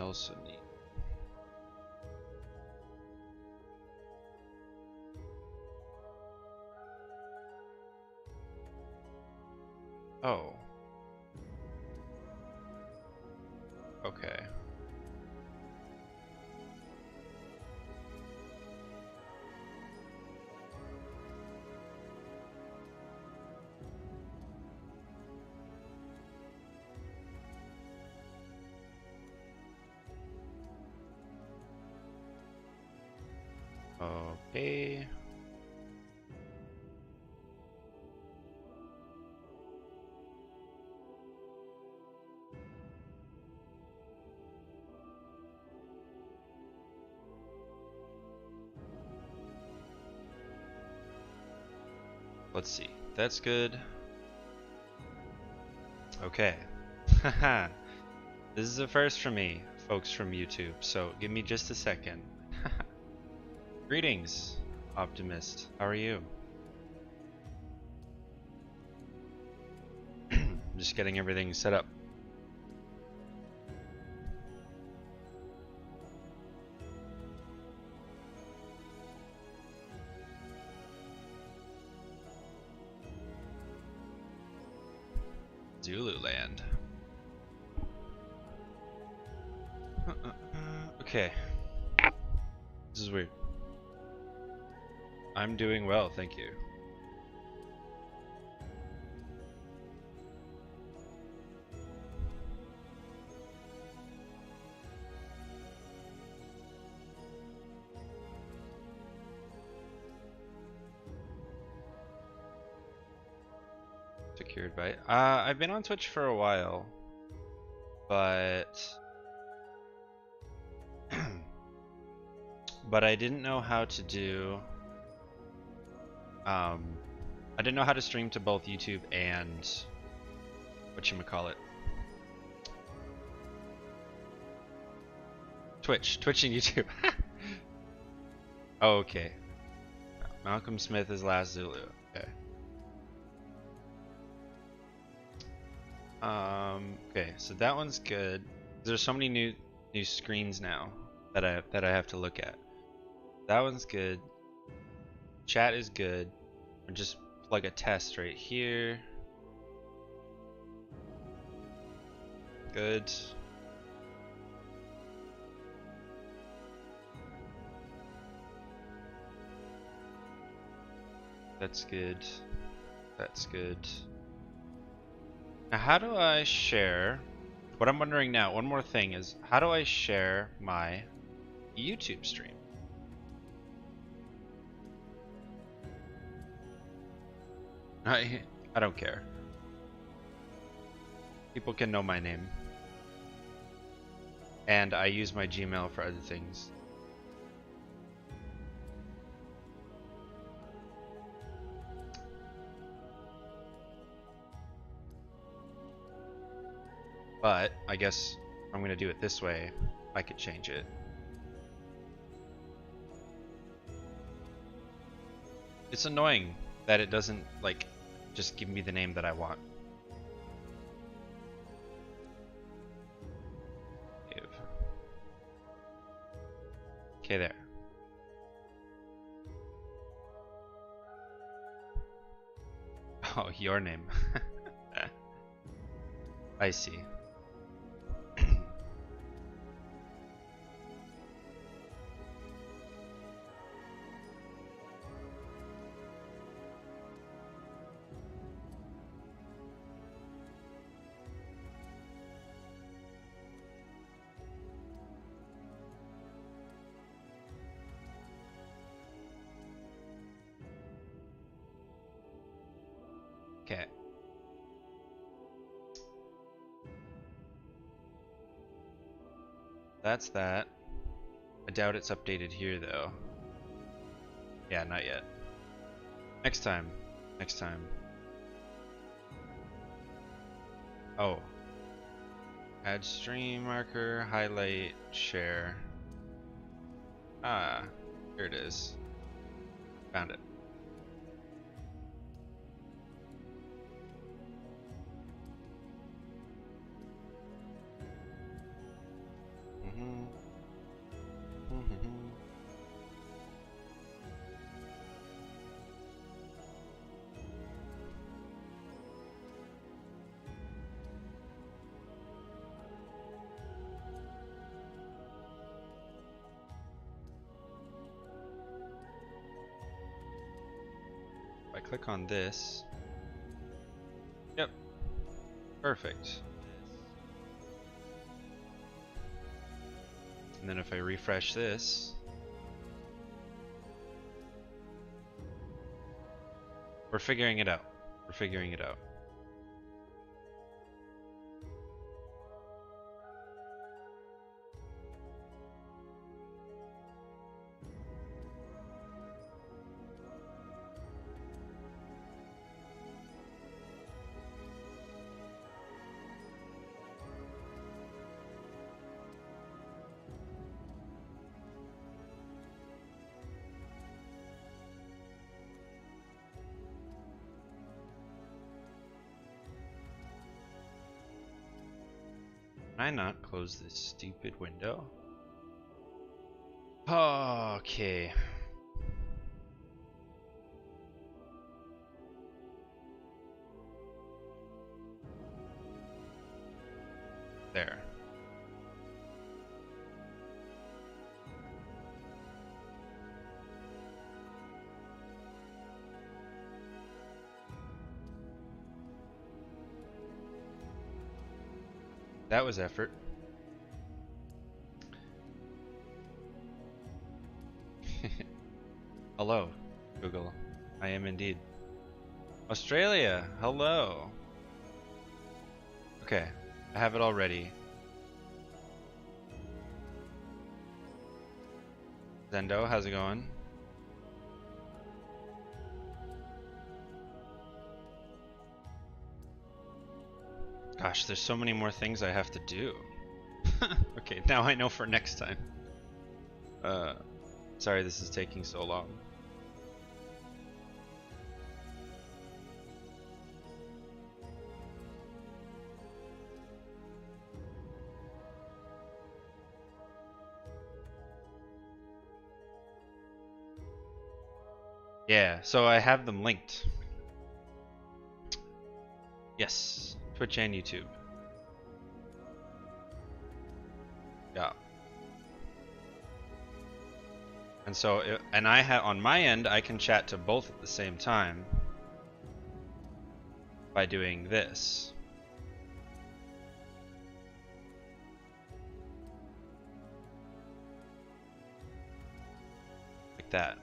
also need? Oh. Okay. Okay. Let's see. That's good. Okay. Haha. This is a first for me, folks from YouTube, so give me just a second. Greetings, Optimist. How are you? Just getting everything set up. Zululand. Okay. This is weird. I'm doing well, thank you. Secured by I've been on Twitch for a while, but but I didn't know how to do I didn't know how to stream to both YouTube and whatchamacallit, Twitch and YouTube. Oh, okay. Malcolm Smith is last Zulu. Okay. Okay, so that one's good. There's so many new screens now that I have to look at. That one's good. Chat is good. I'll just plug a test right here. Good. That's good. That's good. Now, how do I share? What I'm wondering now, one more thing is, how do I share my YouTube stream? I don't care. People can know my name. And I use my Gmail for other things. But I guess I'm gonna do it this way. I could change it. It's annoying that it doesn't like just give me the name that I want. Okay, there. Oh, your name. I see. Okay. That's that. I doubt it's updated here though. Yeah, not yet. Next time. Next time. Oh. Add stream marker, highlight, share. Ah, here it is. Found it. I click on this. Yep. Perfect. And then if I refresh this, we're figuring it out. We're figuring it out. Can I not close this stupid window? Okay. There. That was effort. Hello, Google. I am indeed. Australia, hello. Okay, I have it all ready. Zendo, how's it going? Gosh, there's so many more things I have to do. Okay, now I know for next time. Sorry this is taking so long. Yeah, so I have them linked. Yes, Twitch and YouTube. Yeah. And so, and I have on my end, I can chat to both at the same time by doing this. Like that.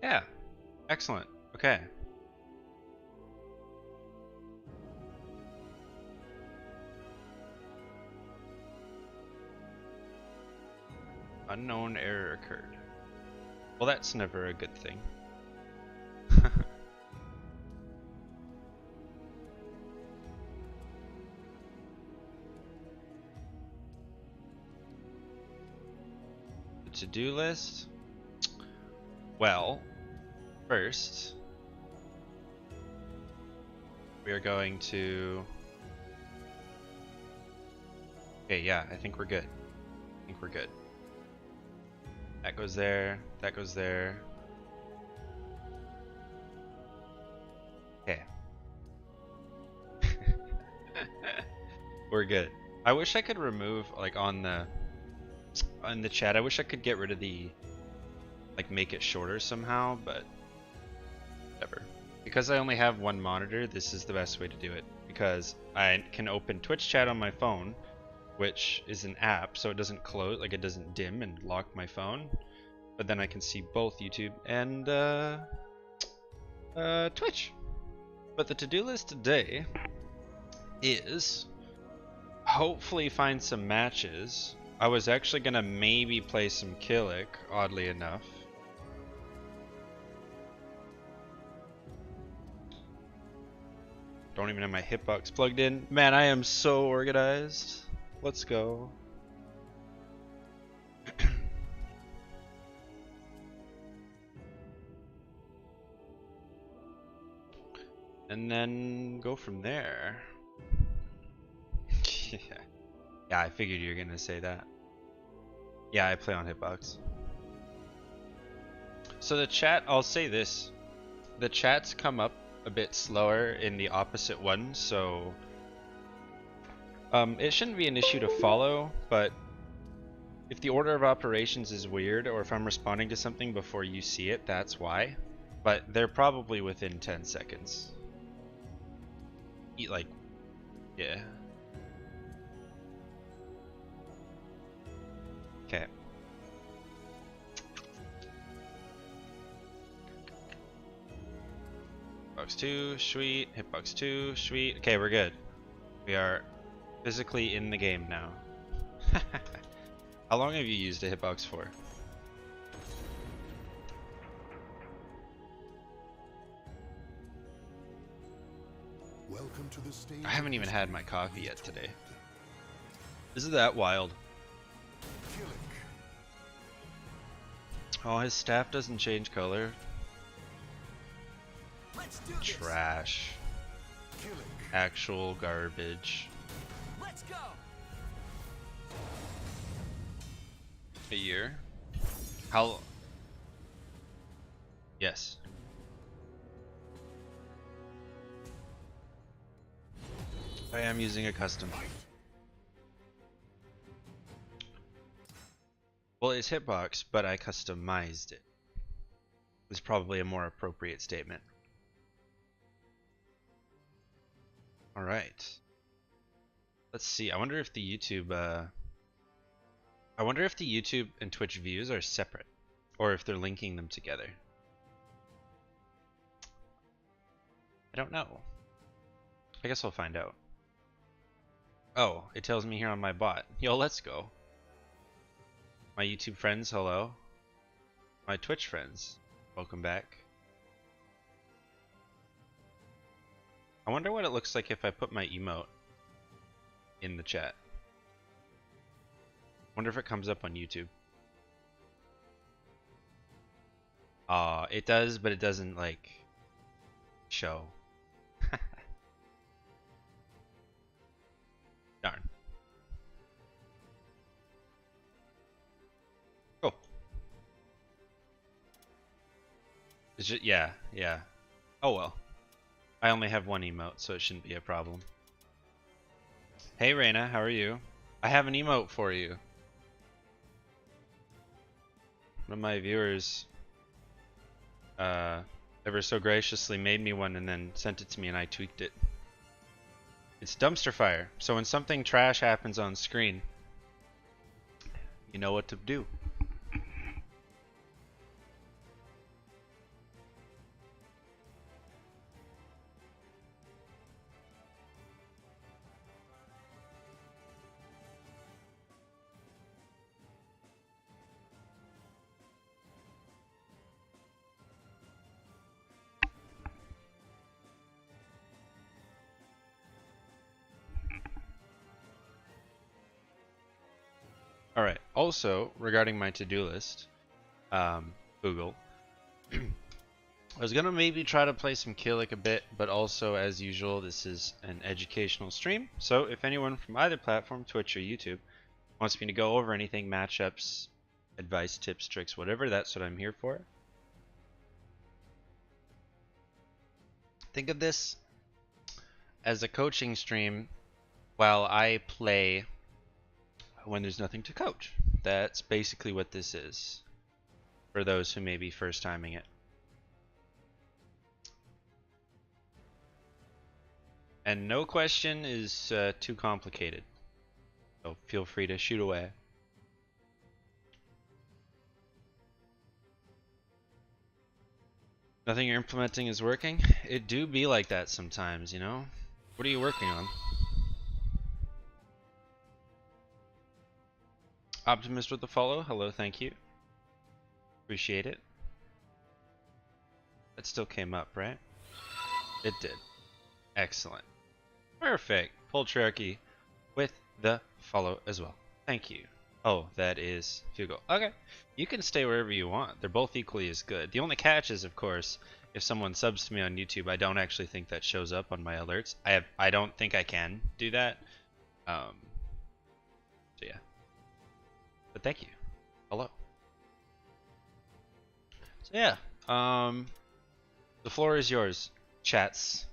Yeah, excellent. Okay. Unknown error occurred. Well, that's never a good thing. The to-do list? Well, first, we are going to... Okay, yeah, I think we're good. I think we're good. That goes there, that goes there. Okay. We're good. I wish I could remove, like, on the chat, I wish I could get rid of the, like, make it shorter somehow, but whatever. Because I only have one monitor, this is the best way to do it. Because I can open Twitch chat on my phone, which is an app, so it doesn't close, like it doesn't dim and lock my phone. But then I can see both YouTube and Twitch. But the to-do list today is hopefully find some matches. I was actually gonna maybe play some Killick, oddly enough. Don't even have my hitbox plugged in. Man, I am so organized. Let's go. And then go from there. Yeah, I figured you were gonna say that. Yeah, I play on hitbox. So the chat, I'll say this. The chats come up a bit slower in the opposite one, so It shouldn't be an issue to follow, but if the order of operations is weird, or if I'm responding to something before you see it, that's why. But they're probably within 10 seconds. Eat like, yeah. Okay. Hitbox 2, sweet. Hitbox 2, sweet. Okay, we're good. We are physically in the game now. How long have you used a hitbox for? Welcome to the stage. I haven't even had my coffee yet today. Isn't that wild? Oh, his staff doesn't change color. Trash. Actual garbage. Let's go. A year? How? Yes. I am using a custom. Well, it's hitbox, but I customized it. Is probably a more appropriate statement. All right. Let's see. I wonder if the YouTube and Twitch views are separate, or if they're linking them together. I don't know. I guess I'll find out. Oh, it tells me here on my bot. Yo, let's go. My YouTube friends, hello. My Twitch friends, welcome back. I wonder what it looks like if I put my emote in the chat. Wonder if it comes up on YouTube. It does, but it doesn't like show. Darn. Cool. It's just, yeah. Oh well. I only have one emote, so it shouldn't be a problem. Hey Reina, how are you? I have an emote for you. One of my viewers ever so graciously made me one and then sent it to me and I tweaked it. It's dumpster fire. So when something trash happens on screen, you know what to do. Alright, also, regarding my to-do list, Google, I was gonna maybe try to play some Killick a bit, but also, as usual, this is an educational stream, so if anyone from either platform, Twitch or YouTube, wants me to go over anything, matchups, advice, tips, tricks, whatever, that's what I'm here for. Think of this as a coaching stream while I play when there's nothing to coach. That's basically what this is for those who may be first timing it. And no question is too complicated, so feel free to shoot away. Nothing you're implementing is working? It do be like that sometimes, you know? What are you working on? Optimist with the follow. Hello, thank you. Appreciate it. It still came up, right? It did. Excellent. Perfect. Poltriarchy with the follow as well. Thank you. Oh, that is Fugo. Okay. You can stay wherever you want. They're both equally as good. The only catch is, of course, if someone subs to me on YouTube, I don't actually think that shows up on my alerts. I don't think I can do that. So yeah. But thank you. Hello. So yeah, the floor is yours, chats.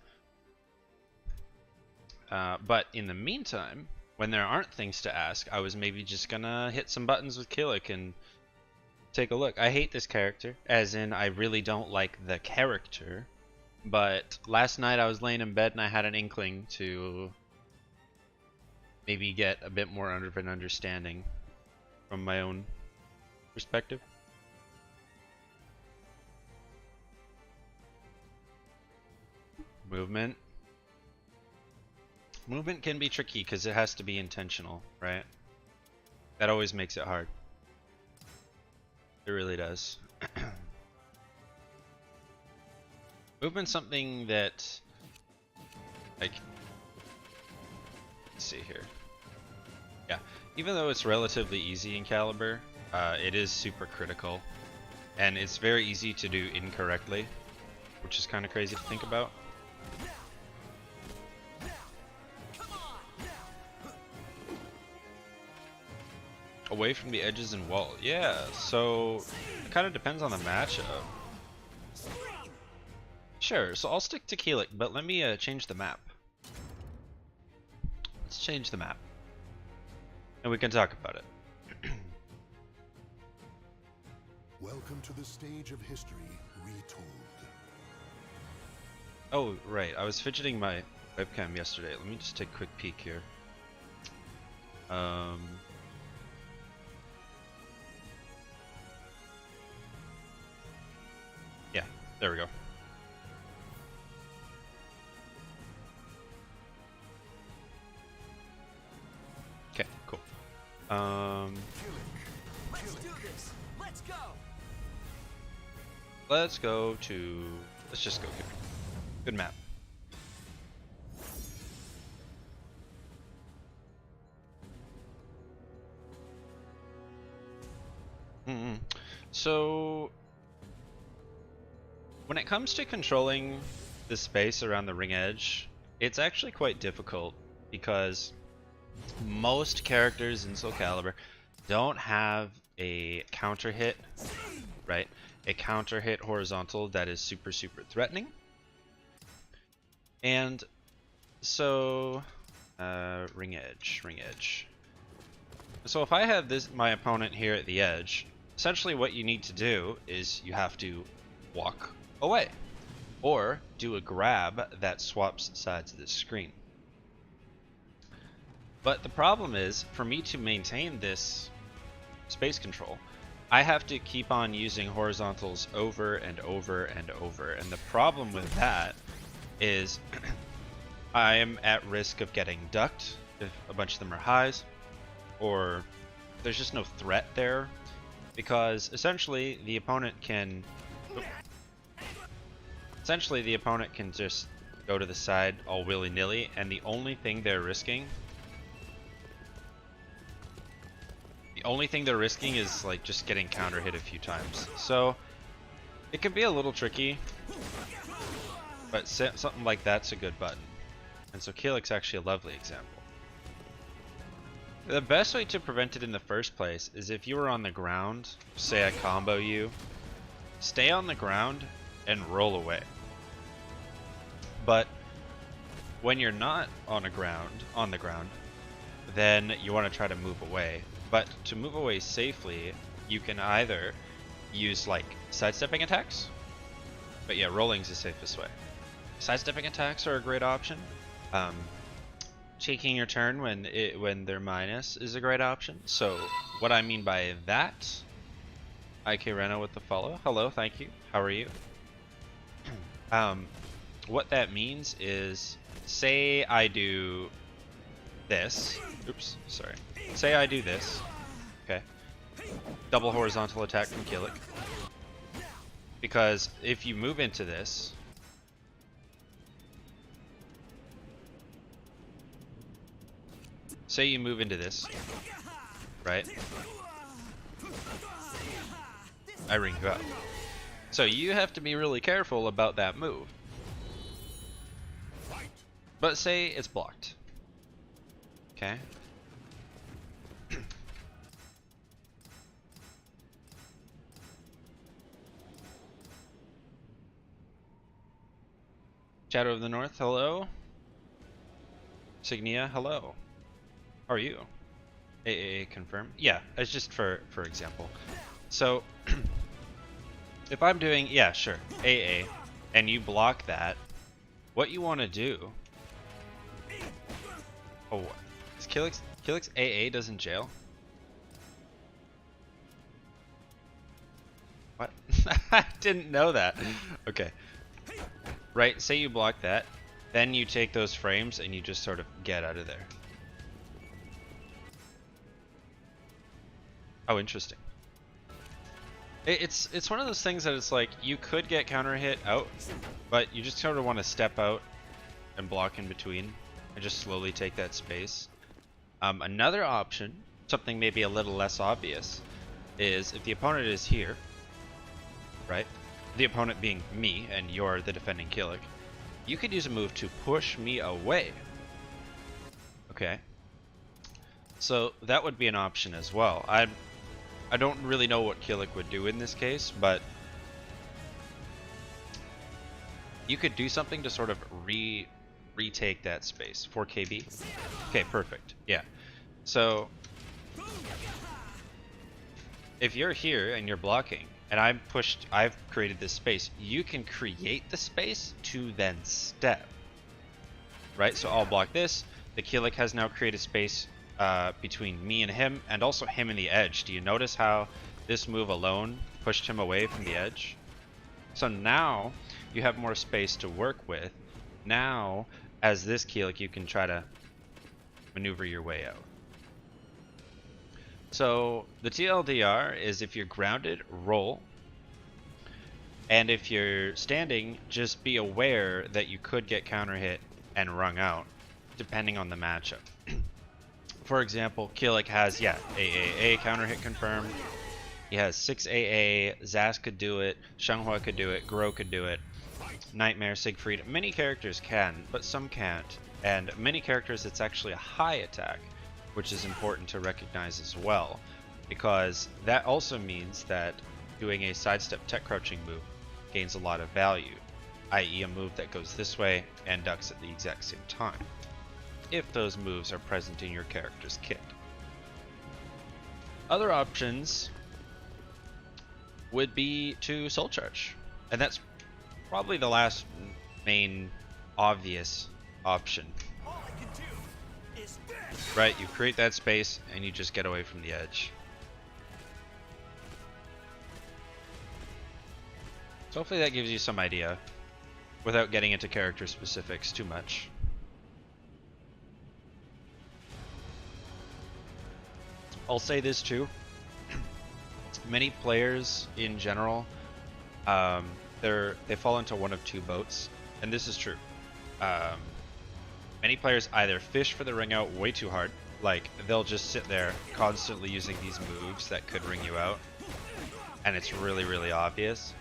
But in the meantime, when there aren't things to ask, I was maybe just gonna hit some buttons with Killick and take a look. I hate this character, as in I really don't like the character, but last night I was laying in bed and I had an inkling to maybe get a bit more of an understanding from my own perspective. Movement. Movement can be tricky because it has to be intentional, right? That always makes it hard. It really does. Movement's something that, like, let's see here. Yeah, even though it's relatively easy in Caliber, it is super critical, and it's very easy to do incorrectly, which is kind of crazy to think about. Away from the edges and wall. Yeah, so it kind of depends on the matchup. Sure, so I'll stick to Keelik, but let me change the map. Let's change the map. And we can talk about it. Welcome to the stage of history retold. Oh, right. I was fidgeting my webcam yesterday. Let me just take a quick peek here. Yeah, there we go. Okay, cool. Let's do this. Let's go. Let's go to... Let's just go here. Good map. So, when it comes to controlling the space around the ring edge, it's actually quite difficult because most characters in Soul Calibur don't have a counter hit, right? A counter hit horizontal that is super threatening. And so, ring edge. So if I have my opponent here at the edge, essentially what you need to do is you have to walk away or do a grab that swaps sides of the screen. But the problem is, for me to maintain this space control, I have to keep on using horizontals over and over and over. And the problem with that is I am at risk of getting ducked if a bunch of them are highs, or there's just no threat there, because essentially the opponent can just go to the side all willy-nilly, and the only thing they're risking is like just getting counter hit a few times. So it can be a little tricky, but something like that's a good button. And so Keelik's actually a lovely example. The best way to prevent it in the first place is if you were on the ground, say I combo you, stay on the ground and roll away. But when you're not on the ground, then you want to try to move away. But to move away safely, you can either use like sidestepping attacks, but yeah, rolling's the safest way. Sidestepping attacks are a great option. Taking your turn when they're minus is a great option. So what I mean by that, IK Reno with the follow. Hello, thank you. How are you? What that means is, say I do this. Oops, sorry. Say I do this. Okay. Double horizontal attack from Keelik. Because if you move into this, say you move into this, right? I ring you up. So you have to be really careful about that move. But say it's blocked. Okay. Shadow of the North, hello. Signia, hello. How are you? AAA confirm. Yeah, it's just for example. So if I'm doing, yeah, sure, AA, and you block that, what you want to do? Oh, is Kilix AA doesn't jail? What? I didn't know that. Okay. Right, say you block that, then you take those frames and you just sort of get out of there. Oh, interesting. It's one of those things that it's like you could get counter hit out, but you just sort of want to step out and block in between and just slowly take that space. Another option, something maybe a little less obvious, is if the opponent is here, right? The opponent being me and you're the defending Killick, you could use a move to push me away. Okay. So that would be an option as well. I don't really know what Killick would do in this case, but you could do something to sort of retake that space. 4KB. Okay, perfect. Yeah. So if you're here and you're blocking, and I've created this space, you can create the space to then step. Right? So I'll block this. The Killick has now created space between me and him, and also him and the edge. Do you notice how this move alone pushed him away from the edge? So now you have more space to work with. Now, as this Killick, you can try to maneuver your way out. So the TLDR is if you're grounded, roll. And if you're standing, just be aware that you could get counter hit and rung out, depending on the matchup. For example, Killick has, yeah, AAA counter hit confirmed. He has 6 AA, Zaz could do it, Xianghua could do it, Gro could do it, Nightmare, Siegfried. Many characters can, but some can't. And many characters, it's actually a high attack, which is important to recognize as well, because that also means that doing a sidestep tech crouching move gains a lot of value, i.e. a move that goes this way and ducks at the exact same time, if those moves are present in your character's kit. Other options would be to soul charge, and that's probably the last main obvious option. All I can do is this. Right, you create that space and you just get away from the edge. So hopefully that gives you some idea without getting into character specifics too much. I'll say this too. Many players in general, they fall into one of two boats, and this is true. Many players either fish for the ring out way too hard, like they'll just sit there constantly using these moves that could ring you out, and it's really, really obvious.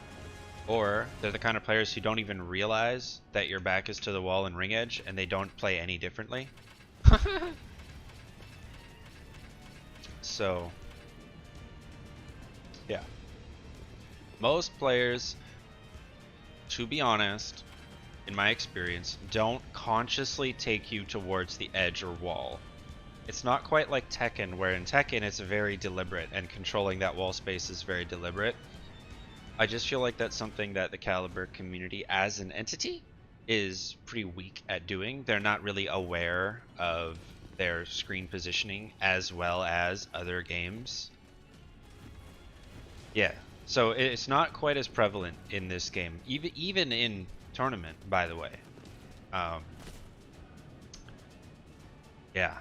Or they're the kind of players who don't even realize that your back is to the wall and ring edge, and they don't play any differently. So, yeah. Most players, to be honest, in my experience, don't consciously take you towards the edge or wall. It's not quite like Tekken, where in Tekken it's very deliberate, and controlling that wall space is very deliberate. I just feel like that's something that the Caliber community as an entity is pretty weak at doing. They're not really aware of their screen positioning as well as other games. Yeah, so it's not quite as prevalent in this game, even in tournament, by the way. Yeah,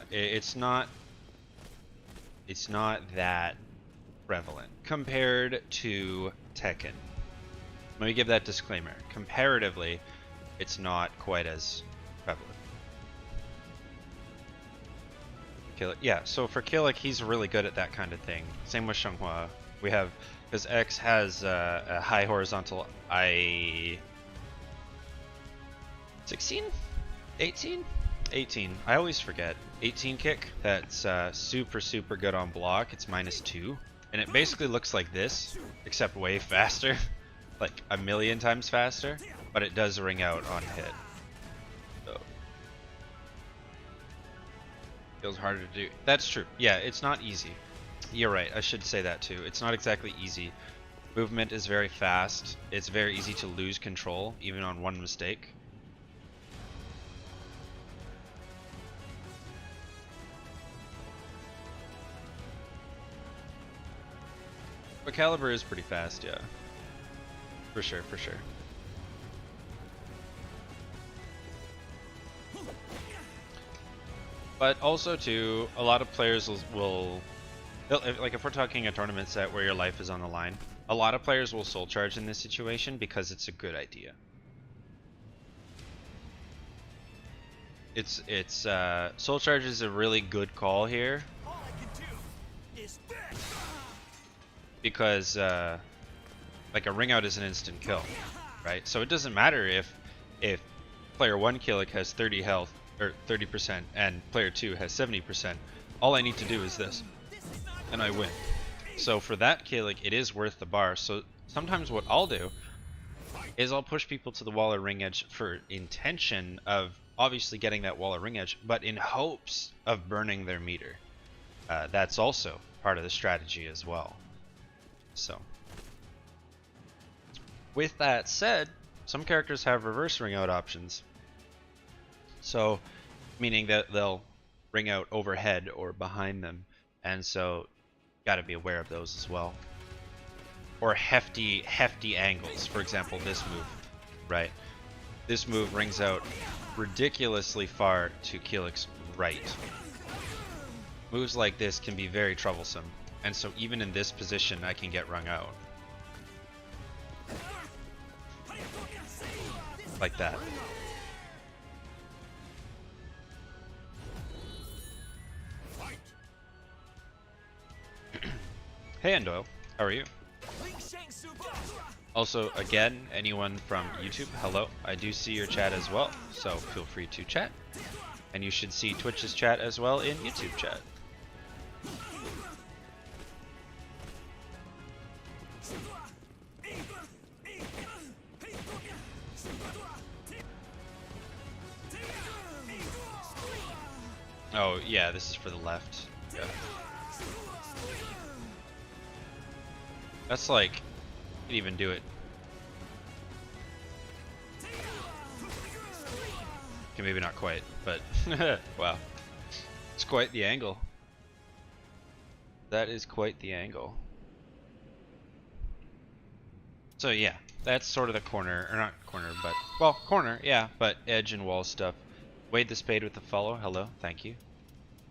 it's not that prevalent compared to Tekken. Let me give that disclaimer. Comparatively, it's not quite as prevalent. Killick, yeah, so for Killick, he's really good at that kind of thing. Same with Xianghua. We have, because X has a high horizontal 16? 18? 18. I always forget. 18 kick. That's super, super good on block. It's -2. And it basically looks like this, except way faster. Like a million times faster. But it does ring out on hit. So. Feels harder to do. That's true. Yeah, it's not easy. You're right. I should say that too. It's not exactly easy. Movement is very fast. It's very easy to lose control, even on one mistake. But Caliber is pretty fast, yeah. For sure, for sure. But also too, a lot of players will like if we're talking a tournament set where your life is on the line, a lot of players will soul charge in this situation because it's a good idea. Soul charge is a really good call here. All I can do is this. Because like a ring out is an instant kill, right? So it doesn't matter if player 1 Killick has 30 health or 30% and player 2 has 70%. All I need to do is this, and I win. So for that Killick, it is worth the bar. So sometimes what I'll do is I'll push people to the wall or ring edge for intention of obviously getting that wall or ring edge, but in hopes of burning their meter. That's also part of the strategy as well. So, with that said, some characters have reverse ring out options. So, meaning that they'll ring out overhead or behind them, and so got to be aware of those as well. Or hefty angles. For example, this move, right? This move rings out ridiculously far to Killick's right. Moves like this can be very troublesome. And so even in this position, I can get rung out. Like that. Hey Endoil, how are you? Also, again, anyone from YouTube, hello. I do see your chat as well, so feel free to chat. And you should see Twitch's chat as well in YouTube chat. Oh, yeah, this is for the left. Yeah. That's like, you can even do it. Okay, maybe not quite, but wow. It's quite the angle. That is quite the angle. So yeah, that's sort of the corner, or not corner, but, well, corner, yeah, but edge and wall stuff. Wade the Spade with the follow, hello, thank you.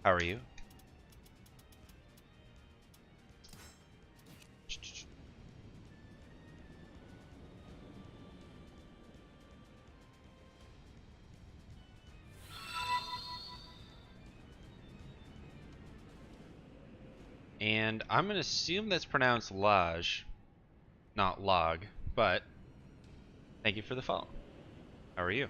How are you? And I'm gonna assume that's pronounced Laj, not log, but thank you for the follow. How are you?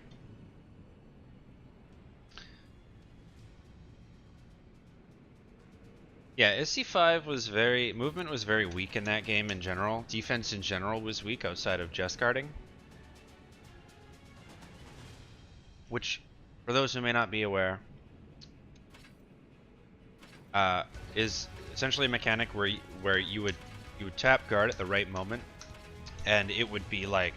Yeah, SC5 was movement was very weak in that game in general. Defense in general was weak outside of just guarding. Which, for those who may not be aware, is essentially a mechanic where you would tap guard at the right moment, and it would be like,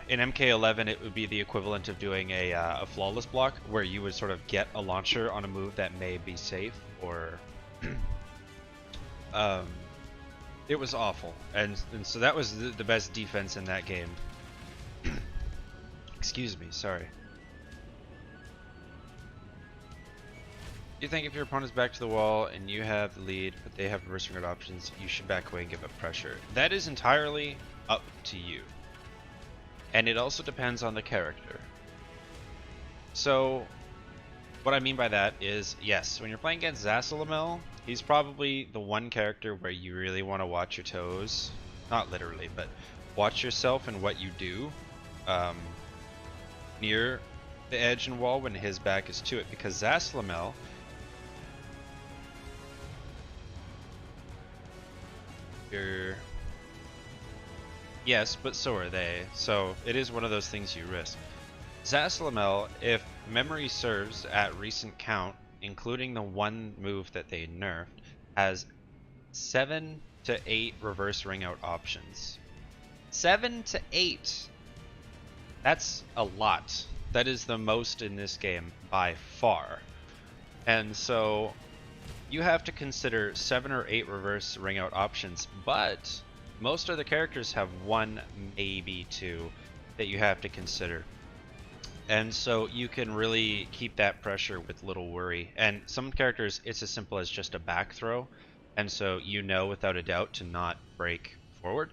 in MK11 it would be the equivalent of doing a flawless block, where you would sort of get a launcher on a move that may be safe, or it was awful, and so that was the best defense in that game. Excuse me, sorry. You think if your opponent's back to the wall and you have the lead, but they have reverse guard options, you should back away and give up pressure. That is entirely up to you. And it also depends on the character. So, what I mean by that is, yes, when you're playing against Zassalamel, he's probably the one character where you really want to watch your toes. Not literally, but watch yourself and what you do near the edge and wall when his back is to it. Because Zassalamel, yes, but so are they. So it is one of those things you risk. Zassalamel, if memory serves, at recent count, including the one move that they nerfed, has 7 to 8 reverse ring out options. 7 to 8. That's a lot. That is the most in this game by far. And so you have to consider 7 or 8 reverse ring out options, but most of the characters have 1, maybe 2 that you have to consider. And so you can really keep that pressure with little worry. And some characters, it's as simple as just a back throw, and so you know without a doubt to not break forward.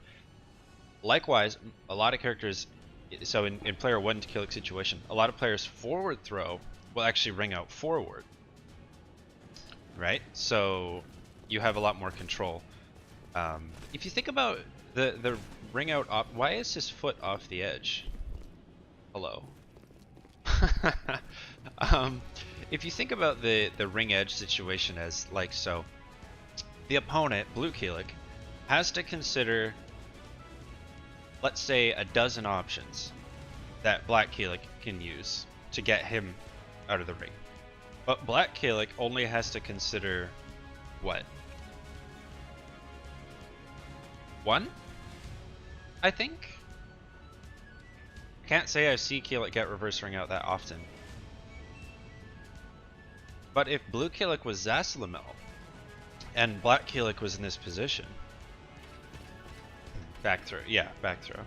Likewise, a lot of characters, so in player 1 to kill situation, a lot of players forward throw will actually ring out forward, right? So you have a lot more control. If you think about the ring out why is his foot off the edge? Hello. If you think about the ring edge situation as like so, the opponent, Blue Keelik, has to consider, let's say, a dozen options that Black Keelik can use to get him out of the ring. But Black Keelik only has to consider what? 1? I think? Can't say I see Keelik get reverse ring out that often. But if Blue Keelik was Zasalamel and Black Keelik was in this position, back throw, yeah, back throw.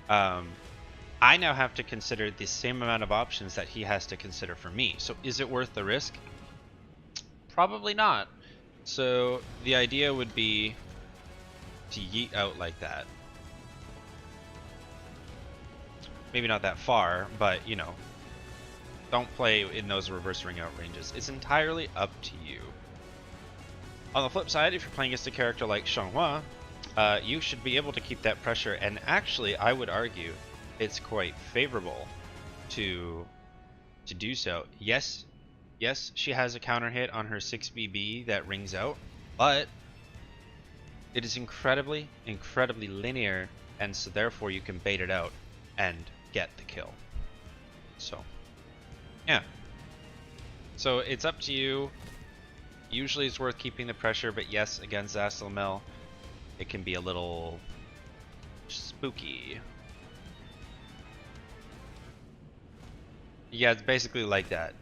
I now have to consider the same amount of options that he has to consider for me. So is it worth the risk? Probably not. So the idea would be to yeet out like that. Maybe not that far, but you know, don't play in those reverse ring out ranges. It's entirely up to you. On the flip side, if you're playing against a character like Xianghua, you should be able to keep that pressure, and actually I would argue it's quite favorable to do so. Yes, she has a counter hit on her 6BB that rings out, but it is incredibly linear, and so therefore you can bait it out and get the kill. So yeah, so it's up to you. Usually it's worth keeping the pressure, but yes, against Zasalamel it can be a little spooky. Yeah, it's basically like that.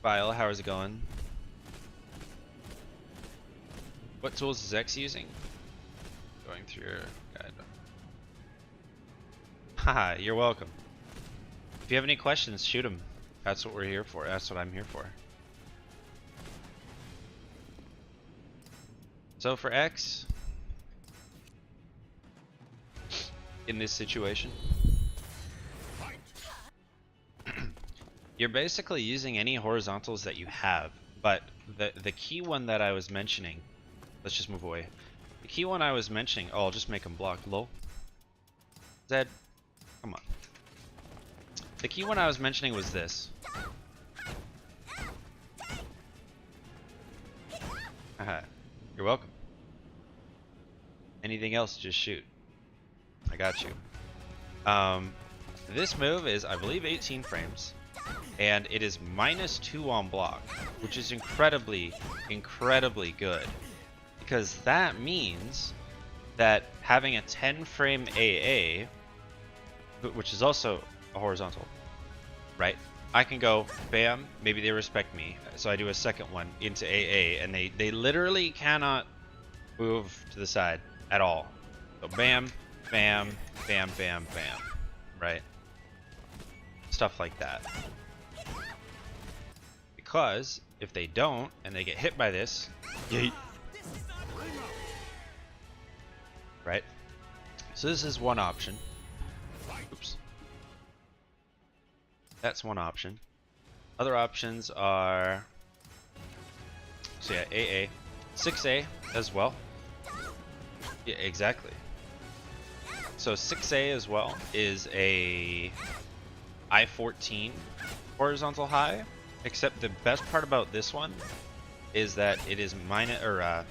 Vile, how is it going? What tools is X using? Going through your guide. Haha, you're welcome. If you have any questions, shoot them. That's what we're here for. That's what I'm here for. So for X, in this situation, you're basically using any horizontals that you have, but the key one that I was mentioning, let's just move away. The key one I was mentioning, oh, I'll just make him block. Lol. Zedd, come on. The key one I was mentioning was this. Haha, you're welcome. Anything else, just shoot. I got you. This move is, I believe, 18 frames, and it is -2 on block, which is incredibly good, because that means that having a 10 frame AA, which is also a horizontal, right? I can go bam, maybe they respect me, so I do a second one into AA, and they literally cannot move to the side at all. So bam, bam, bam, bam, bam, right? Stuff like that. Because if they don't and they get hit by this, yeet, right? So this is one option. Oops. That's one option. Other options are, so yeah, AA, 6A as well. Yeah, exactly. So 6A as well is a I-14 horizontal high, except the best part about this one is that it is +8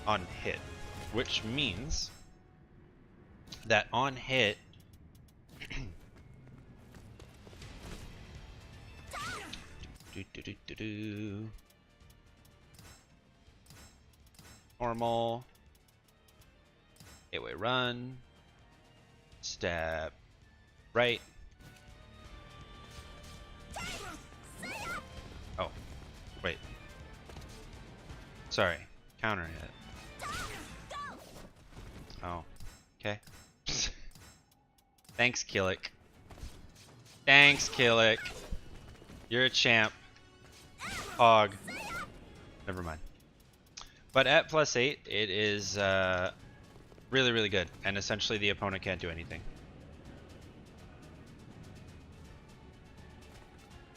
on hit, which means that on hit Normal. 8-way run. Step right. Oh, wait. Sorry. Counter hit. Oh, okay. Thanks, Killick. Thanks, Killick. You're a champ. Hog. Never mind. But at +8, it is really, really good. And essentially the opponent can't do anything.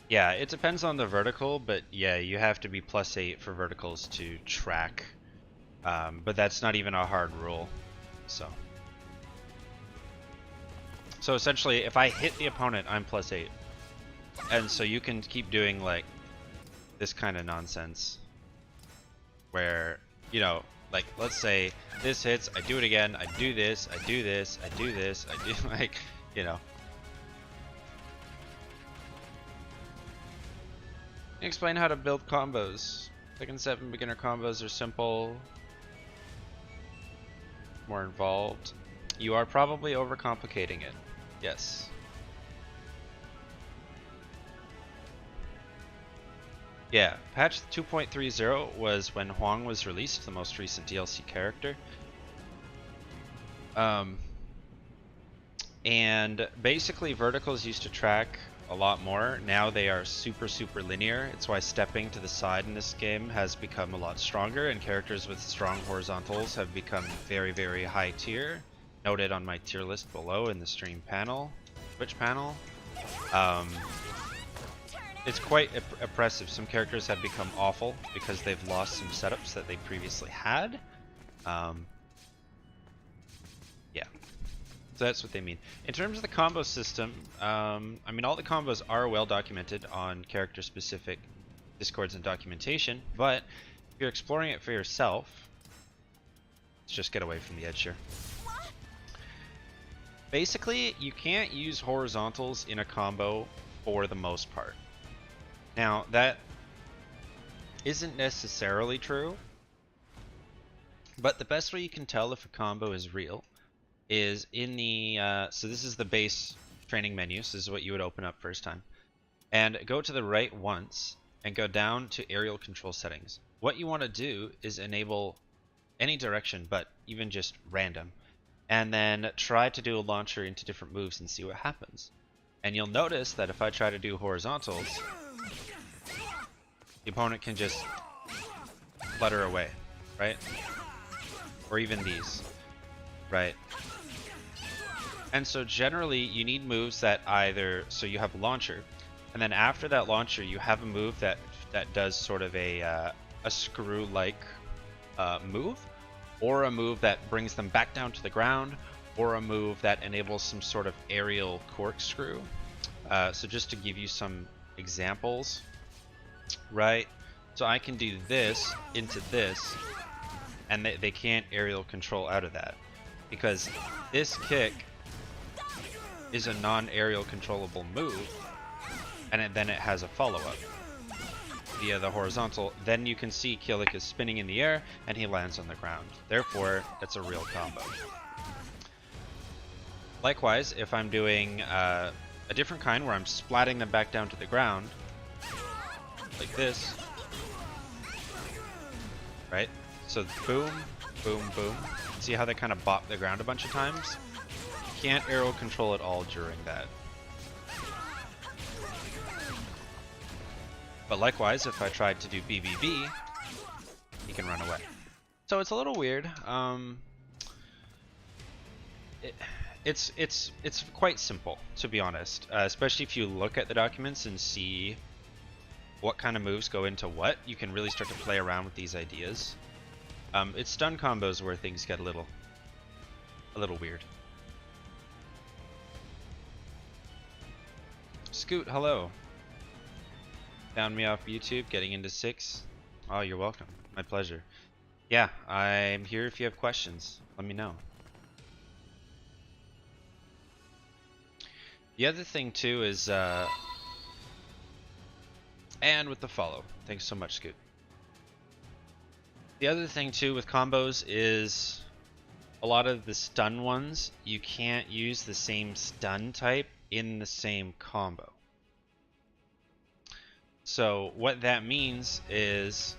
Yeah, it depends on the vertical, but yeah, you have to be +8 for verticals to track. But that's not even a hard rule. So essentially, if I hit the opponent, I'm +8. And so you can keep doing like this kind of nonsense where, you know, like let's say this hits, I do it again, I do this, I do this, I do this, I do like, you know. Explain how to build combos. Second 7 beginner combos are simple, more involved. You are probably overcomplicating it. Yes. Yeah, patch 2.30 was when Huang was released, the most recent DLC character. And basically verticals used to track a lot more. Now they are super, super linear. It's why stepping to the side in this game has become a lot stronger, and characters with strong horizontals have become very, very high tier. Noted on my tier list below in the stream panel, Twitch panel. It's quite oppressive. Some characters have become awful because they've lost some setups that they previously had. Yeah. So that's what they mean. In terms of the combo system, I mean, all the combos are well documented on character-specific discords and documentation, but if you're exploring it for yourself, let's just get away from the edge here. Basically, you can't use horizontals in a combo for the most part. Now, that isn't necessarily true, but the best way you can tell if a combo is real is in the, so this is the base training menu, so this is what you would open up first time. And go to the right once, and go down to aerial control settings. What you want to do is enable any direction, but even just random. And then try to do a launcher into different moves and see what happens. And you'll notice that if I try to do horizontals, the opponent can just flutter away, right? Or even these, right? And so generally you need moves that either, so you have a launcher, and then after that launcher you have a move that does sort of a screw-like move, or a move that brings them back down to the ground, or a move that enables some sort of aerial corkscrew. So just to give you some examples, right? So I can do this into this, and they can't aerial control out of that, because this kick is a non-aerial controllable move, and then it has a follow-up via the horizontal. Then you can see Killick is spinning in the air and he lands on the ground. Therefore, it's a real combo. Likewise, if I'm doing a different kind where I'm splatting them back down to the ground, like this, right? So boom, boom, boom. See how they kind of bop the ground a bunch of times? You can't aerial control at all during that. But likewise, if I tried to do BBB, he can run away. So it's a little weird. It's quite simple, to be honest. Especially if you look at the documents and see what kind of moves go into what, you can really start to play around with these ideas. It's stun combos where things get a little weird. Scoot, hello. Found me off YouTube, getting into 6. Oh, you're welcome. My pleasure. Yeah, I'm here if you have questions. Let me know. The other thing too is And with the follow. Thanks so much, Scoot. The other thing too with combos is a lot of the stun ones, you can't use the same stun type in the same combo. So what that means is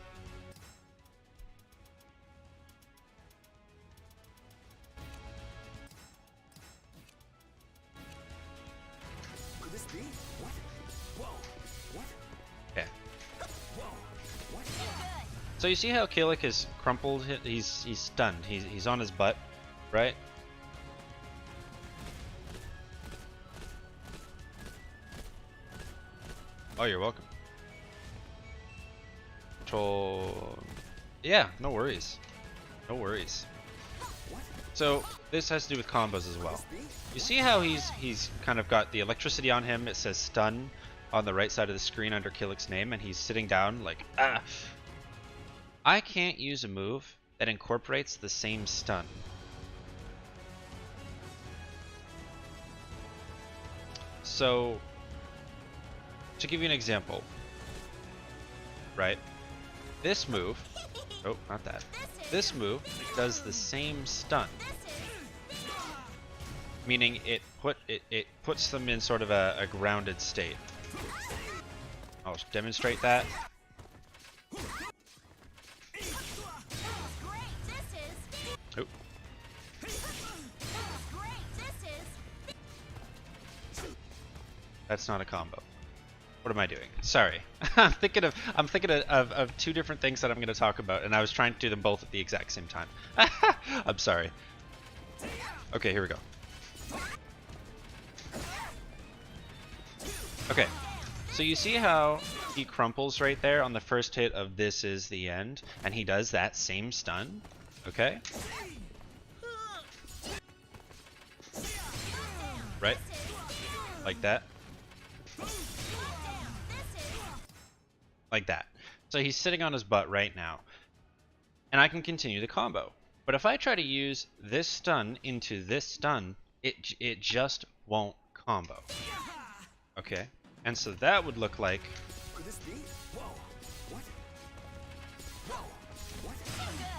Could this be? What? Whoa. What? okay. Whoa. What? So you see how Kilik is crumpled? He's stunned. He's on his butt, right? Oh, you're welcome. Control. Yeah, no worries. No worries. So this has to do with combos as well. You see how he's kind of got the electricity on him. It says stun on the right side of the screen under Kilik's name, and he's sitting down like ah. I can't use a move that incorporates the same stun. So to give you an example, right? This move, oh, not that. This move does the same stun, meaning it puts them in sort of a grounded state. I'll demonstrate that. Oh. That's not a combo. What am I doing? Sorry. I'm thinking of two different things that I'm going to talk about, and I was trying to do them both at the exact same time. I'm sorry. Okay, here we go. Okay, so you see how he crumples right there on the first hit of "This is the end," and he does that same stun? Okay? Right? Like that. Like that. So he's sitting on his butt right now. And I can continue the combo. But if I try to use this stun into this stun, it just won't combo. Okay? And so that would look like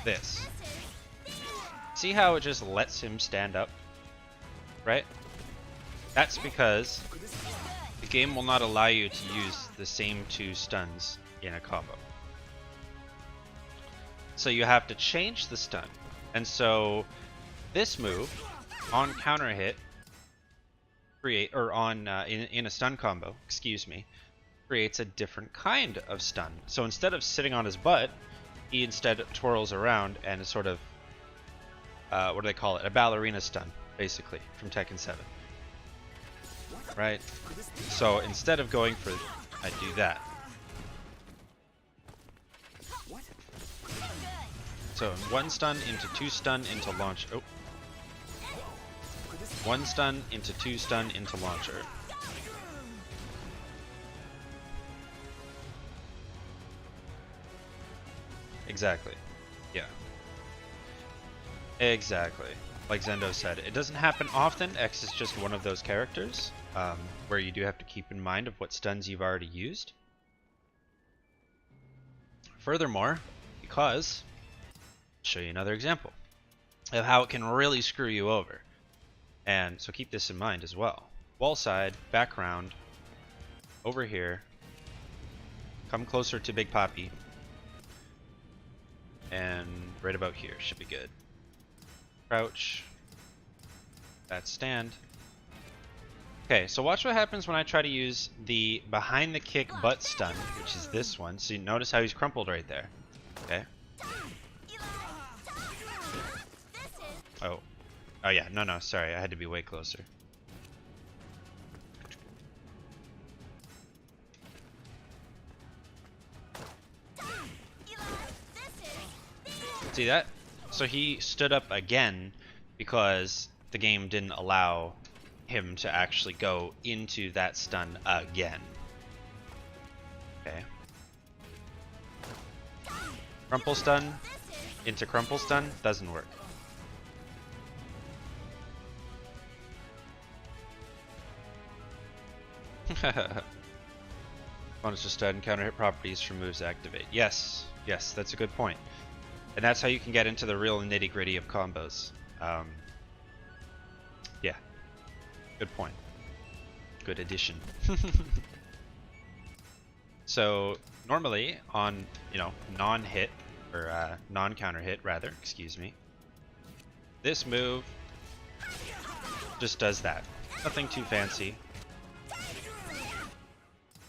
this. See how it just lets him stand up? Right? That's because the game will not allow you to use the same two stuns in a combo. So you have to change the stun. And so this move on counter hit in a stun combo, excuse me, creates a different kind of stun. So instead of sitting on his butt, he instead twirls around and is sort of what do they call it? A ballerina stun, basically, from Tekken 7. Right? So instead of going for, I do that. So one stun into two stun into launch. Oh. One stun into two stun into launcher. Exactly. Yeah. Exactly. Like Zendo said, it doesn't happen often. X is just one of those characters where you do have to keep in mind of what stuns you've already used. Furthermore, because I'll show you another example of how it can really screw you over. And so keep this in mind as well. Wall side, background, over here, come closer to Big Poppy, and right about here should be good. Crouch, that stand. Okay, so watch what happens when I try to use the behind the kick butt stun, which is this one. So you notice how he's crumpled right there. Okay. Oh. Oh yeah, no, sorry, I had to be way closer. See that? So he stood up again because the game didn't allow him to actually go into that stun again. Okay. Crumple stun into crumple stun doesn't work. Opponents just stun counter hit properties from moves activate. Yes, yes, that's a good point. And that's how you can get into the real nitty gritty of combos. Yeah, good point. Good addition. So normally on, non-hit or non-counter hit rather, excuse me. This move just does that. Nothing too fancy.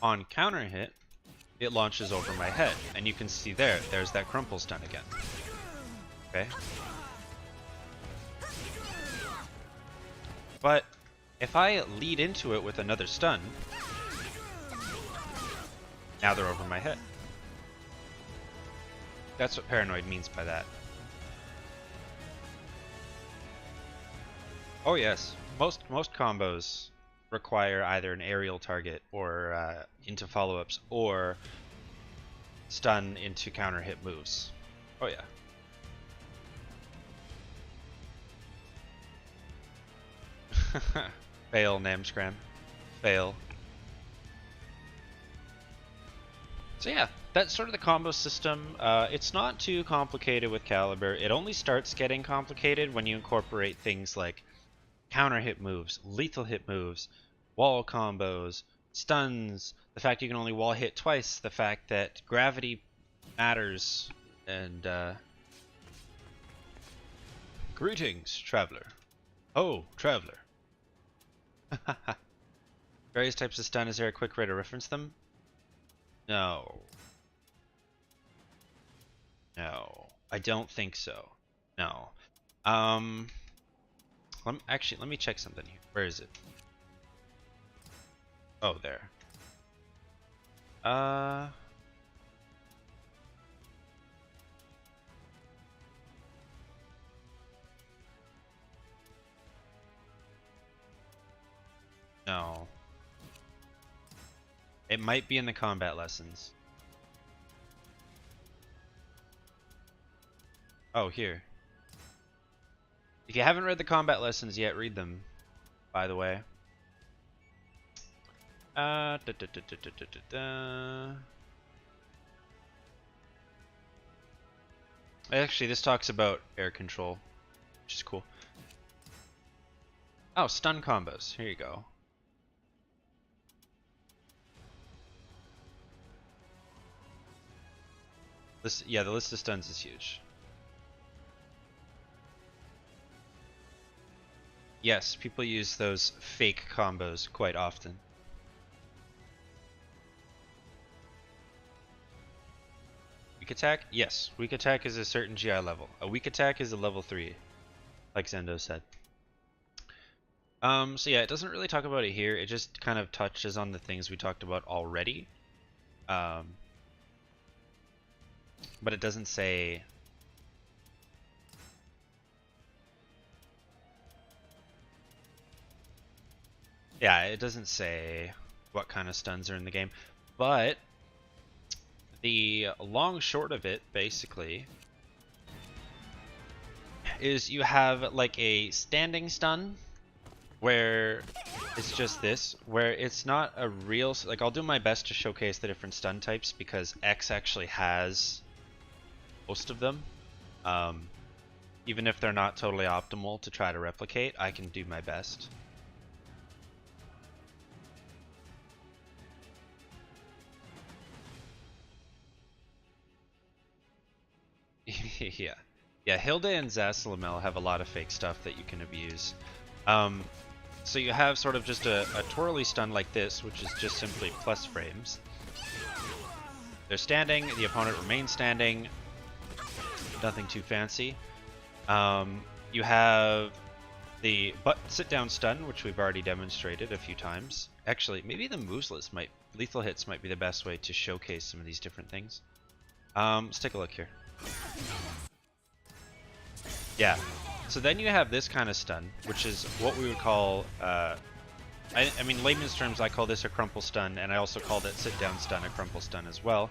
On counter hit, it launches over my head, and you can see there's that crumple stun again. Okay. But if I lead into it with another stun, now they're over my head. That's what paranoid means by that. Oh yes, most combos require either an aerial target or into follow-ups or stun into counter hit moves. Oh yeah. Fail, Namscram. Fail. So yeah, that's sort of the combo system. It's not too complicated with Caliber. It only starts getting complicated when you incorporate things like counter hit moves, lethal hit moves, wall combos, stuns, the fact you can only wall hit twice, the fact that gravity matters, and greetings, traveler. Oh, traveler. Various types of stun, is there a quick way to reference them? No. No. I don't think so. No. Actually, let me check something here. Where is it? Oh, there. No. It might be in the combat lessons. Oh, here. If you haven't read the combat lessons yet, read them, by the way. Actually, this talks about air control, which is cool. Oh, stun combos. Here you go. Yeah, the list of stuns is huge. Yes, people use those fake combos quite often. Weak attack? Yes, weak attack is a certain GI level. A weak attack is a level 3, like Zendo said. So yeah, it doesn't really talk about it here. It just kind of touches on the things we talked about already. But it doesn't say... Yeah, it doesn't say what kind of stuns are in the game. But the long short of it, basically, is you have like a standing stun, where it's just this, where it's not a real... Like, I'll do my best to showcase the different stun types, because X actually has most of them. Even if they're not totally optimal to try to replicate, I can do my best. Yeah, Hilda and Zasalamel have a lot of fake stuff that you can abuse. So you have sort of just a twirly stun like this, which is just simply plus frames. They're standing, the opponent remains standing, nothing too fancy. You have the sit down stun, which we've already demonstrated a few times. Actually, maybe the movesless lethal hits might be the best way to showcase some of these different things. Let's take a look here. Yeah, so then you have this kind of stun, which is what we would call, I mean, layman's terms, I call this a crumple stun, and I also call that sit down stun a crumple stun as well.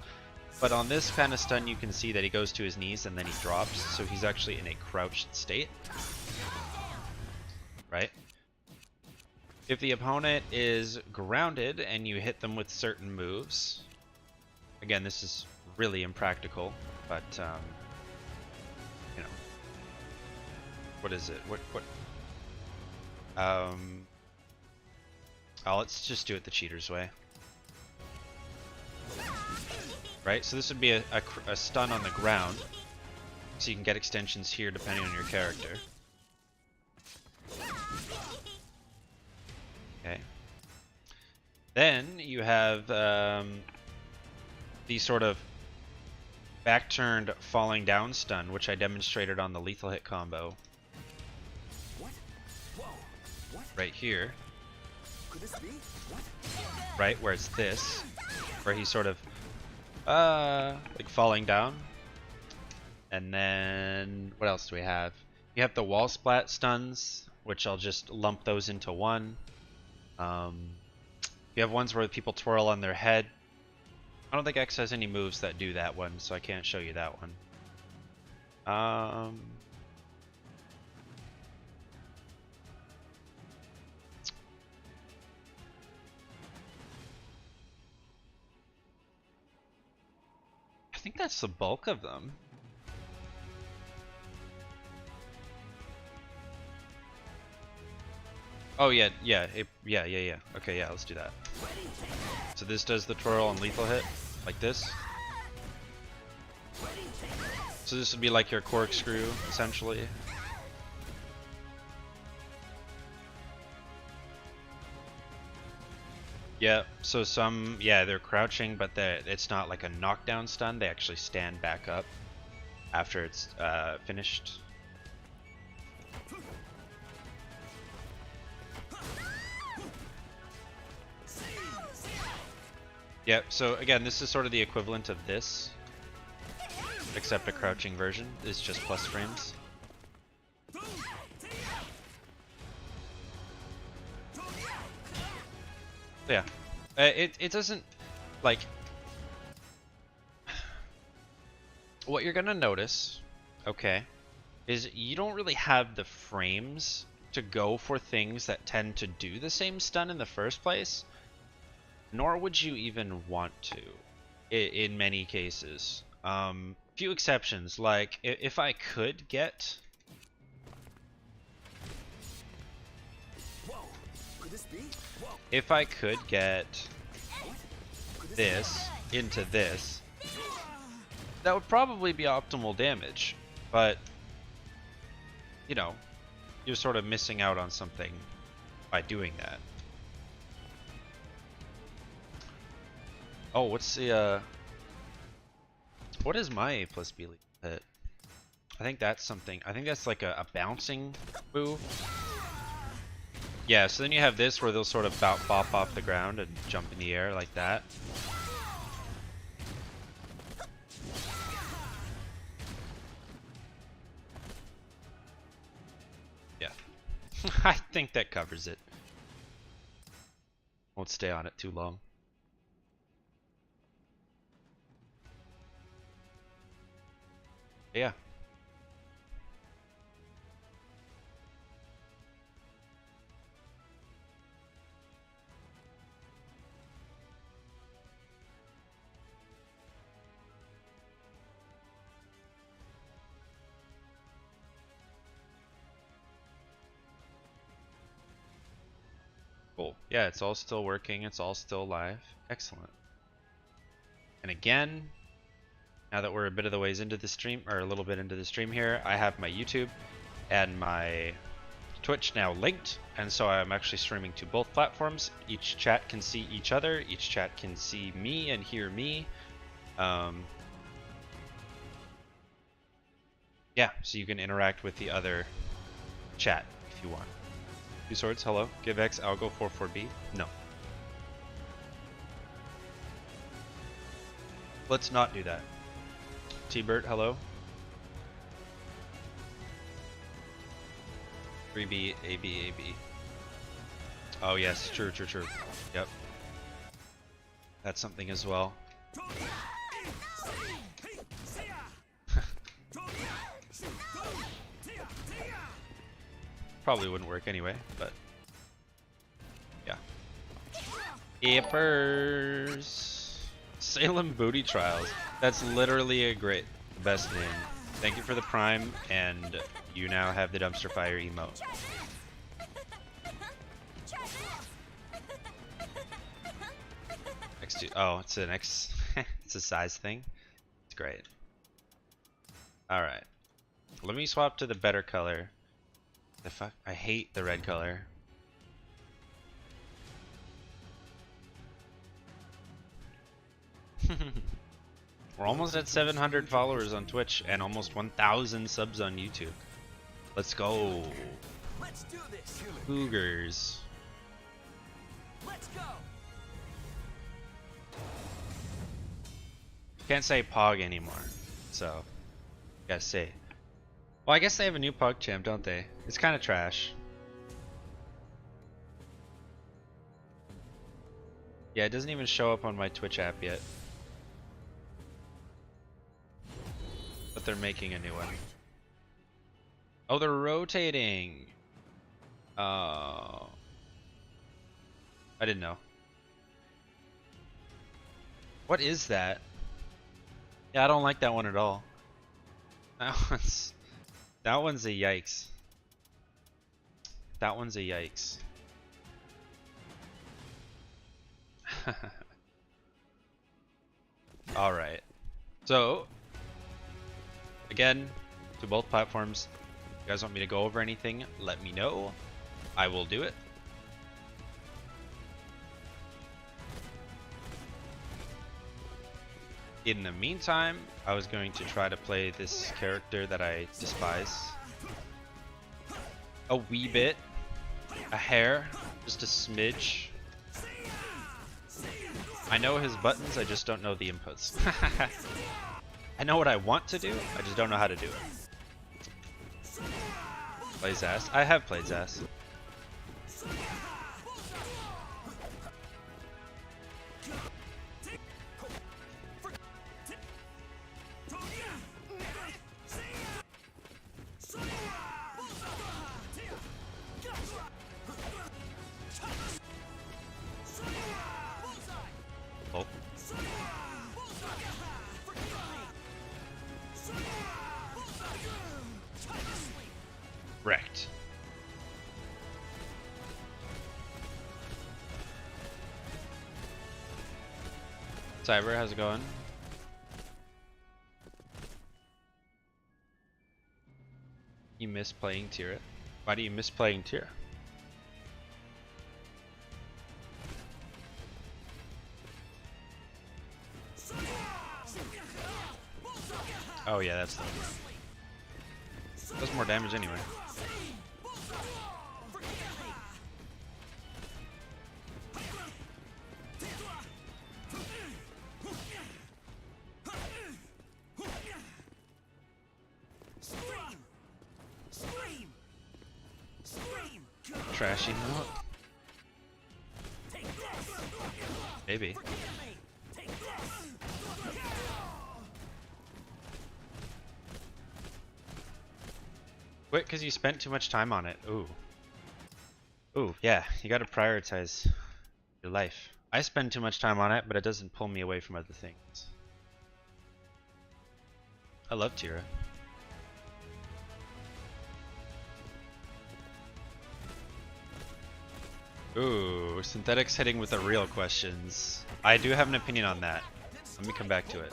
But on this kind of stun, you can see that he goes to his knees and then he drops, so he's actually in a crouched state. Right? If the opponent is grounded and you hit them with certain moves, Again, this is really impractical, but you know, what is it? What? Oh, let's just do it the cheater's way. Right, so this would be a stun on the ground, so you can get extensions here depending on your character. Okay. Then you have the sort of back-turned falling down stun, which I demonstrated on the lethal hit combo. What? Whoa. What? Right here. Could this be? What? Right, where it's this, where he's sort of like falling down. And then what else do we have? You have the wall splat stuns, which I'll just lump those into one. You have ones where people twirl on their head. I don't think X has any moves that do that one, so I can't show you that one. I think that's the bulk of them. Oh yeah, yeah. Okay, yeah, let's do that. So this does the twirl and lethal hit, like this. So this would be like your corkscrew, essentially. Yeah, so some, yeah, they're crouching, but it's not like a knockdown stun. They actually stand back up after it's finished. Yep, so again, this is sort of the equivalent of this, except a crouching version is just plus frames. Yeah, it doesn't, like, what you're gonna notice, okay, is you don't really have the frames to go for things that tend to do the same stun in the first place. Nor would you even want to, in many cases. Few exceptions, like if I could get this into this, that would probably be optimal damage, but you know, you're sort of missing out on something by doing that. Oh, what's the what is my A plus B hit? I think that's something. I think that's like a bouncing move. Yeah, so then you have this where they'll sort of bop off the ground and jump in the air like that. Yeah. I think that covers it. Won't stay on it too long. Yeah. Cool. Yeah, it's all still working. It's all still live. Excellent. And again, now that we're a bit of the ways into the stream, or a little bit into the stream here, I have my YouTube and my Twitch now linked, and so I'm actually streaming to both platforms. Each chat can see each other, each chat can see me and hear me. Yeah, so you can interact with the other chat if you want. Two Swords, hello. Give X Algo 44B? No. Let's not do that. T-Bert, hello. 3B, AB, AB. Oh yes, true. Yep. That's something as well. Probably wouldn't work anyway, but yeah. Appers. Salem Booty Trials. That's literally the best name. Thank you for the Prime, and you now have the dumpster fire emote. X2. Oh, it's an X. It's a size thing. It's great. All right. Let me swap to the better color. The fuck? I hate the red color. We're almost at 700 followers on Twitch and almost 1,000 subs on YouTube. Let's go. Let's do this. Cougars. Let's go. Can't say Pog anymore, so gotta say. Well, I guess they have a new Pog champ, don't they? It's kind of trash. Yeah, it doesn't even show up on my Twitch app yet. But they're making a new one. Oh, they're rotating. Oh. I didn't know. What is that? Yeah, I don't like that one at all. That one's a yikes. That one's a yikes. All right. So, again, to both platforms, if you guys want me to go over anything, let me know. I will do it. In the meantime, I was going to try to play this character that I despise. A wee bit. A hair. Just a smidge. I know his buttons, I just don't know the inputs. I know what I want to do, I just don't know how to do it. Play Zast? I have played Zast. Oh. Wrecked. Cyber, how's it going? You miss playing Tira? Why do you miss playing Tira? Oh yeah, that's the one. Does more damage anyway. Trashy note? Maybe. Quit because you spent too much time on it. Ooh. Ooh, yeah, you gotta prioritize your life. I spend too much time on it, but it doesn't pull me away from other things. I love Tira. Ooh, synthetics hitting with the real questions. I do have an opinion on that. Let me come back to it.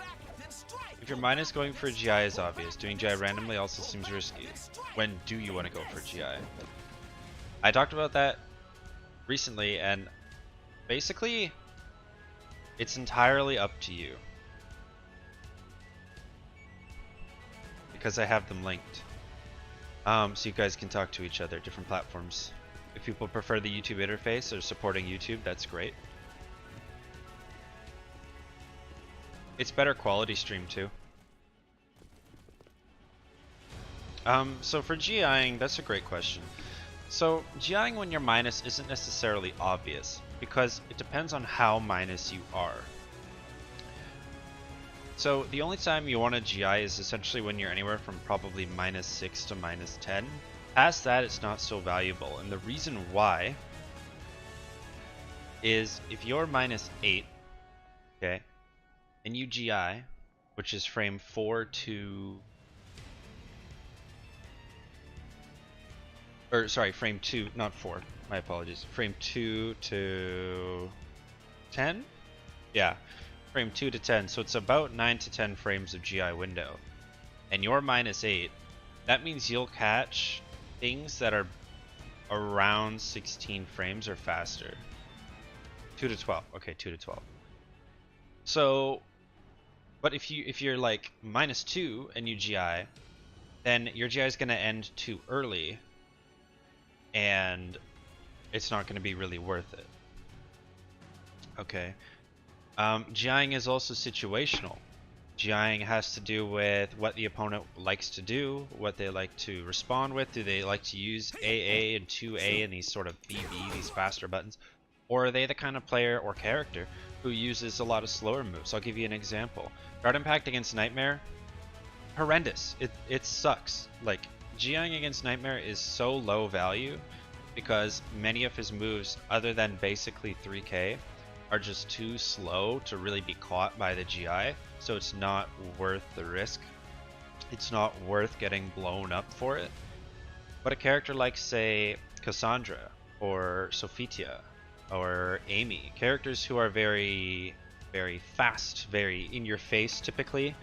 If your mind is going for GI is obvious. Doing GI randomly also seems risky. When do you want to go for GI? I talked about that recently, and basically, it's entirely up to you. Because I have them linked. So you guys can talk to each other, different platforms. If people prefer the YouTube interface or supporting YouTube, that's great. It's better quality stream too. So for GIing, that's a great question. So GIing when you're minus isn't necessarily obvious because it depends on how minus you are. So the only time you want to GI is essentially when you're anywhere from probably -6 to -10. Past that, it's not so valuable, and the reason why is if you're -8, okay, and you GI, which is frame 4 to... Or, sorry, frame 2, not 4. My apologies. Frame 2 to 10? Yeah, frame 2 to 10. So it's about 9 to 10 frames of GI window. And you're -8. That means you'll catch things that are around 16 frames or faster. 2 to 12. Okay, 2 to 12. So, but if you're like -2 and you GI, then your GI is going to end too early, and it's not going to be really worth it. Okay. GIing is also situational. GIing has to do with what the opponent likes to do, what they like to respond with. Do they like to use AA and 2A and these sort of BB, these faster buttons? Or are they the kind of player or character who uses a lot of slower moves? I'll give you an example. Guard Impact against Nightmare, horrendous. It sucks. Like, GIing against Nightmare is so low value because many of his moves, other than basically 3K, are just too slow to really be caught by the GI, so it's not worth the risk. It's not worth getting blown up for it. But a character like, say, Cassandra or Sophitia or Amy, characters who are very, very fast, very in your face typically,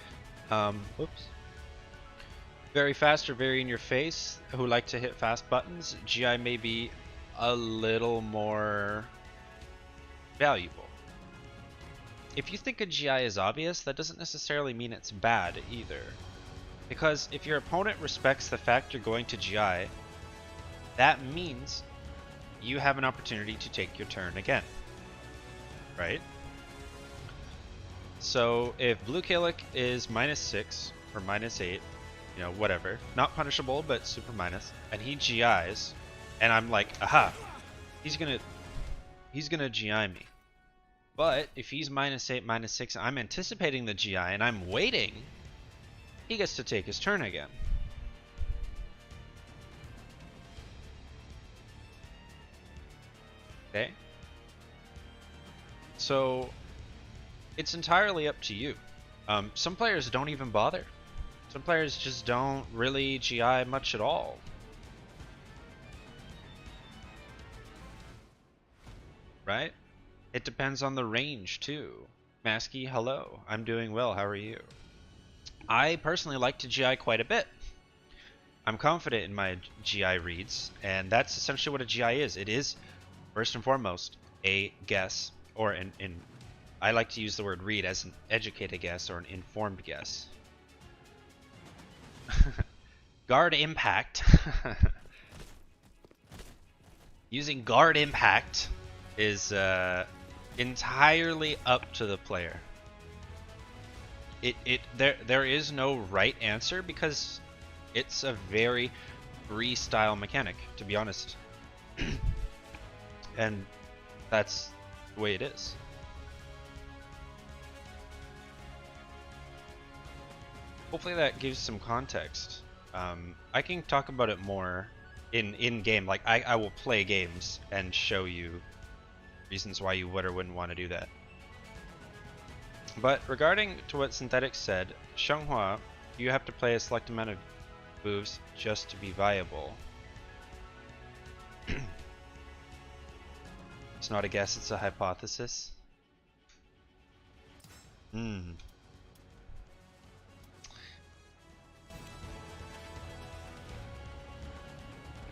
very fast or very in your face, who like to hit fast buttons, GI may be a little more valuable. If you think a GI is obvious, that doesn't necessarily mean it's bad either. Because if your opponent respects the fact you're going to GI, that means you have an opportunity to take your turn again. Right? So if Blue Kalik is -6 or -8, you know, whatever, not punishable but super minus, and he GIs, and I'm like, aha, he's gonna GI me. But if he's -8, -6, I'm anticipating the GI and I'm waiting, he gets to take his turn again. Okay? So it's entirely up to you. Some players don't even bother. Some players just don't really GI much at all. Right? It depends on the range too. Masky, hello. I'm doing well. How are you? I personally like to GI quite a bit. I'm confident in my GI reads, and that's essentially what a GI is. It is, first and foremost, a guess, or I like to use the word read as an educated guess or an informed guess. Guard Impact. Using Guard Impact is entirely up to the player. There is no right answer because it's a very freestyle mechanic, to be honest. And that's the way it is. Hopefully that gives some context. I can talk about it more in game. Like I will play games and show you reasons why you would or wouldn't want to do that. But regarding to what Synthetic said, Xianghua, you have to play a select amount of moves just to be viable. It's not a guess, it's a hypothesis.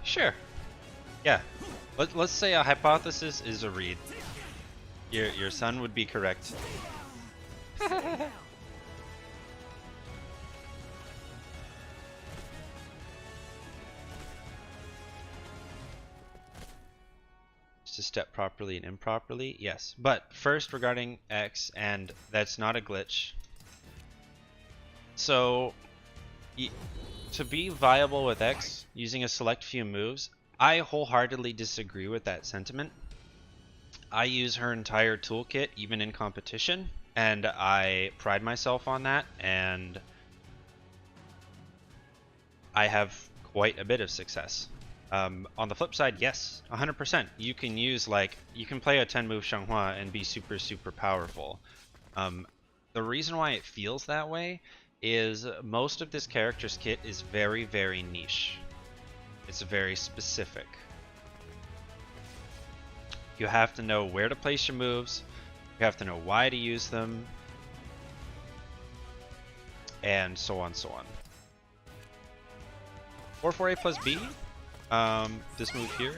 Sure. Yeah. Let's say a hypothesis is a read. Your son would be correct. To step properly and improperly, yes. But first regarding X, and that's not a glitch. So to be viable with X using a select few moves, I wholeheartedly disagree with that sentiment. I use her entire toolkit even in competition, and I pride myself on that, and I have quite a bit of success. On the flip side, yes, 100%. You can use, like, you can play a 10 move Xianghua and be super, super powerful. The reason why it feels that way is most of this character's kit is very, very niche. It's very specific. You have to know where to place your moves, you have to know why to use them, and so on, so on. 4-4-A plus B, this move here,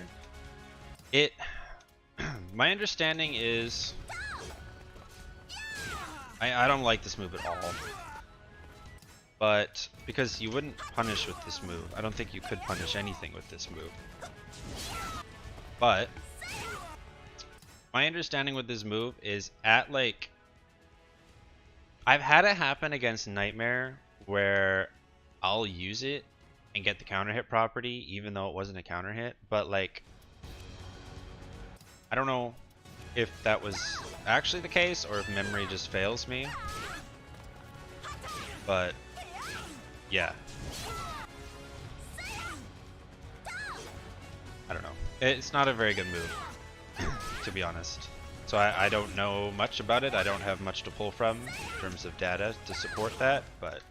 my understanding is, I don't like this move at all. But because you wouldn't punish with this move, I don't think you could punish anything with this move. But my understanding with this move is at like, I've had it happen against Nightmare where I'll use it and get the counter hit property even though it wasn't a counter hit, but like, I don't know if that was actually the case or if memory just fails me, but yeah, I don't know, it's not a very good move to be honest. So I don't know much about it. I don't have much to pull from in terms of data to support that, but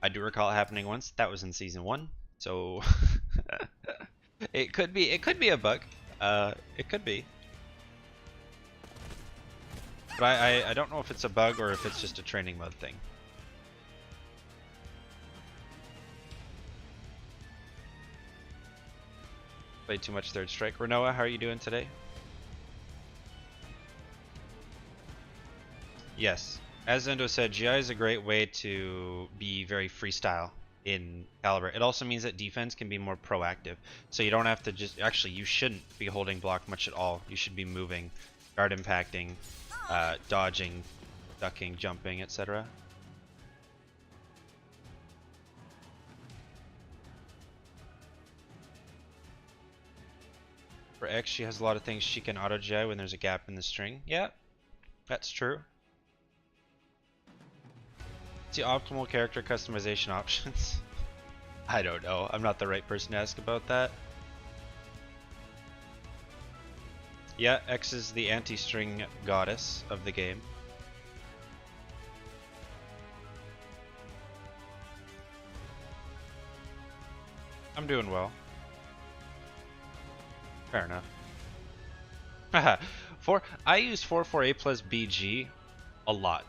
I do recall it happening once. That was in season 1, so it could be a bug. It could be. But I don't know if it's a bug or if it's just a training mode thing. Played too much Third Strike. Renoa, how are you doing today? Yes. As Endo said, GI is a great way to be very freestyle in Caliber. It also means that defense can be more proactive. So you don't have to just... Actually, you shouldn't be holding block much at all. You should be moving, guard impacting, dodging, ducking, jumping, etc. For X, she has a lot of things she can auto-GI when there's a gap in the string. Yeah, that's true. What's the optimal character customization options? I don't know. I'm not the right person to ask about that. Yeah, X is the anti-string goddess of the game. I'm doing well. Fair enough. I use 4-4-A plus BG a lot.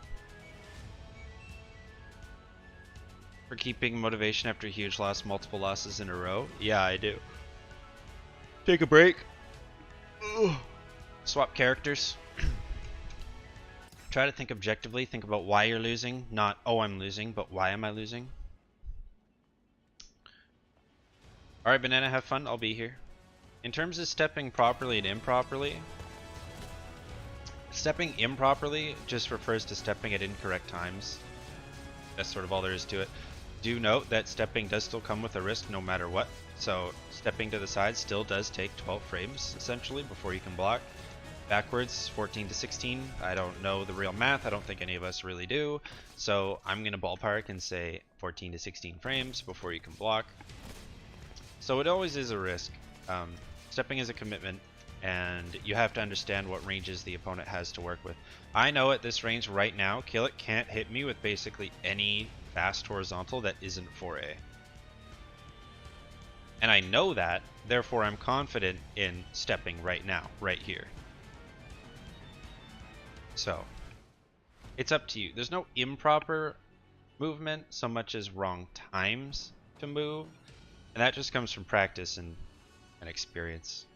For keeping motivation after a huge loss, multiple losses in a row? Yeah, I do. Take a break. Ugh. Swap characters. Try to think objectively. Think about why you're losing. Not, oh, I'm losing, but why am I losing? Alright, Banana, have fun. I'll be here. In terms of stepping properly and improperly, stepping improperly just refers to stepping at incorrect times. That's sort of all there is to it. Do note that stepping does still come with a risk no matter what. So stepping to the side still does take 12 frames essentially before you can block. Backwards 14 to 16. I don't know the real math. I don't think any of us really do. So I'm going to ballpark and say 14 to 16 frames before you can block. So it always is a risk. Stepping is a commitment, and you have to understand what ranges the opponent has to work with. I know at this range right now, Killick can't hit me with basically any fast horizontal that isn't 4A. And I know that, therefore I'm confident in stepping right now, right here. So, it's up to you. There's no improper movement so much as wrong times to move, and that just comes from practice and experience.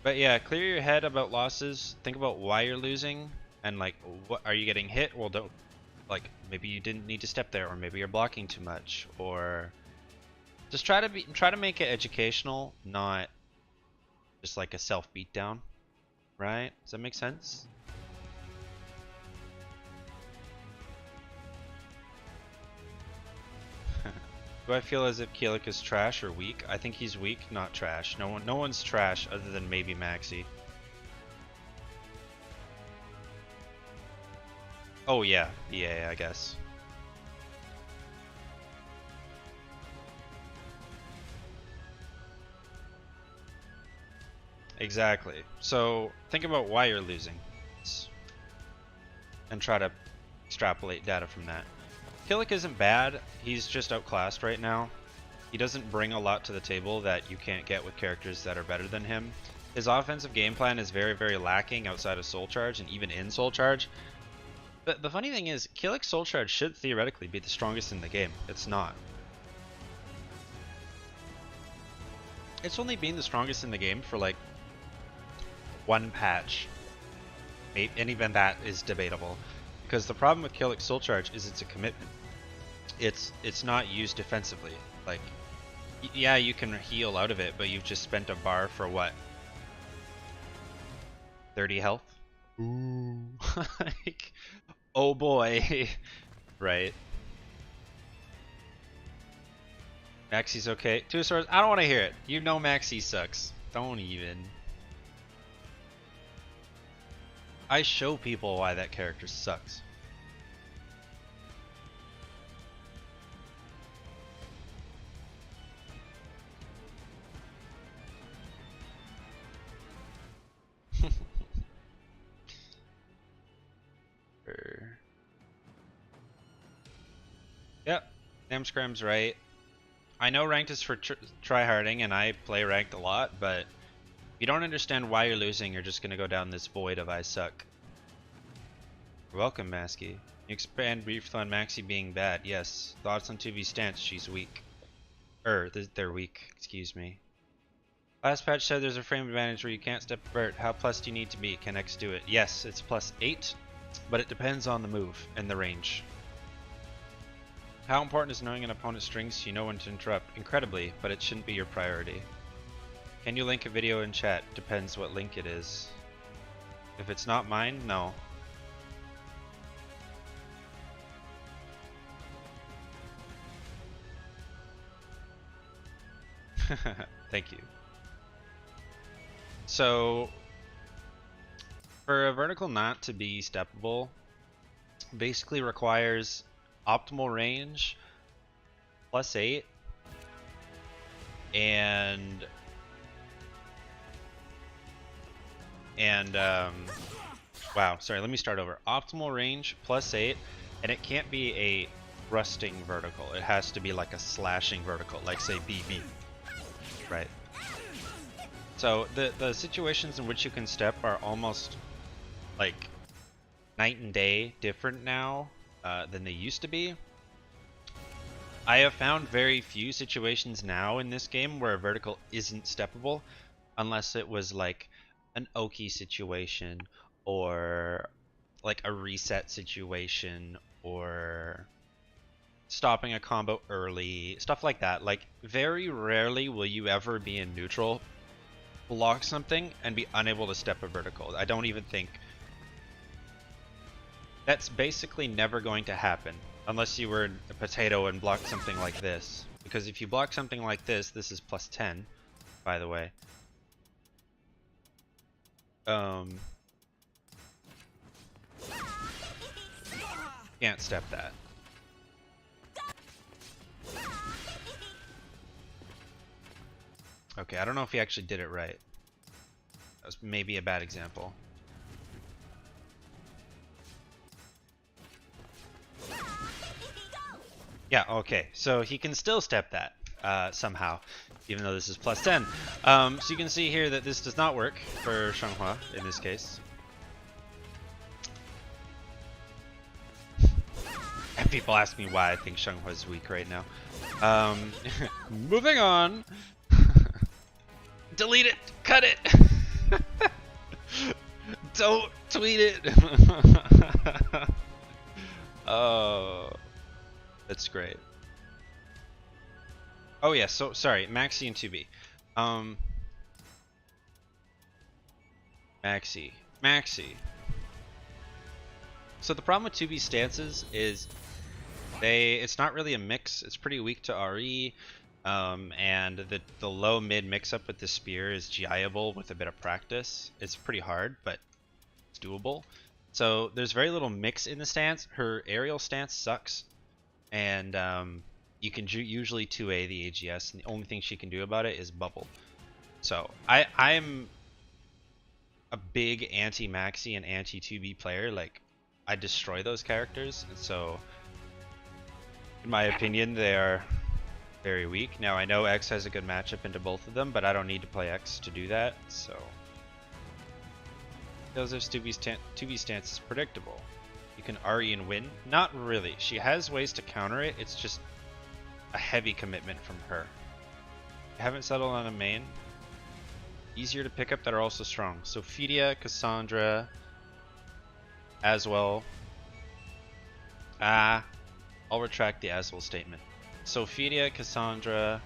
But yeah, clear your head about losses. Think about why you're losing, and like, what are you getting hit? Well, don't, like, maybe you didn't need to step there, or maybe you're blocking too much, or just try to make it educational, not just like a self beatdown, right? Does that make sense? Do I feel as if Keelik is trash or weak? I think he's weak, not trash. No one's trash other than maybe Maxi. Oh yeah, BA, I guess. Exactly. So think about why you're losing. and try to extrapolate data from that. Killick isn't bad, he's just outclassed right now. He doesn't bring a lot to the table that you can't get with characters that are better than him. His offensive game plan is very, very lacking outside of Soul Charge and even in Soul Charge. But the funny thing is, Killick's Soul Charge should theoretically be the strongest in the game. It's not. It's only been the strongest in the game for like one patch. And even that is debatable. Because the problem with Killick's Soul Charge is it's a commitment. It's not used defensively. Like, yeah, you can heal out of it, but you've just spent a bar for what? 30 health? Ooh. Like, oh boy. Right. Maxie's okay. Two swords. I don't want to hear it. You know Maxie sucks. Don't even. I show people why that character sucks. Yep, Namscram's right. I know ranked is for tryharding, and I play ranked a lot, but if you don't understand why you're losing, you're just gonna go down this void of I suck. You're welcome, Masky. You expand briefly on Maxie being bad. Yes. Thoughts on 2B stance? She's weak. They're weak. Excuse me. Last patch said there's a frame advantage where you can't step vert. How plus do you need to be? Can X do it? Yes, it's +8, but it depends on the move and the range. How important is knowing an opponent's strings so you know when to interrupt? Incredibly, but it shouldn't be your priority. Can you link a video in chat? Depends what link it is. If it's not mine, no. Thank you. So, for a vertical knot to be steppable, basically requires optimal range +8 and wow, sorry, let me start over. Optimal range +8, and it can't be a thrusting vertical. It has to be like a slashing vertical, like say BB, right? So the situations in which you can step are almost like night and day different now than they used to be. I have found very few situations now in this game where a vertical isn't steppable, unless it was like an Oki situation or like a reset situation or stopping a combo early, stuff like that. Like, very rarely will you ever be in neutral, block something, and be unable to step a vertical. I don't even think that's basically never going to happen unless you were a potato and blocked something like this. Because if you block something like this is +10, by the way. Can't step that. Okay, I don't know if he actually did it right. That was maybe a bad example. Yeah, okay, so he can still step that somehow, even though this is +10. So you can see here that this does not work for Xianghua in this case. And people ask me why I think Xianghua is weak right now. Moving on. Delete it! Cut it! Don't tweet it! Oh, that's great. Oh yeah, so sorry, Maxie and 2B. Maxie. So the problem with 2B stances is it's not really a mix. It's pretty weak to RE. And the low mid mix up with the spear is GIable with a bit of practice. It's pretty hard, but it's doable. So there's very little mix in the stance. Her aerial stance sucks, and you can usually 2A the AGS, and the only thing she can do about it is bubble. So I'm a big anti-Maxi and anti-2B player. Like, I destroy those characters. And so, in my opinion, they are very weak. Now I know X has a good matchup into both of them, but I don't need to play X to do that. So, Joseph 2B stance is predictable. You can RE and win. Not really. She has ways to counter it. It's just a heavy commitment from her. You haven't settled on a main. Easier to pick up that are also strong. Sophidia, Cassandra, as well. I'll retract the as well statement. Sophidia, Cassandra,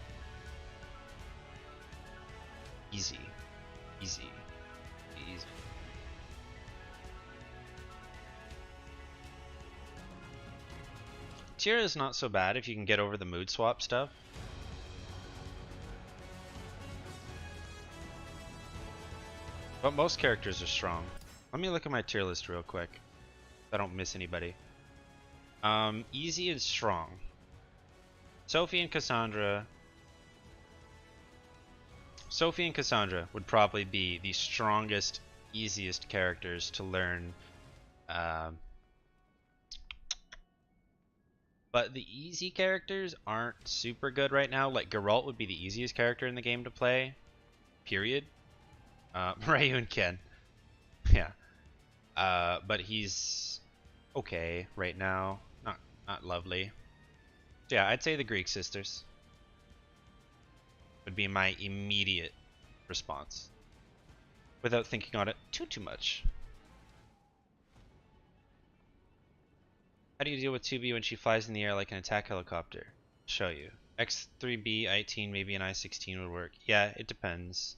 easy. Easy. Easy. Tira is not so bad if you can get over the mood swap stuff. But most characters are strong. Let me look at my tier list real quick, so I don't miss anybody. Easy and strong. Sophie and Cassandra. Sophie and Cassandra would probably be the strongest, easiest characters to learn. But the easy characters aren't super good right now. Like Geralt would be the easiest character in the game to play. Period. Ryu and Ken. Yeah. But he's okay right now. Not lovely. So yeah, I'd say the Greek sisters would be my immediate response. Without thinking on it too much. How do you deal with 2B when she flies in the air like an attack helicopter? Show you. X3B, I-18, maybe an I-16 would work. Yeah, it depends.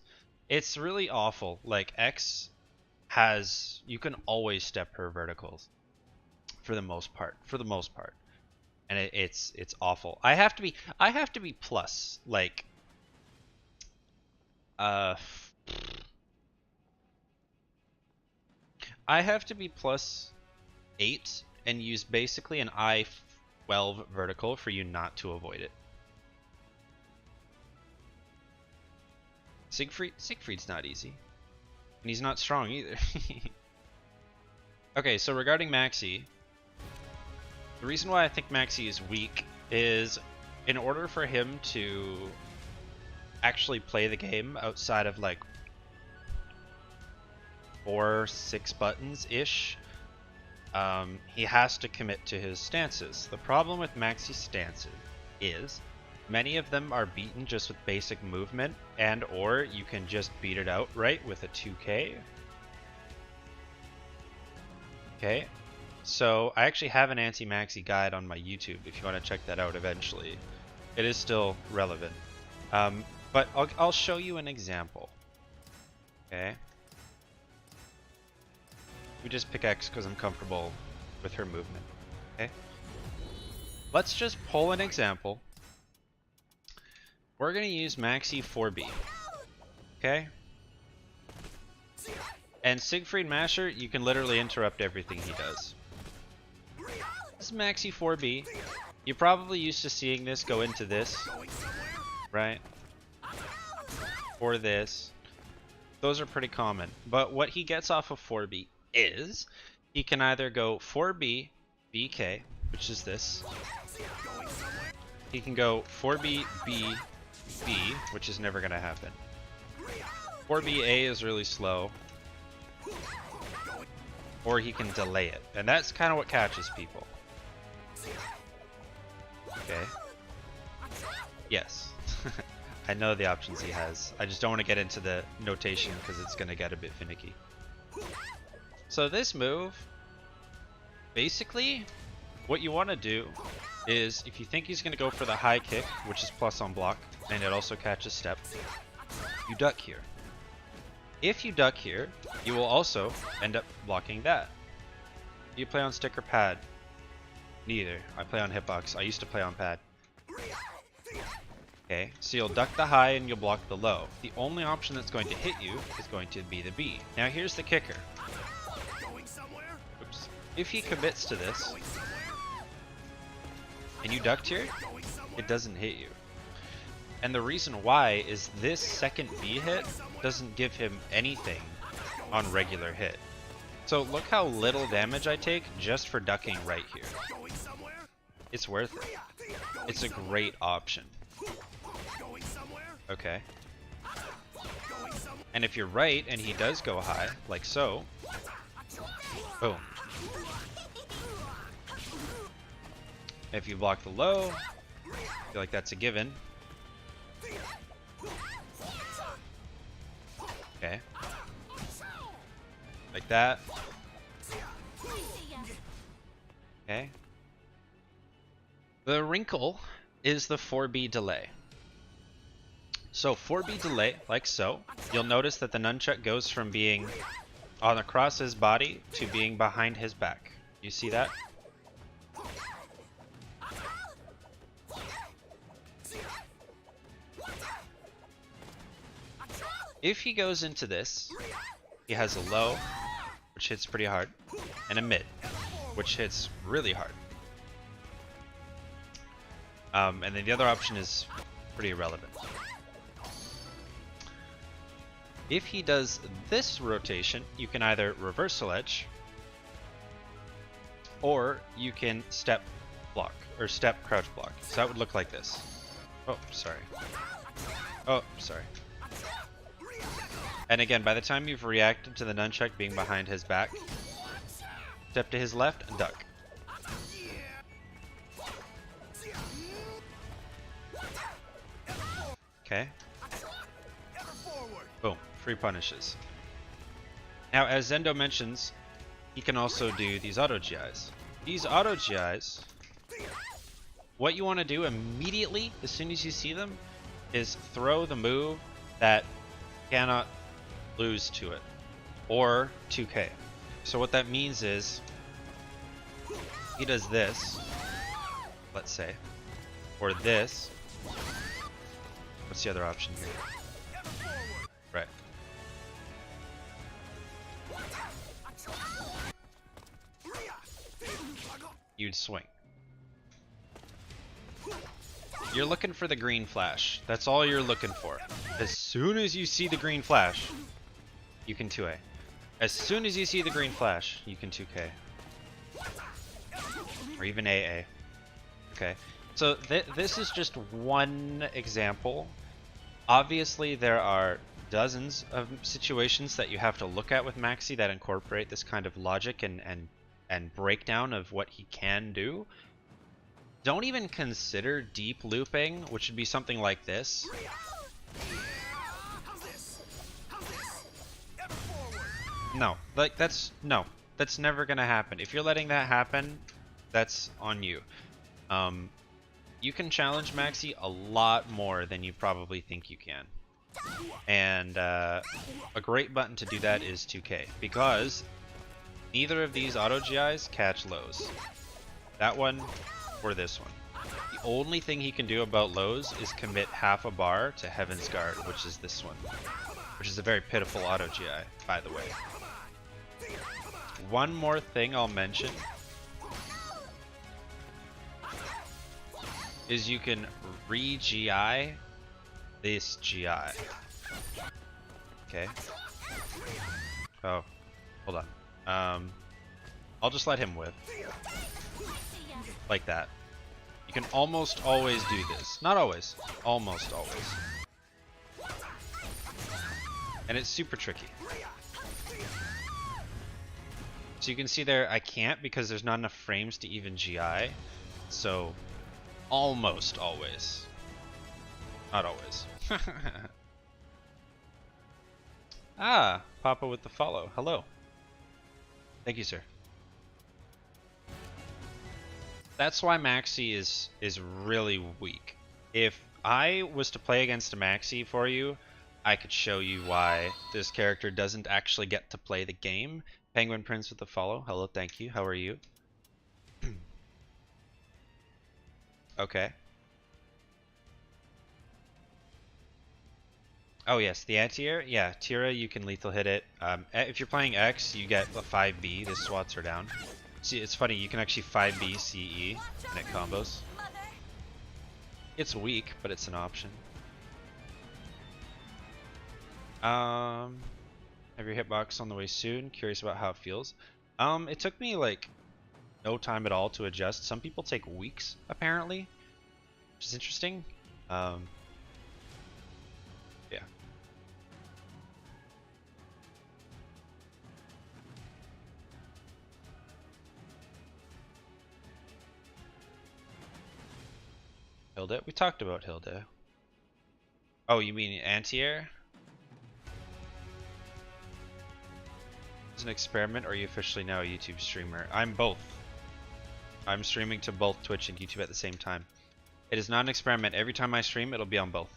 It's really awful. Like X has, you can always step her verticals for the most part. And it's awful. I have to be plus, like I have to be plus 8 and use basically an I-12 vertical for you not to avoid it. Siegfried's not easy. And he's not strong either. Okay, so regarding Maxi, the reason why I think Maxi is weak is in order for him to actually play the game outside of like 4-6 buttons-ish, he has to commit to his stances. The problem with Maxi's stances is many of them are beaten just with basic movement, and or you can just beat it outright with a 2K. Okay, so I actually have an anti-Maxi guide on my YouTube if you want to check that out eventually. It is still relevant. But I'll show you an example. Okay. We just pick X because I'm comfortable with her movement. Okay. Let's just pull an example. We're gonna use Maxi 4B. Okay. And Siegfried Masher, you can literally interrupt everything he does. This is Maxi 4B. You're probably used to seeing this go into this, right? Or this. Those are pretty common. But what he gets off of 4B is he can either go 4B, BK, which is this. He can go 4B, B, B, which is never going to happen. 4BA is really slow. Or he can delay it. And that's kind of what catches people. Okay. Yes. I know the options he has. I just don't want to get into the notation because it's going to get a bit finicky. So this move, basically, what you want to do is if you think he's going to go for the high kick, which is plus on block, and it also catches step, you duck here. If you duck here, you will also end up blocking that. You play on stick or pad? Neither. I play on hitbox. I used to play on pad. Okay, so you'll duck the high and you'll block the low. The only option that's going to hit you is going to be the B. Now here's the kicker. Oops. If he commits to this, and you ducked here, it doesn't hit you. And the reason why is this second B hit doesn't give him anything on regular hit. So look how little damage I take just for ducking right here. Going somewhere? It's worth it. It's a great option. Going somewhere? Okay. Going somewhere? And if you're right and he does go high, like so, boom. If you block the low, I feel like that's a given. Okay. Like that. Okay. The wrinkle is the 4B delay. So 4B delay, like so, you'll notice that the nunchuck goes from being on across his body to being behind his back. You see that? If he goes into this, he has a low, which hits pretty hard, and a mid, which hits really hard. And then the other option is pretty irrelevant. If he does this rotation, you can either reversal edge, or you can step block, or step crouch block. So that would look like this. Oh, sorry. Oh, sorry. And again, by the time you've reacted to the nunchuck being behind his back, step to his left and duck. Okay. Boom. Free punishes. Now, as Zendo mentions, he can also do these auto GIs. These auto GIs, what you want to do immediately, as soon as you see them, is throw the move that cannot lose to it, or 2k. So what that means is, he does this, let's say, or this. What's the other option here? Right. You'd swing. You're looking for the green flash. That's all you're looking for. As soon as you see the green flash, you can 2A. As soon as you see the green flash, you can 2K. Or even AA. Okay. So this is just one example. Obviously, there are dozens of situations that you have to look at with Maxi that incorporate this kind of logic and breakdown of what he can do. Don't even consider deep looping, which would be something like this. No, like that's never gonna happen. If you're letting that happen, that's on you. You can challenge Maxi a lot more than you probably think you can. And a great button to do that is 2K, because neither of these auto GIs catch lows. That one or this one. The only thing he can do about lows is commit half a bar to Heaven's Guard, which is this one. Which is a very pitiful auto GI, by the way. One more thing I'll mention is you can re-GI this GI. Okay. Oh, hold on. I'll just let him whip. Like that. You can almost always do this. Not always. Almost always. And it's super tricky. So you can see there, I can't because there's not enough frames to even GI. So, almost always. Not always. Ah, Papa with the follow. Hello. Thank you, sir. That's why Maxi is really weak. If I was to play against a Maxi for you, I could show you why this character doesn't actually get to play the game. Penguin Prince with the follow. Hello, thank you. How are you? Okay. Oh yes, the anti-air? Yeah, Tira, you can lethal hit it. If you're playing X, you get a 5B. The swats are down. See, it's funny, you can actually 5B CE and it combos. It's weak, but it's an option. Have your hitbox on the way soon. Curious about how it feels. It took me like no time at all to adjust. Some people take weeks, apparently, which is interesting. Yeah. Hilda? We talked about Hilda. Oh, you mean anti-air? Is an experiment, or are you officially now a YouTube streamer? I'm both. I'm streaming to both Twitch and YouTube at the same time. It is not an experiment. Every time I stream, it'll be on both.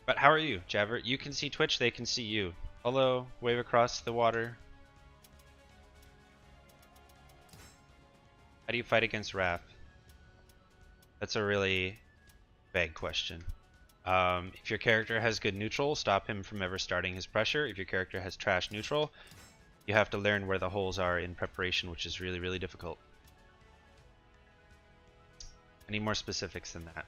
But how are you, Javer? You can see Twitch, they can see you. Hello, wave across the water. How do you fight against Raph? That's a really vague question. If your character has good neutral, stop him from ever starting his pressure. If your character has trash neutral, you have to learn where the holes are in preparation, which is really, really difficult. Any more specifics than that?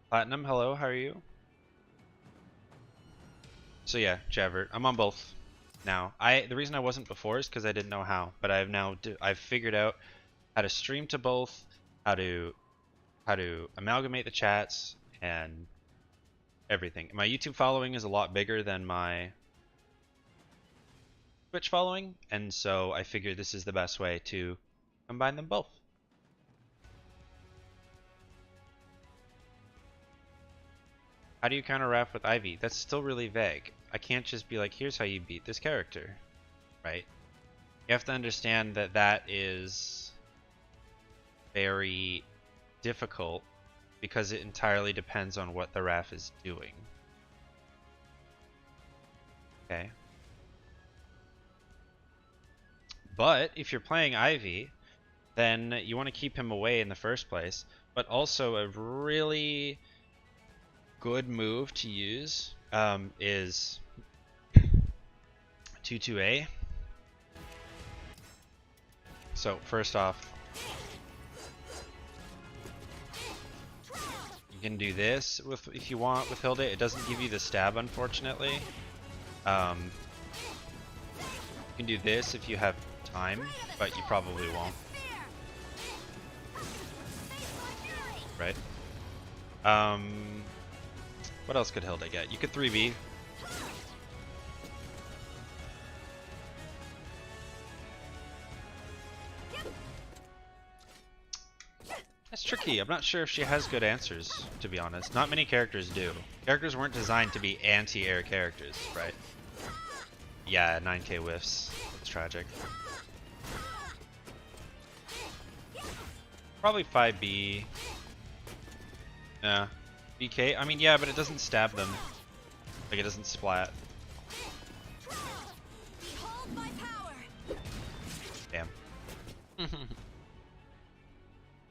Platinum, hello, how are you? So yeah, Javert, I'm on both now. The reason I wasn't before is because I didn't know how, but I've figured out how to stream to both, how to amalgamate the chats and everything. My YouTube following is a lot bigger than my Twitch following, and so I figured this is the best way to combine them both. How do you counter Raph with Ivy? That's still really vague. I can't just be like, here's how you beat this character, right? You have to understand that that is very difficult because it entirely depends on what the Raph is doing. Okay. But if you're playing Ivy, then you want to keep him away in the first place, but also a really good move to use is 2-2A. So first off, you can do this if you want with Hilda. It doesn't give you the stab, unfortunately. You can do this if you have time, but you probably won't. Right? What else could Hilda get? You could 3B. That's tricky. I'm not sure if she has good answers, to be honest. Not many characters do. Characters weren't designed to be anti-air characters, right? Yeah, 9k whiffs. It's tragic. Probably 5B. Yeah. BK? I mean, yeah, but it doesn't stab them. Like, it doesn't splat. Damn.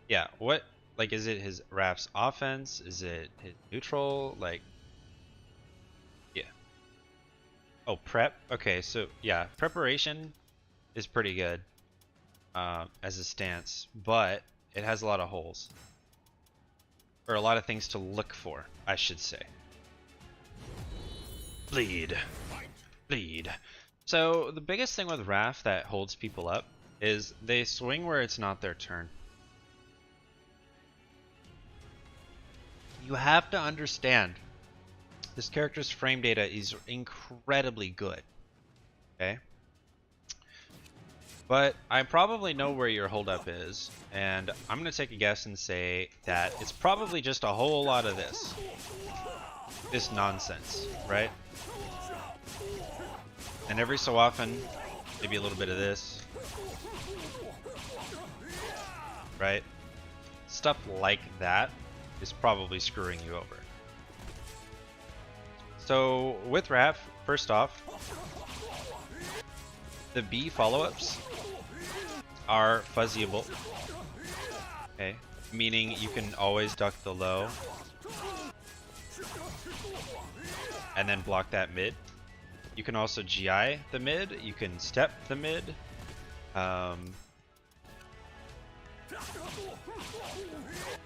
Yeah, what? Like, is it his Raph's offense? Is it his neutral? Like, yeah. Oh, prep? Okay, so, yeah, preparation is pretty good as a stance, but it has a lot of holes. Or a lot of things to look for, I should say. Bleed. Bleed. So, the biggest thing with Raph that holds people up is they swing where it's not their turn. You have to understand, this character's frame data is incredibly good. Okay? But I probably know where your holdup is, and I'm going to take a guess and say that it's probably just a whole lot of this. This nonsense, right? And every so often, maybe a little bit of this. Right? Stuff like that is probably screwing you over. So, with Raph, first off, the B follow-ups are fuzzyable. Okay, meaning you can always duck the low and then block that mid. You can also GI the mid, you can step the mid.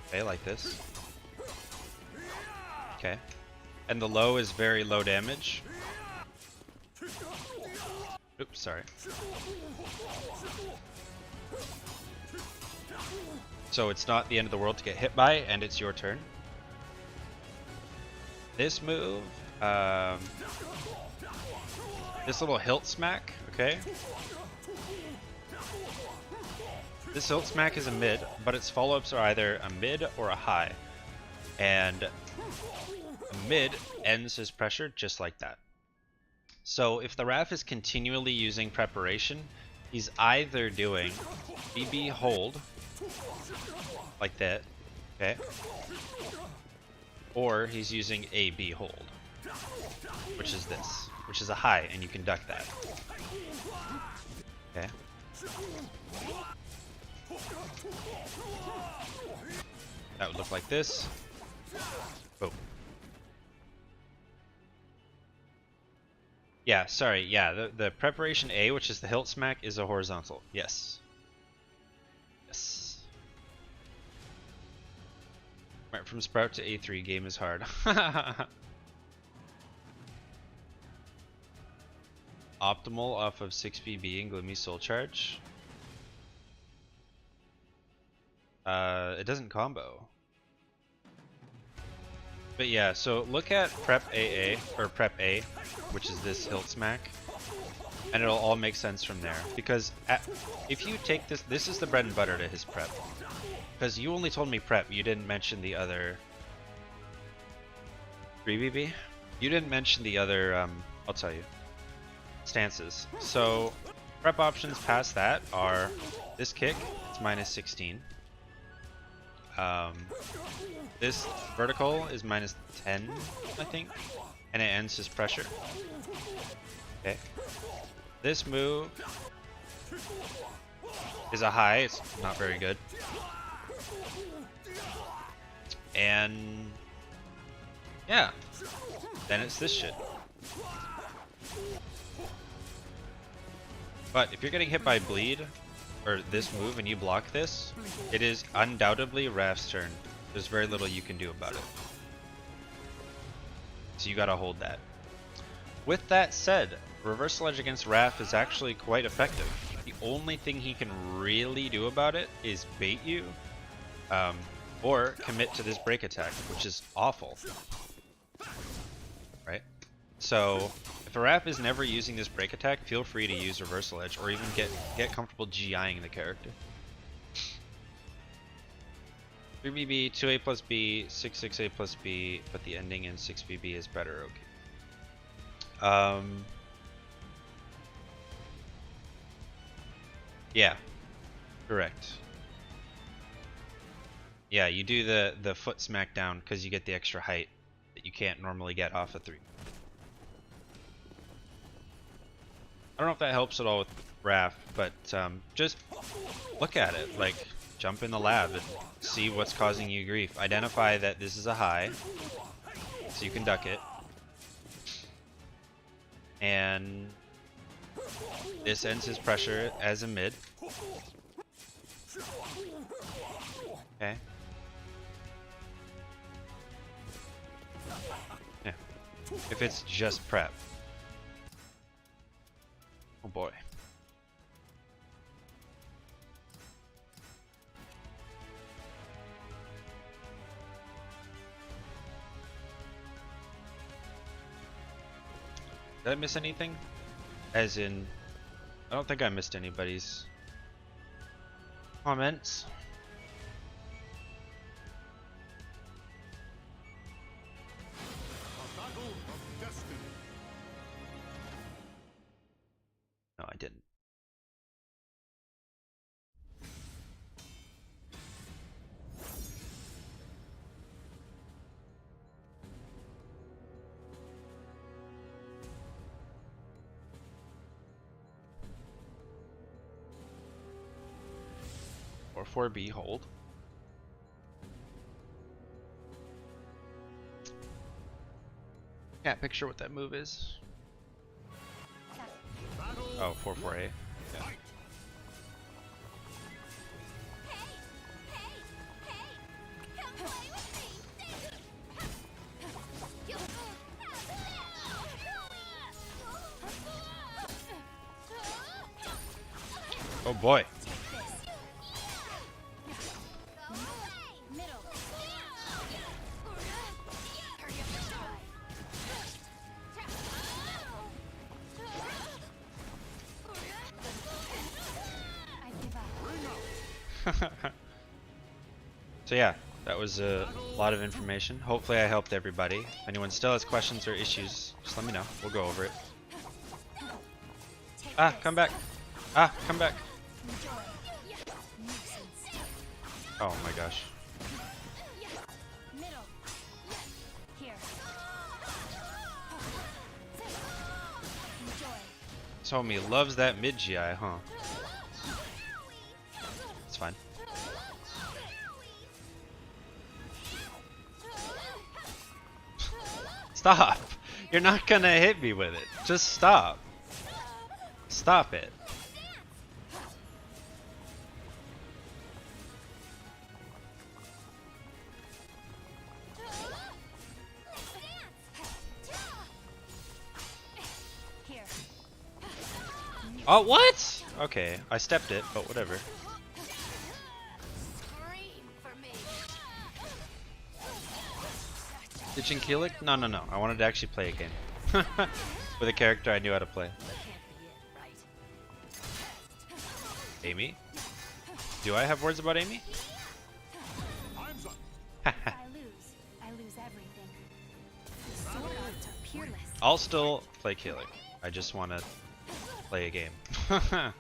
Okay, like this. Okay. And the low is very low damage. Oops, sorry. So it's not the end of the world to get hit by, and it's your turn. This move, this little hilt smack, okay? This hilt smack is a mid, but its follow-ups are either a mid or a high. And a mid ends his pressure just like that. So if the Raph is continually using preparation, he's either doing BB hold, like that, okay? Or he's using AB hold, which is this, which is a high, and you can duck that. Okay. That would look like this. Boom. Yeah, sorry, yeah, the preparation A, which is the hilt smack, is a horizontal. Yes. Yes. Right, from Sprout to A3, game is hard. Optimal off of 6BB and Gloomy Soul Charge. It doesn't combo. But yeah, so look at Prep AA, or Prep A, which is this hilt smack, and it'll all make sense from there. Because if you take this, this is the bread and butter to his prep. Because you only told me prep, you didn't mention the other 3BB? You didn't mention the other, I'll tell you, stances. So prep options past that are this kick, it's minus 16. This vertical is minus 10, I think, and it ends his pressure. Okay. This move is a high, it's not very good. And yeah, then it's this shit. But if you're getting hit by bleed, or this move, and you block this, it is undoubtedly Raph's turn. There's very little you can do about it. So you gotta hold that. With that said, Reversal Edge against Raph is actually quite effective. The only thing he can really do about it is bait you, or commit to this break attack, which is awful. Right? So if a Raph is never using this break attack, feel free to use Reversal Edge, or even get comfortable GIing the character. 3BB, 2A plus B, 6A plus B, but the ending in 6BB is better, okay. Yeah, correct. Yeah, you do the foot smack down because you get the extra height that you can't normally get off a 3. I don't know if that helps at all with Raph, but just look at it. Like, jump in the lab and see what's causing you grief. Identify that this is a high, so you can duck it. And this ends his pressure as a mid. Okay. Yeah. If it's just prep. Oh boy. Did I miss anything? As in, I don't think I missed anybody's comments. A battle of destiny. No, I didn't. Or 4B hold. Can't picture what that move is. Oh, 4-4A. Yeah. Oh boy. So yeah, that was a lot of information. Hopefully I helped everybody. If anyone still has questions or issues, just let me know. We'll go over it. Ah, come back. Ah, come back. Oh my gosh. This homie loves that mid GI, huh? It's fine. Stop! You're not gonna hit me with it. Just stop. Stop it. Oh, what? Okay, I stepped it, but whatever. Ditching Keelik? No, no, no. I wanted to actually play a game. With a character I knew how to play. Amy? Do I have words about Amy? I lose everything. The sword arts are peerless. I'll still play Keelik. I just want to play a game. A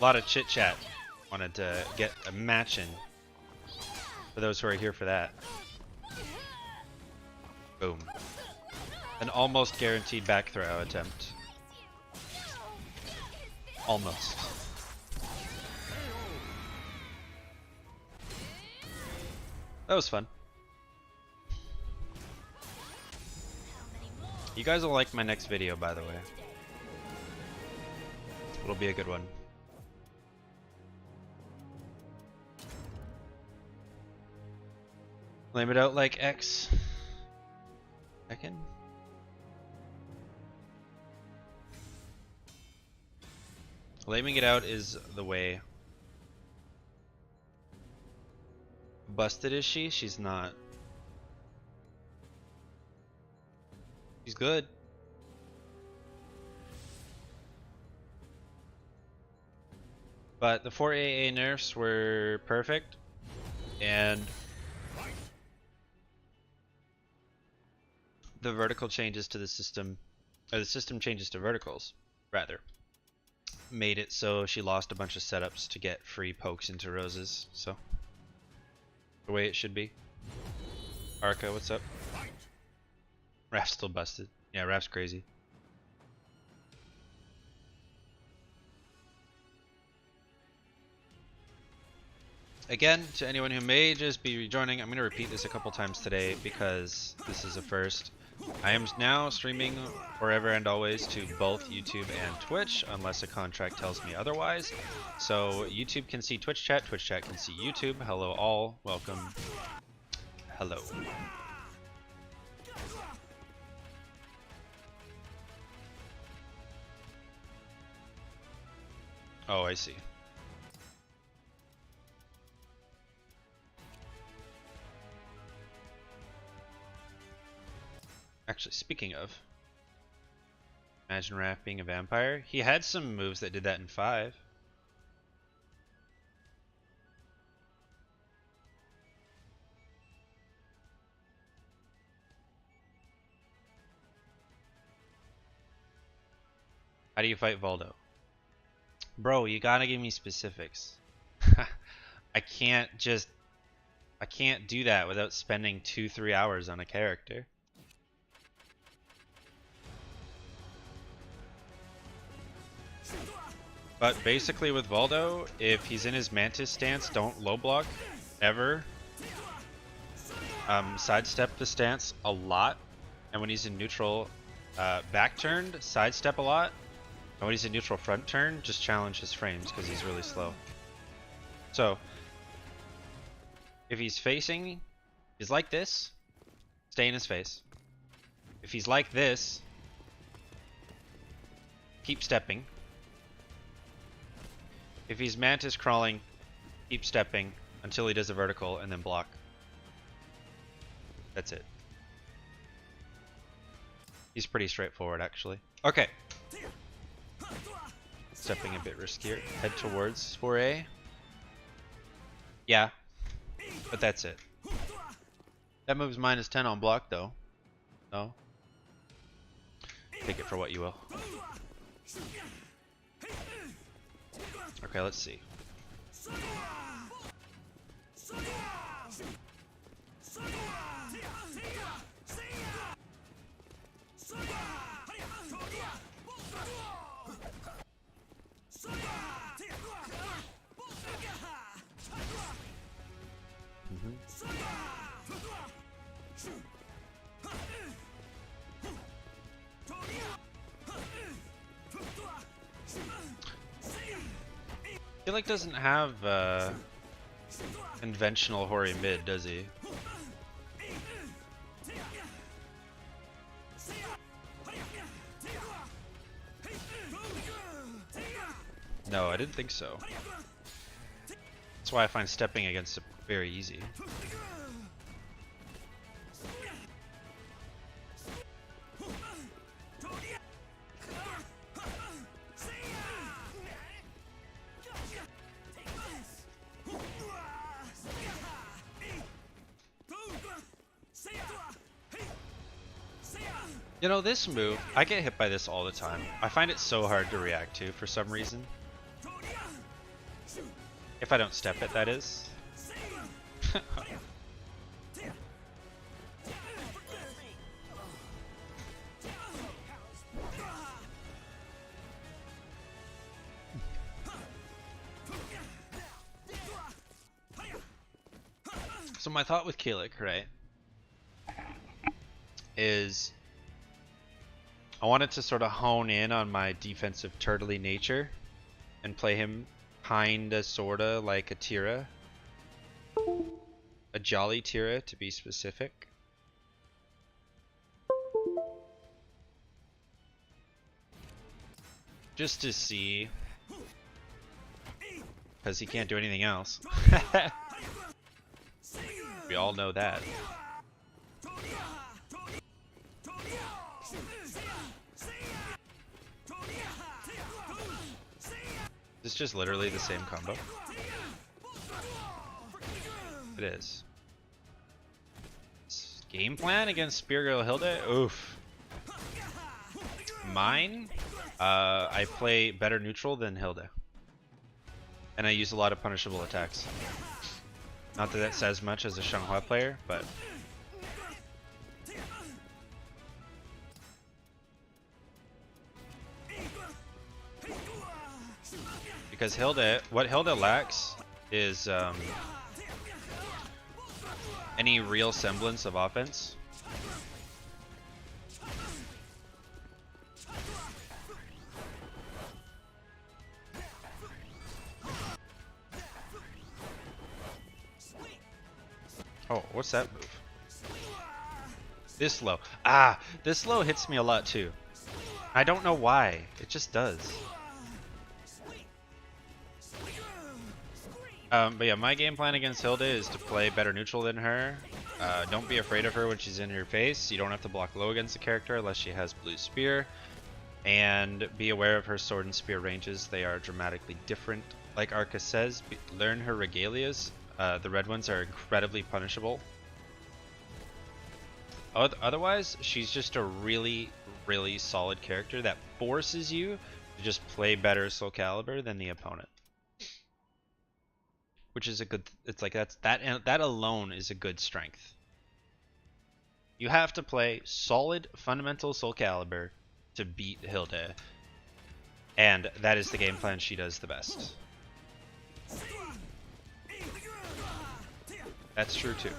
lot of chit chat. Wanted to get a match in. For those who are here for that. Boom. An almost guaranteed back throw attempt. Almost. That was fun. You guys will like my next video, by the way. It'll be a good one. Flame it out like X. Second. Flaming it out is the way. Busted is she? She's not. She's good. But the 4 AA nerfs were perfect, and the vertical changes to the system, or the system changes to verticals, rather, made it so she lost a bunch of setups to get free pokes into roses, so the way it should be. Arca, what's up? Raph's still busted. Yeah, Raph's crazy. Again, to anyone who may just be rejoining, I'm going to repeat this a couple times today because this is a first. I am now streaming forever and always to both YouTube and Twitch, unless a contract tells me otherwise. So YouTube can see Twitch chat can see YouTube. Hello all, welcome. Hello. Oh, I see. Actually, speaking of, imagine Raph being a vampire. He had some moves that did that in 5. How do you fight Voldo? Bro, you gotta give me specifics. I can't do that without spending 2-3 hours on a character. But basically with Voldo, if he's in his Mantis stance, don't low block ever. Sidestep the stance a lot, and when he's in neutral back turned, sidestep a lot. And when he's in neutral front turn, just challenge his frames because he's really slow. So, if he's facing, he's like this, stay in his face. If he's like this, keep stepping. If he's mantis crawling, keep stepping until he does a vertical and then block. That's it. He's pretty straightforward actually. Okay. Stepping a bit riskier. Head towards 4A. Yeah. But that's it. That moves -10 on block though. No? Take it for what you will. Okay, let's see. I feel like doesn't have conventional Hori mid, does he? No, I didn't think so. That's why I find stepping against it very easy. You know, this move, I get hit by this all the time. I find it so hard to react to for some reason. If I don't step it, that is. So my thought with Kalik, right, is I wanted to sort of hone in on my defensive turtley nature and play him kinda sorta like a Tira. A jolly Tira to be specific. Just to see, because he can't do anything else. We all know that. This is just literally the same combo. It is. Game plan against Spear Girl Hilda? Oof. Mine? I play better neutral than Hilda. And I use a lot of punishable attacks. Not that that says much as a Shanghua player, but... Because Hilda, what Hilda lacks is any real semblance of offense. Oh, what's that move? This low. Ah, this low hits me a lot too. I don't know why. It just does. But yeah, my game plan against Hilda is to play better neutral than her. Don't be afraid of her when she's in your face. You don't have to block low against the character unless she has blue spear. And be aware of her sword and spear ranges. They are dramatically different. Like Arca says, learn her regalias. The red ones are incredibly punishable. Otherwise, she's just a really, really solid character that forces you to just play better Soul Calibur than the opponent. Which is a good, it's like that alone is a good strength. You have to play solid fundamental Soul Calibur to beat Hilda. And that is the game plan she does the best. That's true too.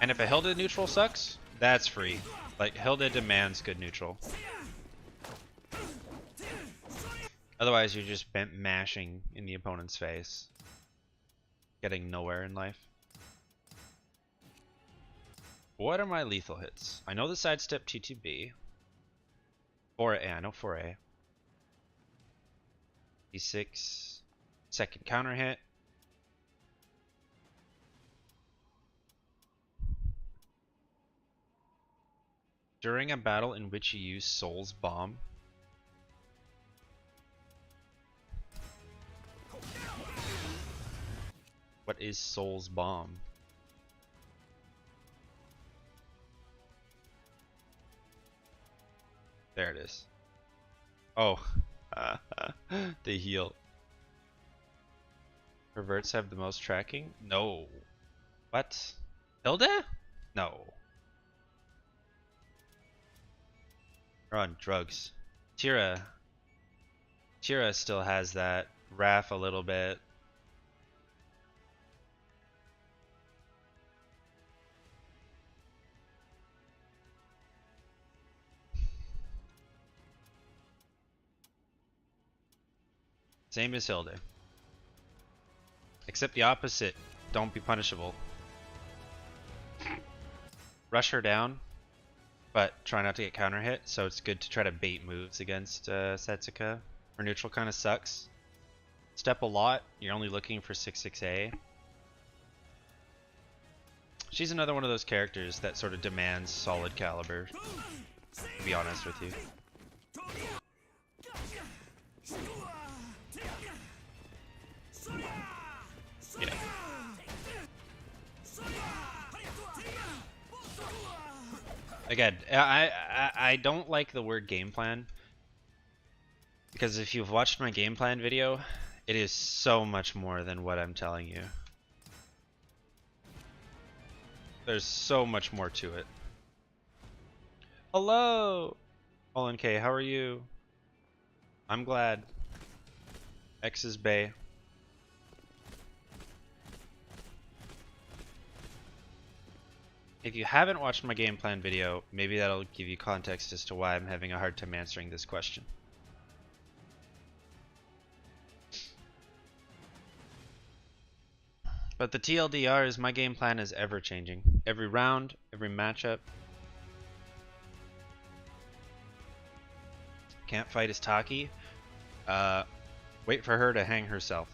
And if a Hilda neutral sucks, that's free. Like, Hilda demands good neutral. Otherwise, you're just mashing in the opponent's face. Getting nowhere in life. What are my lethal hits? I know the sidestep T2B. 4A, I know 4A. D6. Second counter hit. During a battle in which you use Soul's Bomb. What is Soul's Bomb? There it is. Oh. They heal. Perverts have the most tracking? No. What? Hilda? No. They're on drugs. Tira still has that. Raph a little bit. Same as Hilda. Except the opposite. Don't be punishable. Rush her down, but try not to get counter hit, so it's good to try to bait moves against Setsuka. Her neutral kind of sucks. Step a lot, you're only looking for 6-6A. She's another one of those characters that sort of demands solid caliber, to be honest with you. Yeah. Again, I don't like the word game plan, because if you've watched my game plan video, it is so much more than what I'm telling you. There's so much more to it. Hello! Olin K, how are you? I'm glad. X is Bay. If you haven't watched my game plan video, maybe that'll give you context as to why I'm having a hard time answering this question. But the TLDR is my game plan is ever changing. Every round, every matchup. Can't fight as Taki. Wait for her to hang herself.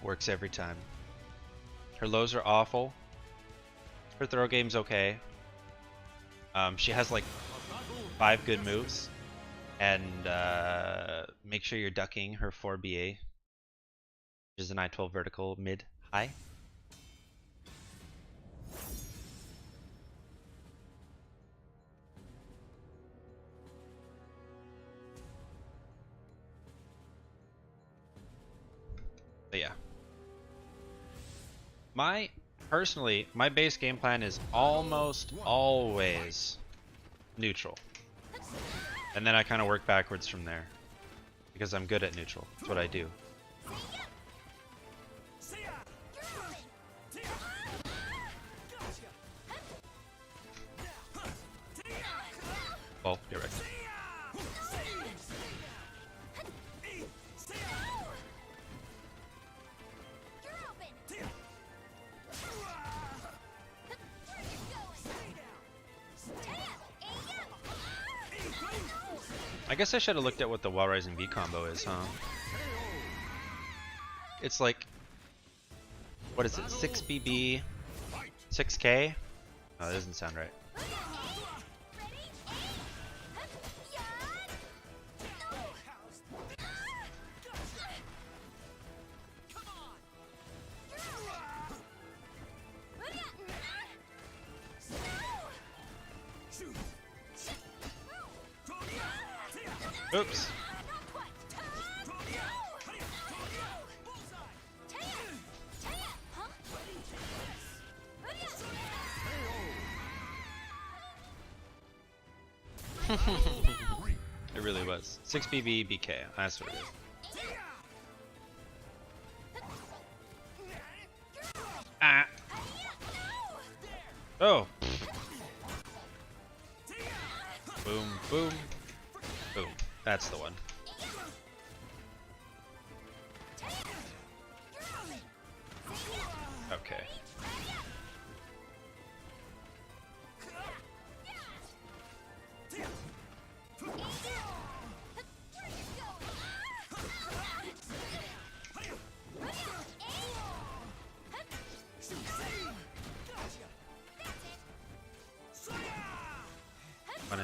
Works every time. Her lows are awful. Her throw game's okay. She has like 5 good moves. And make sure you're ducking her 4BA. Which is an I-12 vertical mid high. But yeah. Personally, my base game plan is almost always neutral. And then I kind of work backwards from there. Because I'm good at neutral. That's what I do. Oh, you're right. I guess I should have looked at what the Wall Rising V combo is, huh? It's like, what is it, 6BB, 6K? Oh, that doesn't sound right. Oops. It really was. 6BB BK. That's what it is. Ah. Oh. Boom, boom, boom. That's the one. Okay.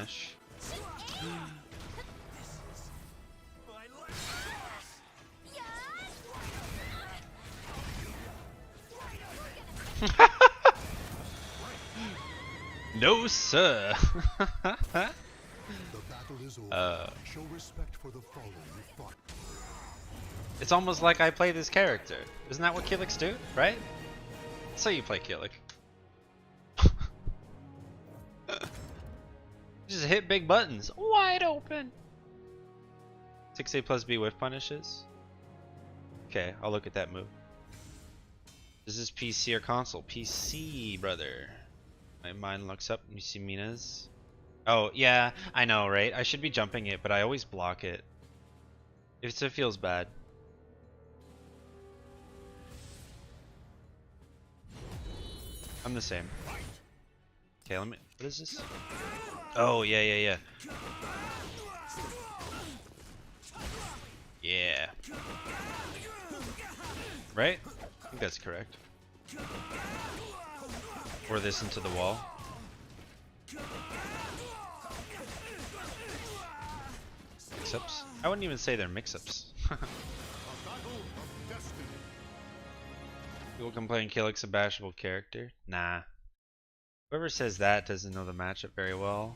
punish. No, sir. The battle is over. Show respect for the fallen who fought. It's almost like I play this character. Isn't that what Killiks do, right? So you play Killik. Just hit big buttons. Wide open. 6A plus B whiff punishes. Okay, I'll look at that move. Is this PC or console? PC, brother. My mind looks up and you see Mina's. Oh, yeah, I know, right? I should be jumping it, but I always block it. It feels bad. I'm the same. Okay, let me. What is this? Oh, yeah, yeah, yeah. Yeah. Right? I think that's correct. Or this into the wall. Mix-ups? I wouldn't even say they're mix-ups. People complain Killick's a bashable character. Nah. Whoever says that doesn't know the matchup very well.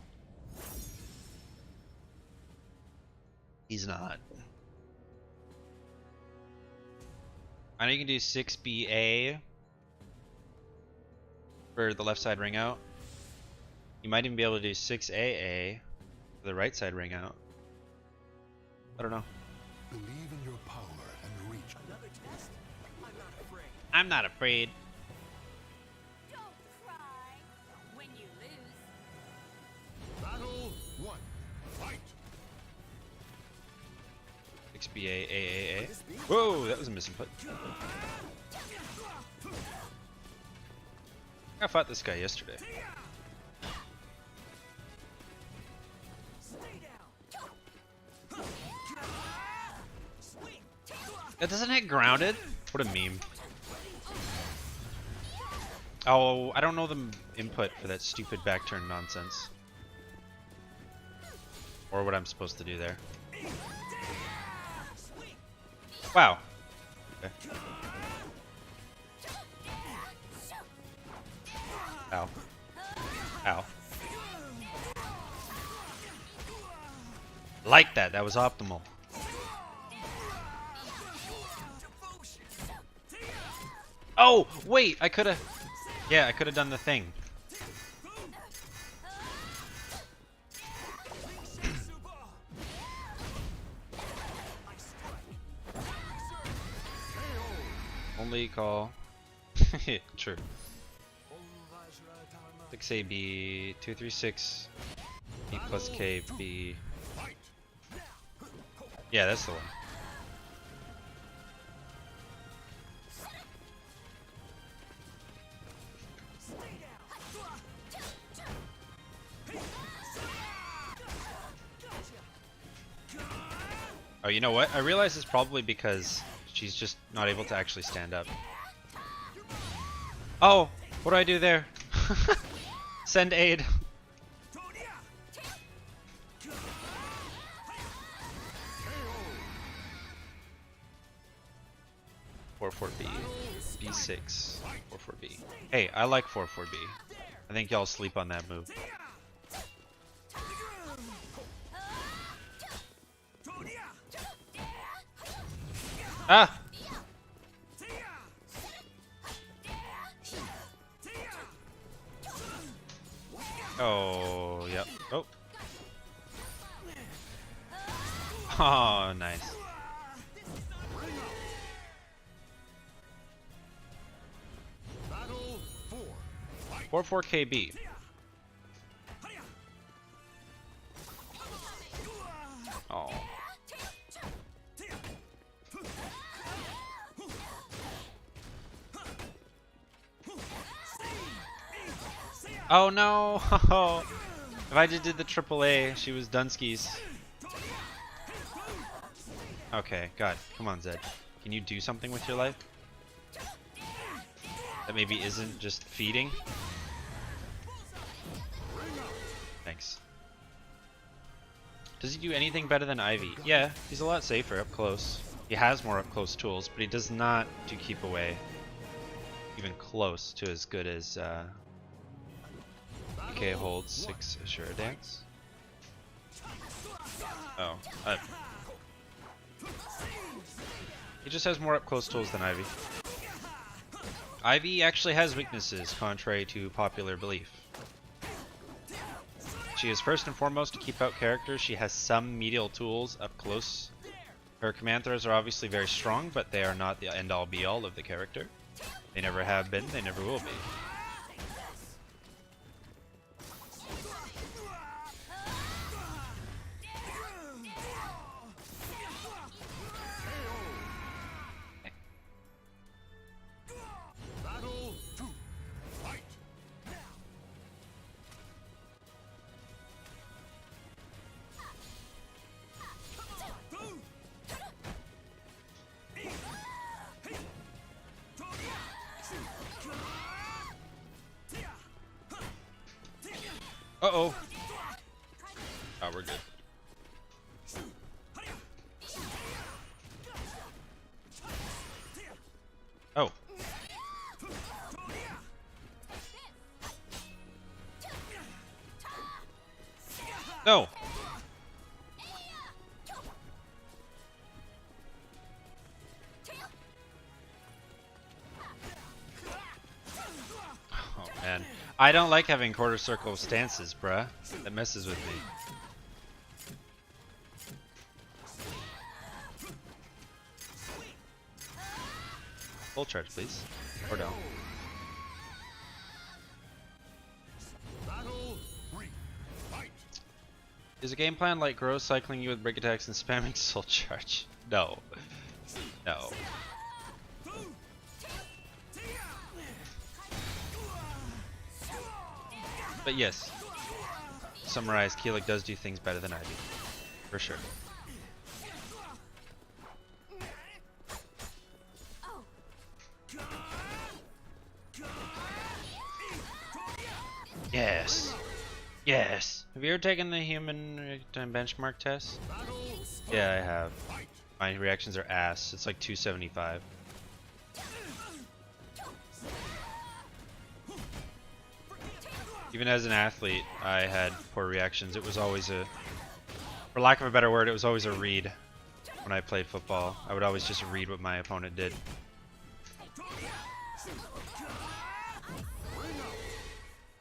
He's not. I know you can do 6BA for the left side ring out. You might even be able to do 6AA for the right side ring out. I don't know. Believe in your power and reach. Another test? I'm not afraid. I'm not afraid. Don't cry when you lose. Battle 1. Fight. 6BA AAA. Whoa, that was a misinput. I fought this guy yesterday. That doesn't hit grounded? What a meme. Oh, I don't know the input for that stupid back turn nonsense. Or what I'm supposed to do there. Wow. Okay. Ow. Ow. Like that. That was optimal. Oh, wait. I could have... Yeah, I could have done the thing. Only call. True. 6AB 236 B plus K B. Yeah, that's the one. Oh, you know what? I realize it's probably because she's just not able to actually stand up. Oh, what do I do there? Send aid. Four B, B6, 4-4B. Hey, I like 4-4B. I think y'all sleep on that move. Ah! Oh, yep. Oh. Oh, nice. Battle 4 KB. Oh. Oh no! If I just did the AAA, she was Dunskies. Okay, God, come on, Zedd. Can you do something with your life? That maybe isn't just feeding? Thanks. Does he do anything better than Ivy? Yeah, he's a lot safer up close. He has more up close tools, but he does not do keep away even close to as good as DK holds 6 Assure Dance. Oh, he just has more up close tools than Ivy. Ivy actually has weaknesses, contrary to popular belief. She is first and foremost to keep out characters. She has some medial tools up close. Her command throws are obviously very strong, but they are not the end-all be-all of the character. They never have been, they never will be. Uh-oh. Oh, we're good. Oh. No. Oh, man. I don't like having quarter circle stances, bruh. That messes with me. Full charge, please. Or down. Is a game plan like Gross cycling you with break attacks and spamming soul charge? No. No. But yes, summarize, Keelik does do things better than Ivy. For sure. Yes. Yes. Have you ever taken the human benchmark test? Yeah, I have. My reactions are ass. It's like 275. Even as an athlete, I had poor reactions. It was always a, for lack of a better word, it was always a read when I played football. I would always just read what my opponent did.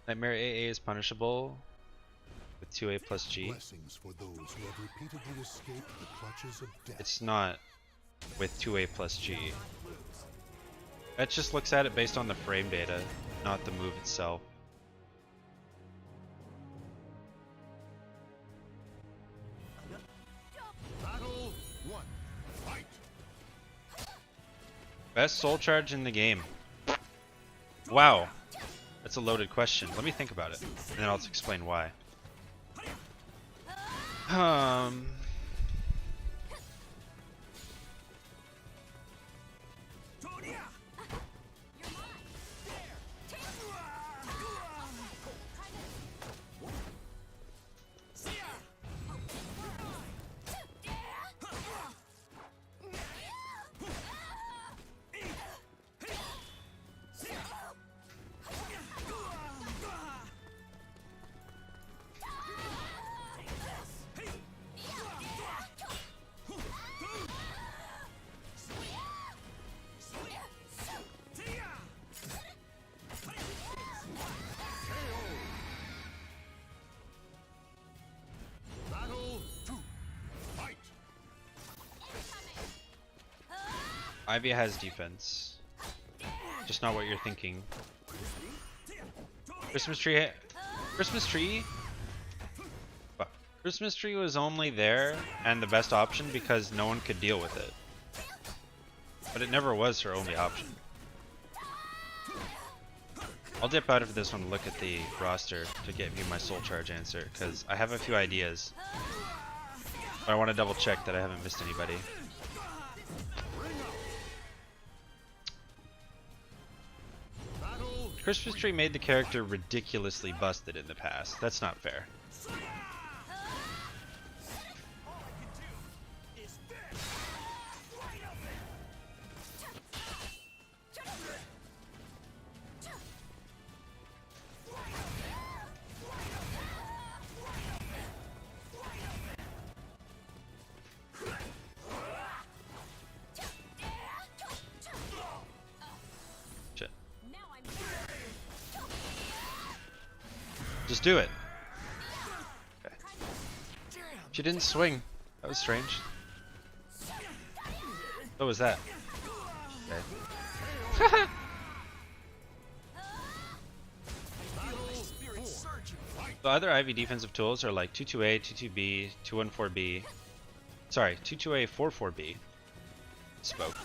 Nightmare AA is punishable with 2A plus G. Blessings for those who have repeatedly escaped the clutches of death. It's not with 2A plus G. That just looks at it based on the frame data, not the move itself. Best soul charge in the game. Wow. That's a loaded question. Let me think about it, and then I'll explain why. Ivy has defense. Just not what you're thinking. Christmas tree. Christmas tree? Fuck. Christmas tree was only there and the best option because no one could deal with it. But it never was her only option. I'll dip out of this one to look at the roster to give you my soul charge answer because I have a few ideas. But I want to double check that I haven't missed anybody. Christmas tree made the character ridiculously busted in the past. That's not fair. Just do it. Okay. She didn't swing. That was strange. What was that? Okay. The other Ivy defensive tools are like 22A, 22B, 214B. Sorry, 22A, 44B. Spoke.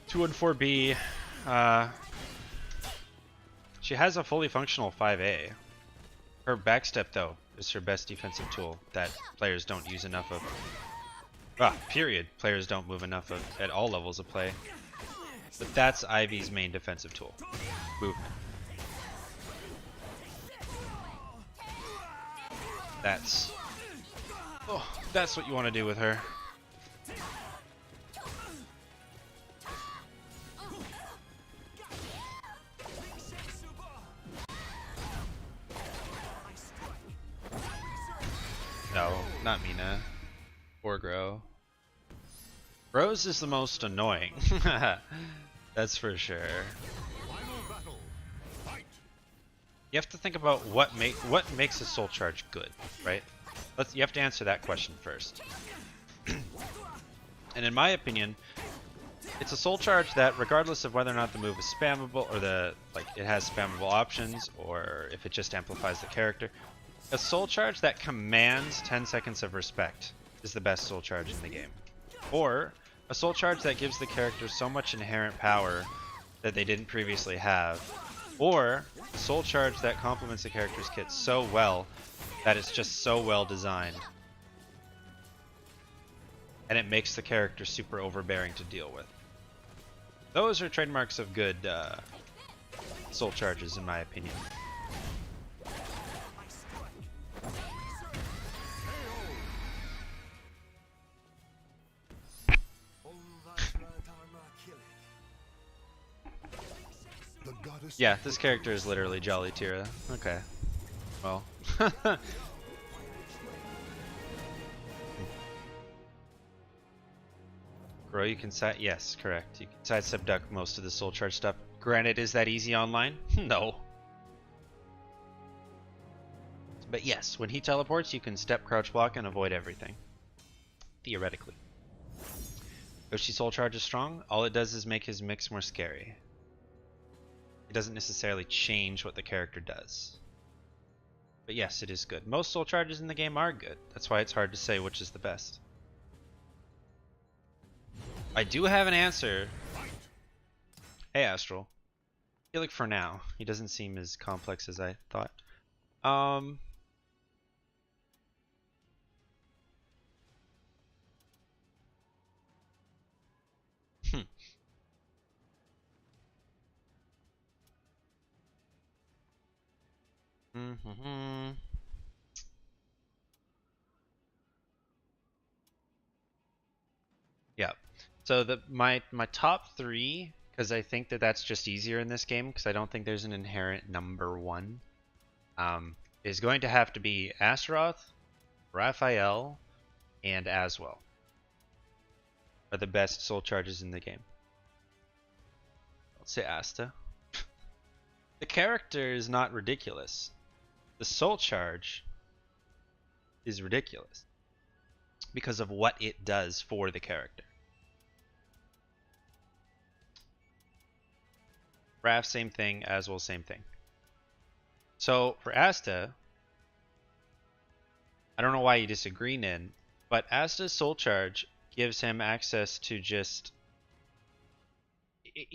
214B. She has a fully functional 5A. Her backstep, though, is her best defensive tool that players don't use enough of. Period. Players don't move enough of at all levels of play. But that's Ivy's main defensive tool. Movement. That's what you want to do with her. No, not Mina. Or Grow. Rose is the most annoying. That's for sure. You have to think about what makes a soul charge good, right? You have to answer that question first. And in my opinion, it's a soul charge that, regardless of whether or not the move is spammable or it has spammable options, or if it just amplifies the character, a soul charge that commands 10 seconds of respect is the best soul charge in the game. Or a soul charge that gives the character so much inherent power that they didn't previously have. Or a soul charge that complements the character's kit so well that it's just so well designed. And it makes the character super overbearing to deal with. Those are trademarks of good soul charges, in my opinion. Yeah, this character is literally Jolly Tira. Okay. Well. Bro, you can yes, correct. You can sidestep duck most of the soul charge stuff. Granted, is that easy online? No. But yes, when he teleports, you can step, crouch, block, and avoid everything. Theoretically. Yoshi soul charge is strong. All it does is make his mix more scary. It doesn't necessarily change what the character does. But yes, it is good. Most soul charges in the game are good. That's why it's hard to say which is the best. I do have an answer. Hey, Astral. I feel like for now, he doesn't seem as complex as I thought. Yeah. So my top three, because I think that's just easier in this game, because I don't think there's an inherent number one, is going to have to be Astaroth, Raphael, and Aswell. Are the best soul charges in the game. Let's say Asta. The character is not ridiculous. The soul charge is ridiculous because of what it does for the character. Raph, same thing. Aswell, same thing. So for Asta, I don't know why you disagree, Nin, but Asta's soul charge gives him access to just...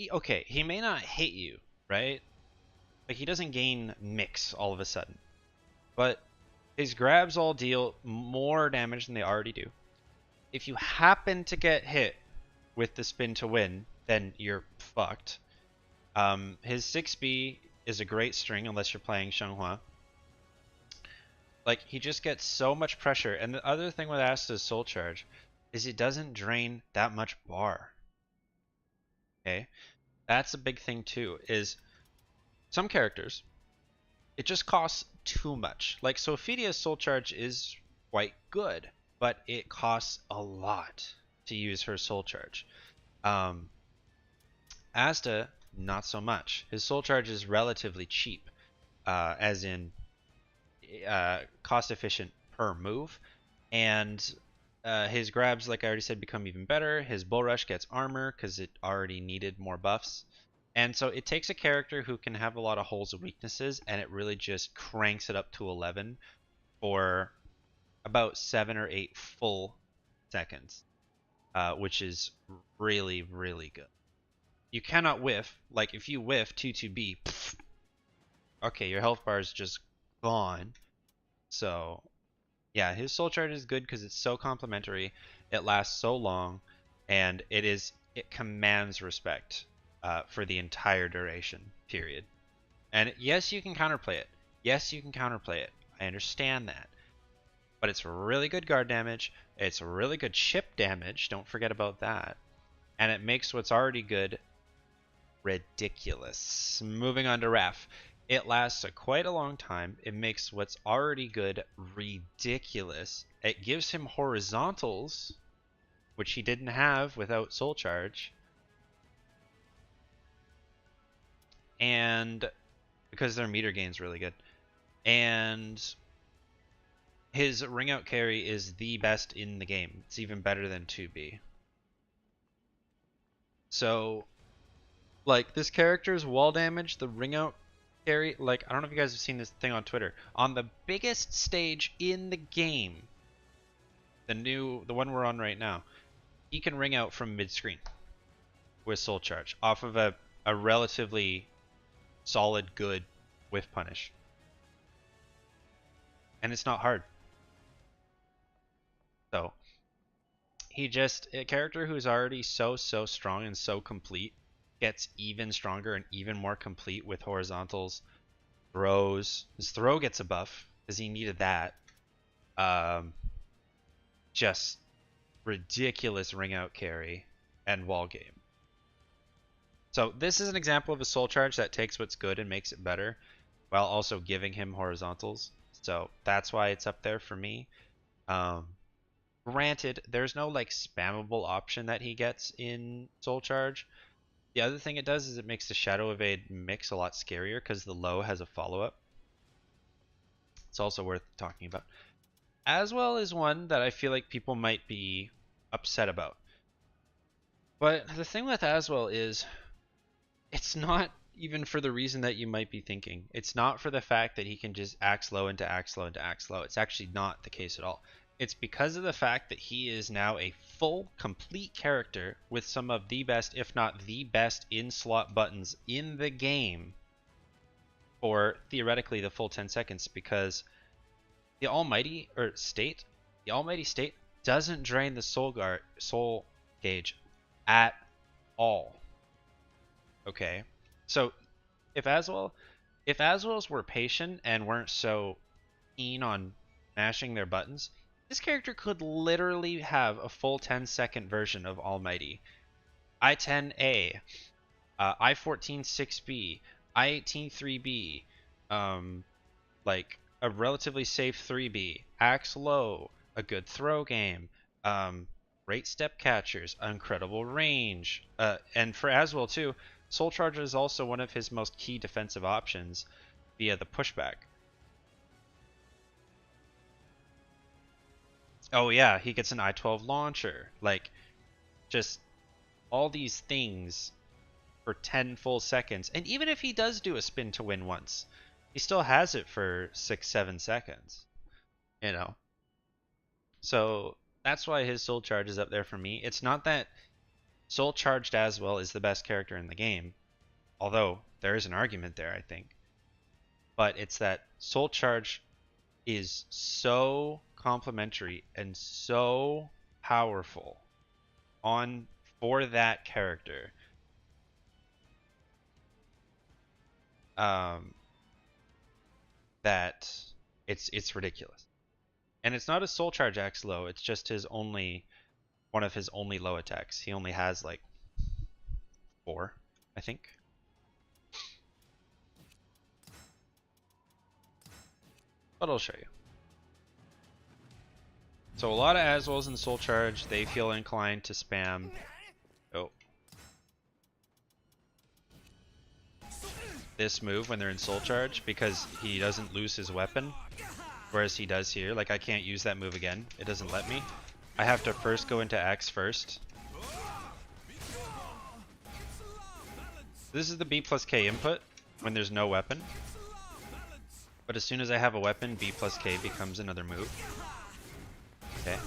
Okay, he may not hit you, right? Like, he doesn't gain mix all of a sudden. But his grabs all deal more damage than they already do. If you happen to get hit with the spin to win, then you're fucked. His 6B is a great string unless you're playing Shenghua. Like, he just gets so much pressure. And the other thing with Asta's soul charge is it doesn't drain that much bar. Okay? That's a big thing too, is some characters, it just costs too much. Like, Sophidia's soul charge is quite good, but it costs a lot to use her soul charge. Asta, not so much. His soul charge is relatively cheap. as in cost efficient per move, and his grabs, like I already said, become even better. His bull rush gets armor because it already needed more buffs. And so it takes a character who can have a lot of holes and weaknesses, and it really just cranks it up to 11 for about 7 or 8 full seconds, which is really, really good. You cannot whiff. Like, if you whiff 2-2B, pff, okay, your health bar is just gone. So, yeah, his soul charge is good because it's so complementary, it lasts so long, and it commands respect for the entire duration period. And yes, you can counterplay it. Yes, you can counterplay it. I understand that. But it's really good guard damage. It's really good chip damage. Don't forget about that. And it makes what's already good ridiculous. Moving on to Raph. It lasts quite a long time. It makes what's already good ridiculous. It gives him horizontals, which he didn't have without Soul Charge. And because their meter gain's really good. And his ring out carry is the best in the game. It's even better than 2B. So, like, this character's wall damage, the ring out carry, like, I don't know if you guys have seen this thing on Twitter. On the biggest stage in the game, the one we're on right now, he can ring out from mid-screen with Soul Charge off of a relatively solid, good whiff punish. And it's not hard. So, a character who's already so strong and so complete gets even stronger and even more complete with horizontals, throws. His throw gets a buff because he needed that. Just ridiculous ring out carry and wall game. So this is an example of a soul charge that takes what's good and makes it better while also giving him horizontals. So that's why it's up there for me. Granted, there's no like spammable option that he gets in Soul Charge. The other thing it does is it makes the Shadow Evade mix a lot scarier because the low has a follow-up. It's also worth talking about. As well as one that I feel like people might be upset about. But the thing with Aswell is, it's not even for the reason that you might be thinking. It's not for the fact that he can just axe low into axe low into axe low. It's actually not the case at all. It's because of the fact that he is now a full, complete character with some of the best, if not the best, in-slot buttons in the game for, theoretically, the full 10 seconds, because the Almighty State doesn't drain the soul gauge at all. Okay? So, if Aswells were patient and weren't so keen on mashing their buttons, this character could literally have a full 10-second version of Almighty. I-10A, I-14 6B, I-18 3B, like a relatively safe 3B, axe low, a good throw game, great step catchers, incredible range, and for Aswell too, Soul Charge is also one of his most key defensive options via the pushback. Oh yeah, he gets an I-12 launcher. Like, just all these things for 10 full seconds. And even if he does do a spin to win once, he still has it for 6-7 seconds. You know? So that's why his Soul Charge is up there for me. It's not that Soul Charged Aswell is the best character in the game, although there is an argument there, I think. But it's that Soul Charge is so complementary and so powerful for that character, that it's ridiculous. And it's not a Soul Charge axe low, it's just one of his only low attacks. He only has like 4, I think. But I'll show you. So a lot of Aswells in Soul Charge, they feel inclined to spam. Oh. this move when they're in soul charge because he doesn't lose his weapon, whereas he does here. Like I can't use that move again. It doesn't let me. I have to first go into X first. This is the B plus K input when there's no weapon. But as soon as I have a weapon, B plus K becomes another move. Okay.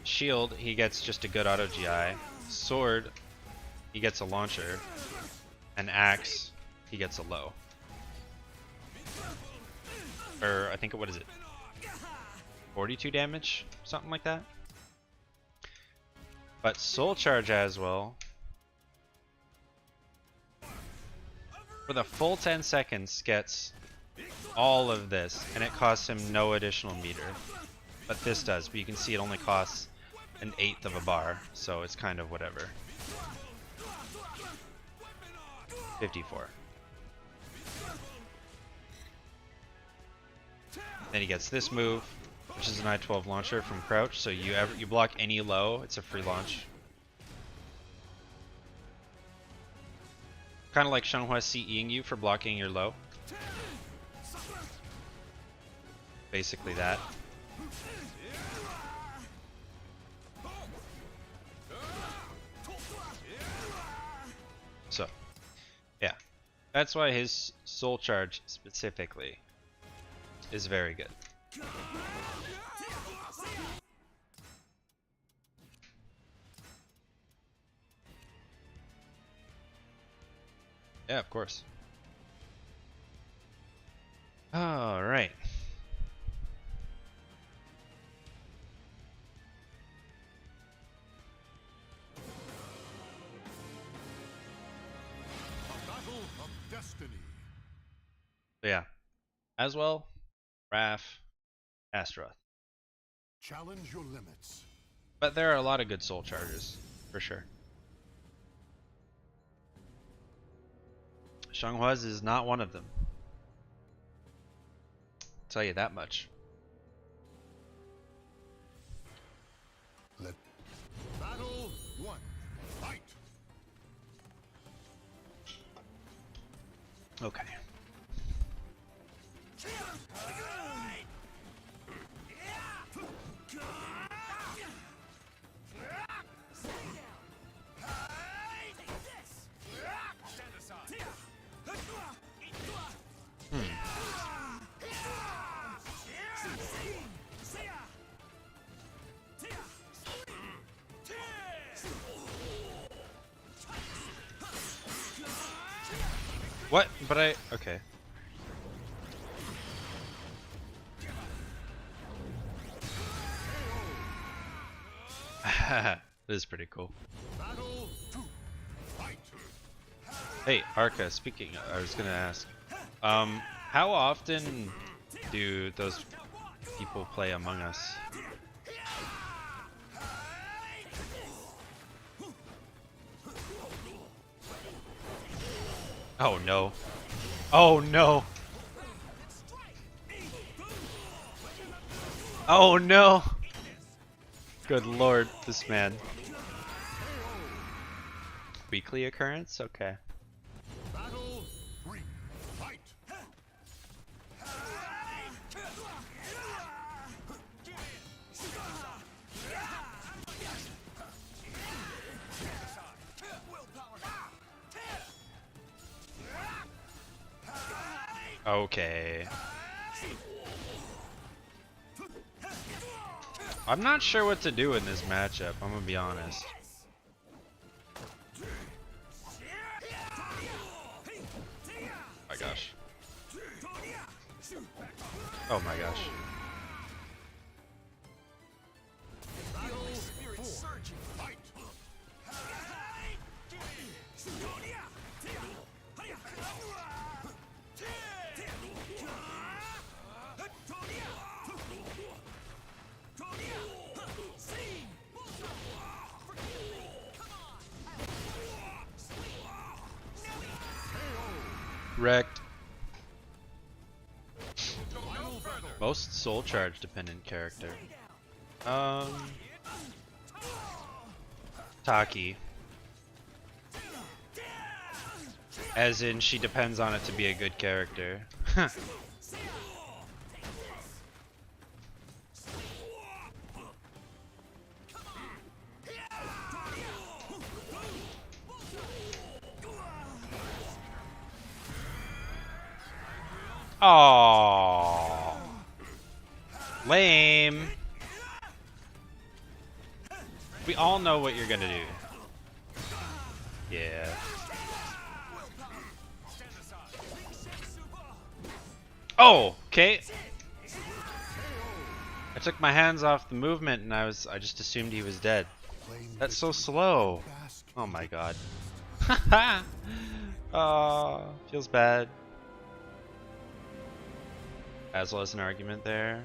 Shield, he gets just a good auto GI. Sword, he gets a launcher. And Axe, he gets a low. Or I think, what is it? 42 damage? Something like that. But Soul Charge as well. For the full 10 seconds gets all of this, and it costs him no additional meter. But this does, but you can see it only costs an eighth of a bar, so it's kind of whatever. 54. Then he gets this move, which is an I-12 launcher from crouch, so you block any low, it's a free launch. Kind of like Xianghua CEing you for blocking your low. Basically that. So, yeah. That's why his soul charge specifically is very good. Yeah, of course. All right. A battle of destiny. So yeah. As well, Raph, Astaroth. Challenge your limits. But there are a lot of good soul charges, for sure. Xianghua's is not one of them. I'll tell you that much. Let battle one. Fight. Okay. What? But I... Okay. This is pretty cool. Battle two. Fight. Hey, Arca, speaking, I was gonna ask, how often do those people play Among Us? Oh no. Oh no. Oh no. Good lord, this man. Weekly occurrence? Okay. Battle three. Fight. Okay. I'm not sure what to do in this matchup, I'm gonna be honest. Oh my gosh. Oh my gosh. Wrecked. Most soul charge dependent character. Taki. As in, she depends on it to be a good character. Oh, lame. We all know what you're gonna do. Yeah. Oh, okay. I took my hands off the movement and I just assumed he was dead. That's so slow. Oh my god. Oh, feels bad. Aswell has an argument there.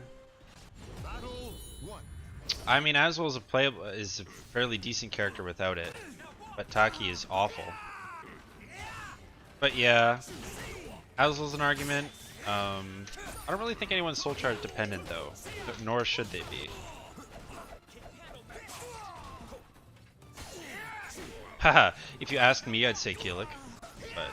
I mean, Aswell is a fairly decent character without it, but Taki is awful. But yeah, Aswell's an argument. I don't really think anyone's soul charge dependent though, nor should they be. Haha, if you asked me, I'd say Keelik, but.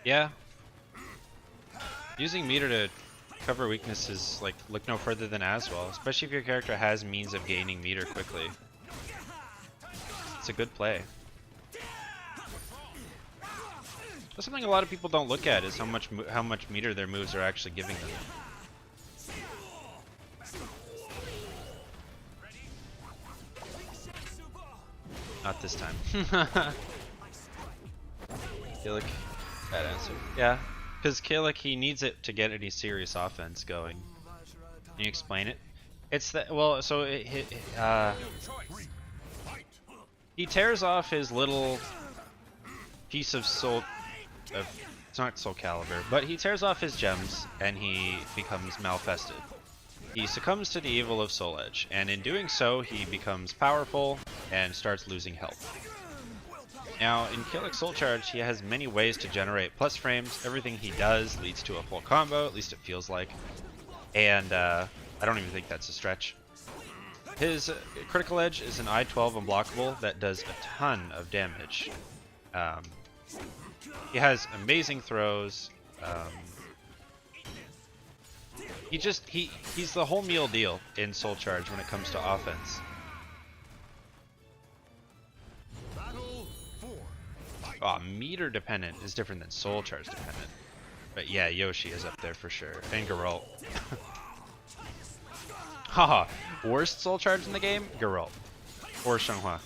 Yeah. Using meter to cover weaknesses, like, look no further than Aswell, especially if your character has means of gaining meter quickly. It's a good play. That's something a lot of people don't look at, is how much meter their moves are actually giving them. Not this time. Keelik, bad answer. Yeah, because Keelik, he needs it to get any serious offense going. Can you explain it? It's that, well, so he tears off his little piece of soul. It's not Soul Calibur, but he tears off his gems and he becomes Malfested. He succumbs to the evil of Soul Edge, and in doing so, he becomes powerful and starts losing health. Now, in Keelik's Soul Charge, he has many ways to generate plus frames. Everything he does leads to a full combo, at least it feels like. And I don't even think that's a stretch. His Critical Edge is an I-12 unblockable that does a ton of damage. He has amazing throws. He's the whole meal deal in Soul Charge when it comes to offense. Oh, meter dependent is different than Soul Charge dependent. But yeah, Yoshi is up there for sure. And Geralt. Haha, worst Soul Charge in the game? Geralt. Or Xianghua.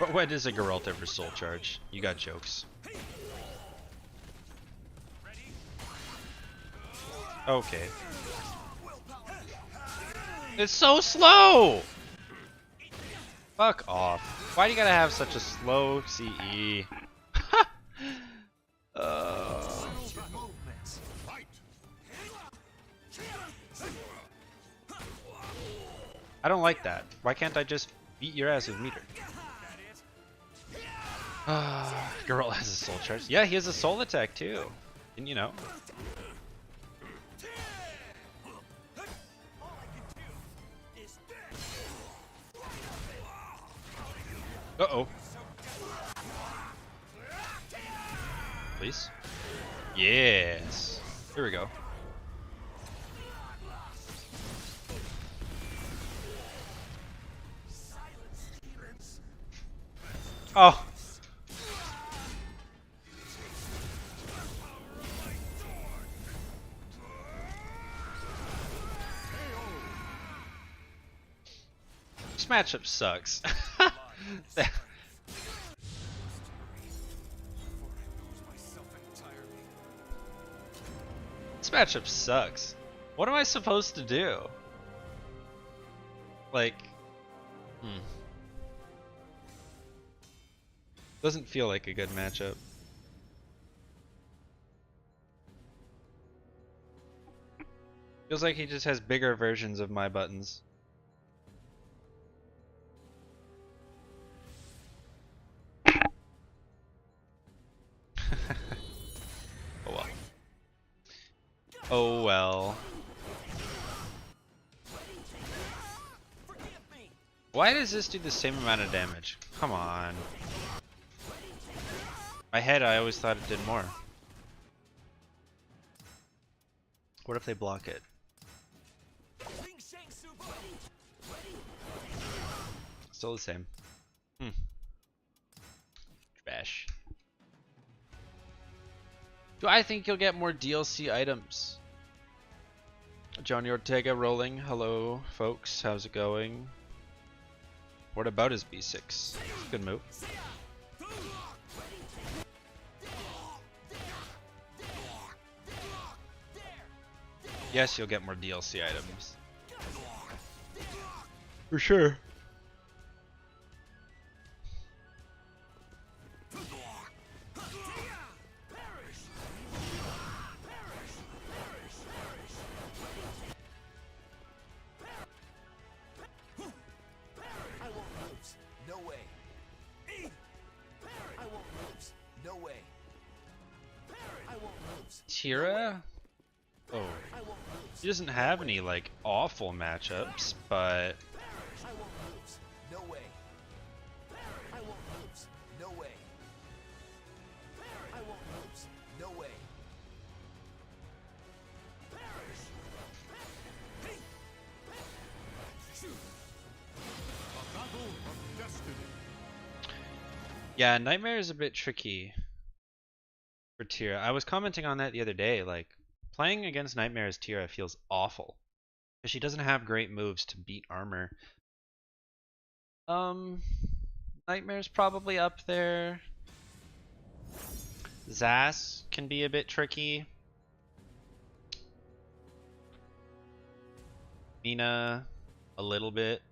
But what is a Geralt ever Soul Charge? You got jokes. Okay. It's so slow! Fuck off. Why do you gotta have such a slow CE? I don't like that. Why can't I just beat your ass with meter? Geralt has a soul charge. Yeah, he has a soul attack too. Didn't you know? Uh-oh. Please? Yes. Here we go. Oh. This matchup sucks. This matchup sucks. What am I supposed to do? Like, Doesn't feel like a good matchup. Feels like he just has bigger versions of my buttons. Oh well. Oh well. Why does this do the same amount of damage? Come on. My head, I always thought it did more. What if they block it? Still the same. Trash. Do I think you'll get more DLC items? Johnny Ortega rolling. Hello, folks. How's it going? What about his B6? Good move. Yes, you'll get more DLC items. For sure. Tira? Oh. He doesn't have any like awful matchups, but yeah, Nightmare is a bit tricky for Tira. I was commenting on that the other day, like playing against Nightmare as Tira feels awful. Because she doesn't have great moves to beat armor. Nightmare's probably up there. Zas can be a bit tricky. Mina, a little bit.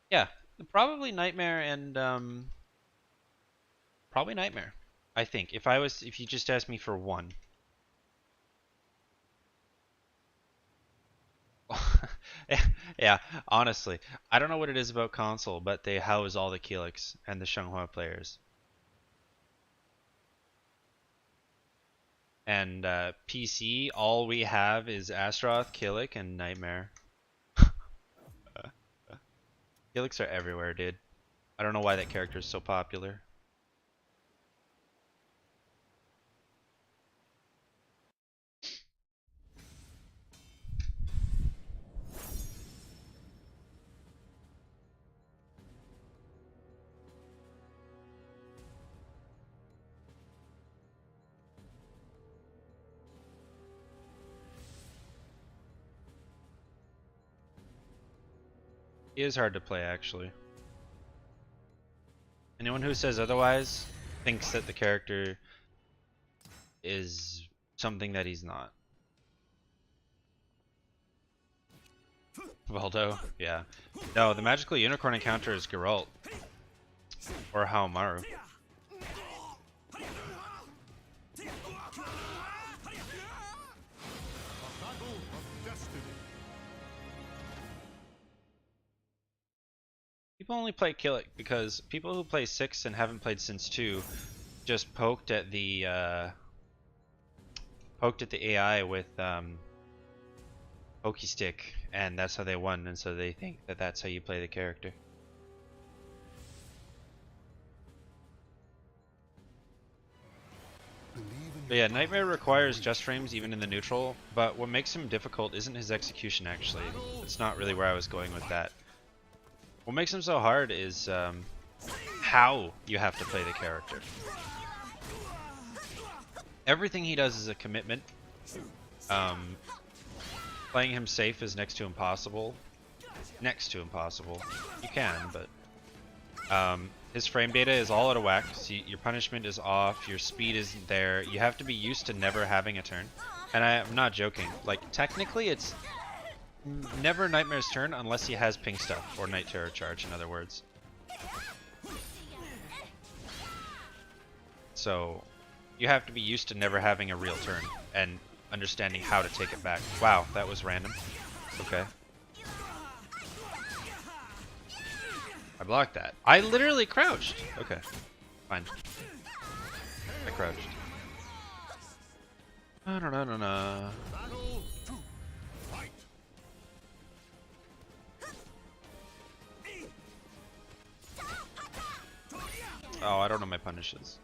Yeah, probably Nightmare and probably Nightmare. I think if you just asked me for one. Yeah, honestly, I don't know what it is about console, but they house all the Keelix and the Xianghua players. And PC, all we have is Astaroth, Killick, and Nightmare. Keelix are everywhere, dude. I don't know why that character is so popular. He is hard to play, actually. Anyone who says otherwise thinks that the character is something that he's not. Waldo, yeah. No, the magical unicorn encounter is Geralt. Or Haomaru. People only play Killick because people who play 6 and haven't played since 2 just poked at the AI with Pokey Stick, and that's how they won, and so they think that that's how you play the character. But yeah, Nightmare requires just frames even in the neutral, but what makes him difficult isn't his execution actually. It's not really where I was going with that. What makes him so hard is how you have to play the character. Everything he does is a commitment. Playing him safe is next to impossible. Next to impossible. You can, but his frame data is all out of whack. So your punishment is off. Your speed isn't there. You have to be used to never having a turn. And I'm not joking. Like technically, it's never Nightmare's turn unless he has pink stuff or Night Terror charge. In other words. So you have to be used to never having a real turn and understanding how to take it back. Wow, that was random. Okay. I blocked that. I literally crouched. Okay. Fine. I crouched. No, no, no, no, no. Battle 2. Fight. Oh, I don't know my punishes.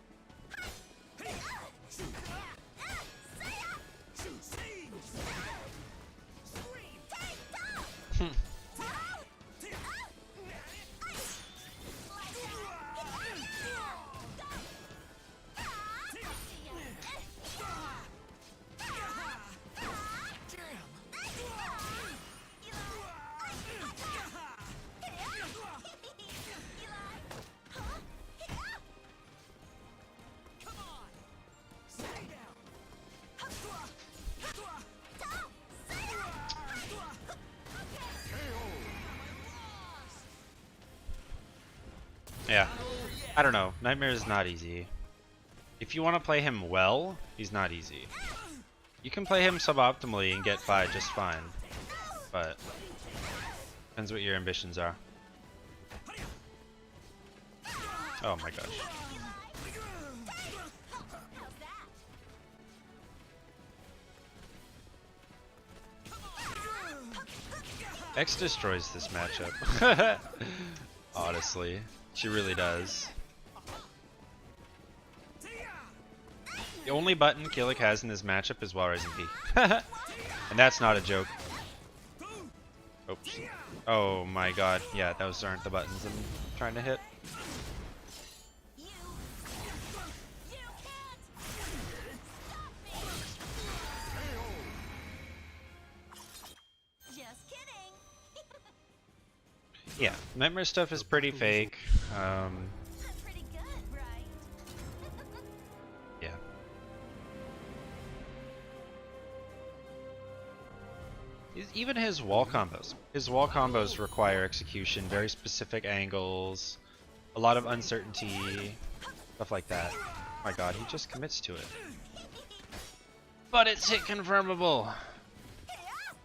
Yeah, I don't know. Nightmare is not easy. If you want to play him well, he's not easy. You can play him suboptimally and get by just fine, but depends what your ambitions are. Oh my gosh. X destroys this matchup. Honestly, she really does. The only button Killick has in this matchup is Wall Rising P. And that's not a joke. Oops. Oh my god. Yeah, those aren't the buttons I'm trying to hit. Yeah, Nightmare stuff is pretty fake. Pretty good, right? Yeah. Even his wall combos. His wall combos require execution, very specific angles, a lot of uncertainty, stuff like that. Oh my god, he just commits to it. But it's hit confirmable!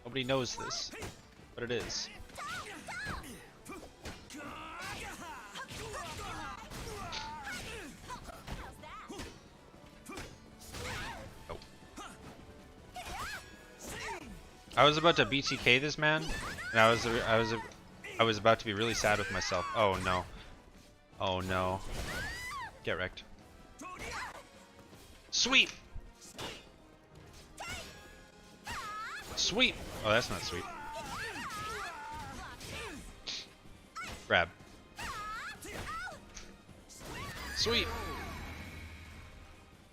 Nobody knows this, but it is. I was about to BTK this man, and I was about to be really sad with myself. Oh no. Oh no. Get wrecked. Sweep! Sweep! Oh, that's not sweep. Grab. Sweep!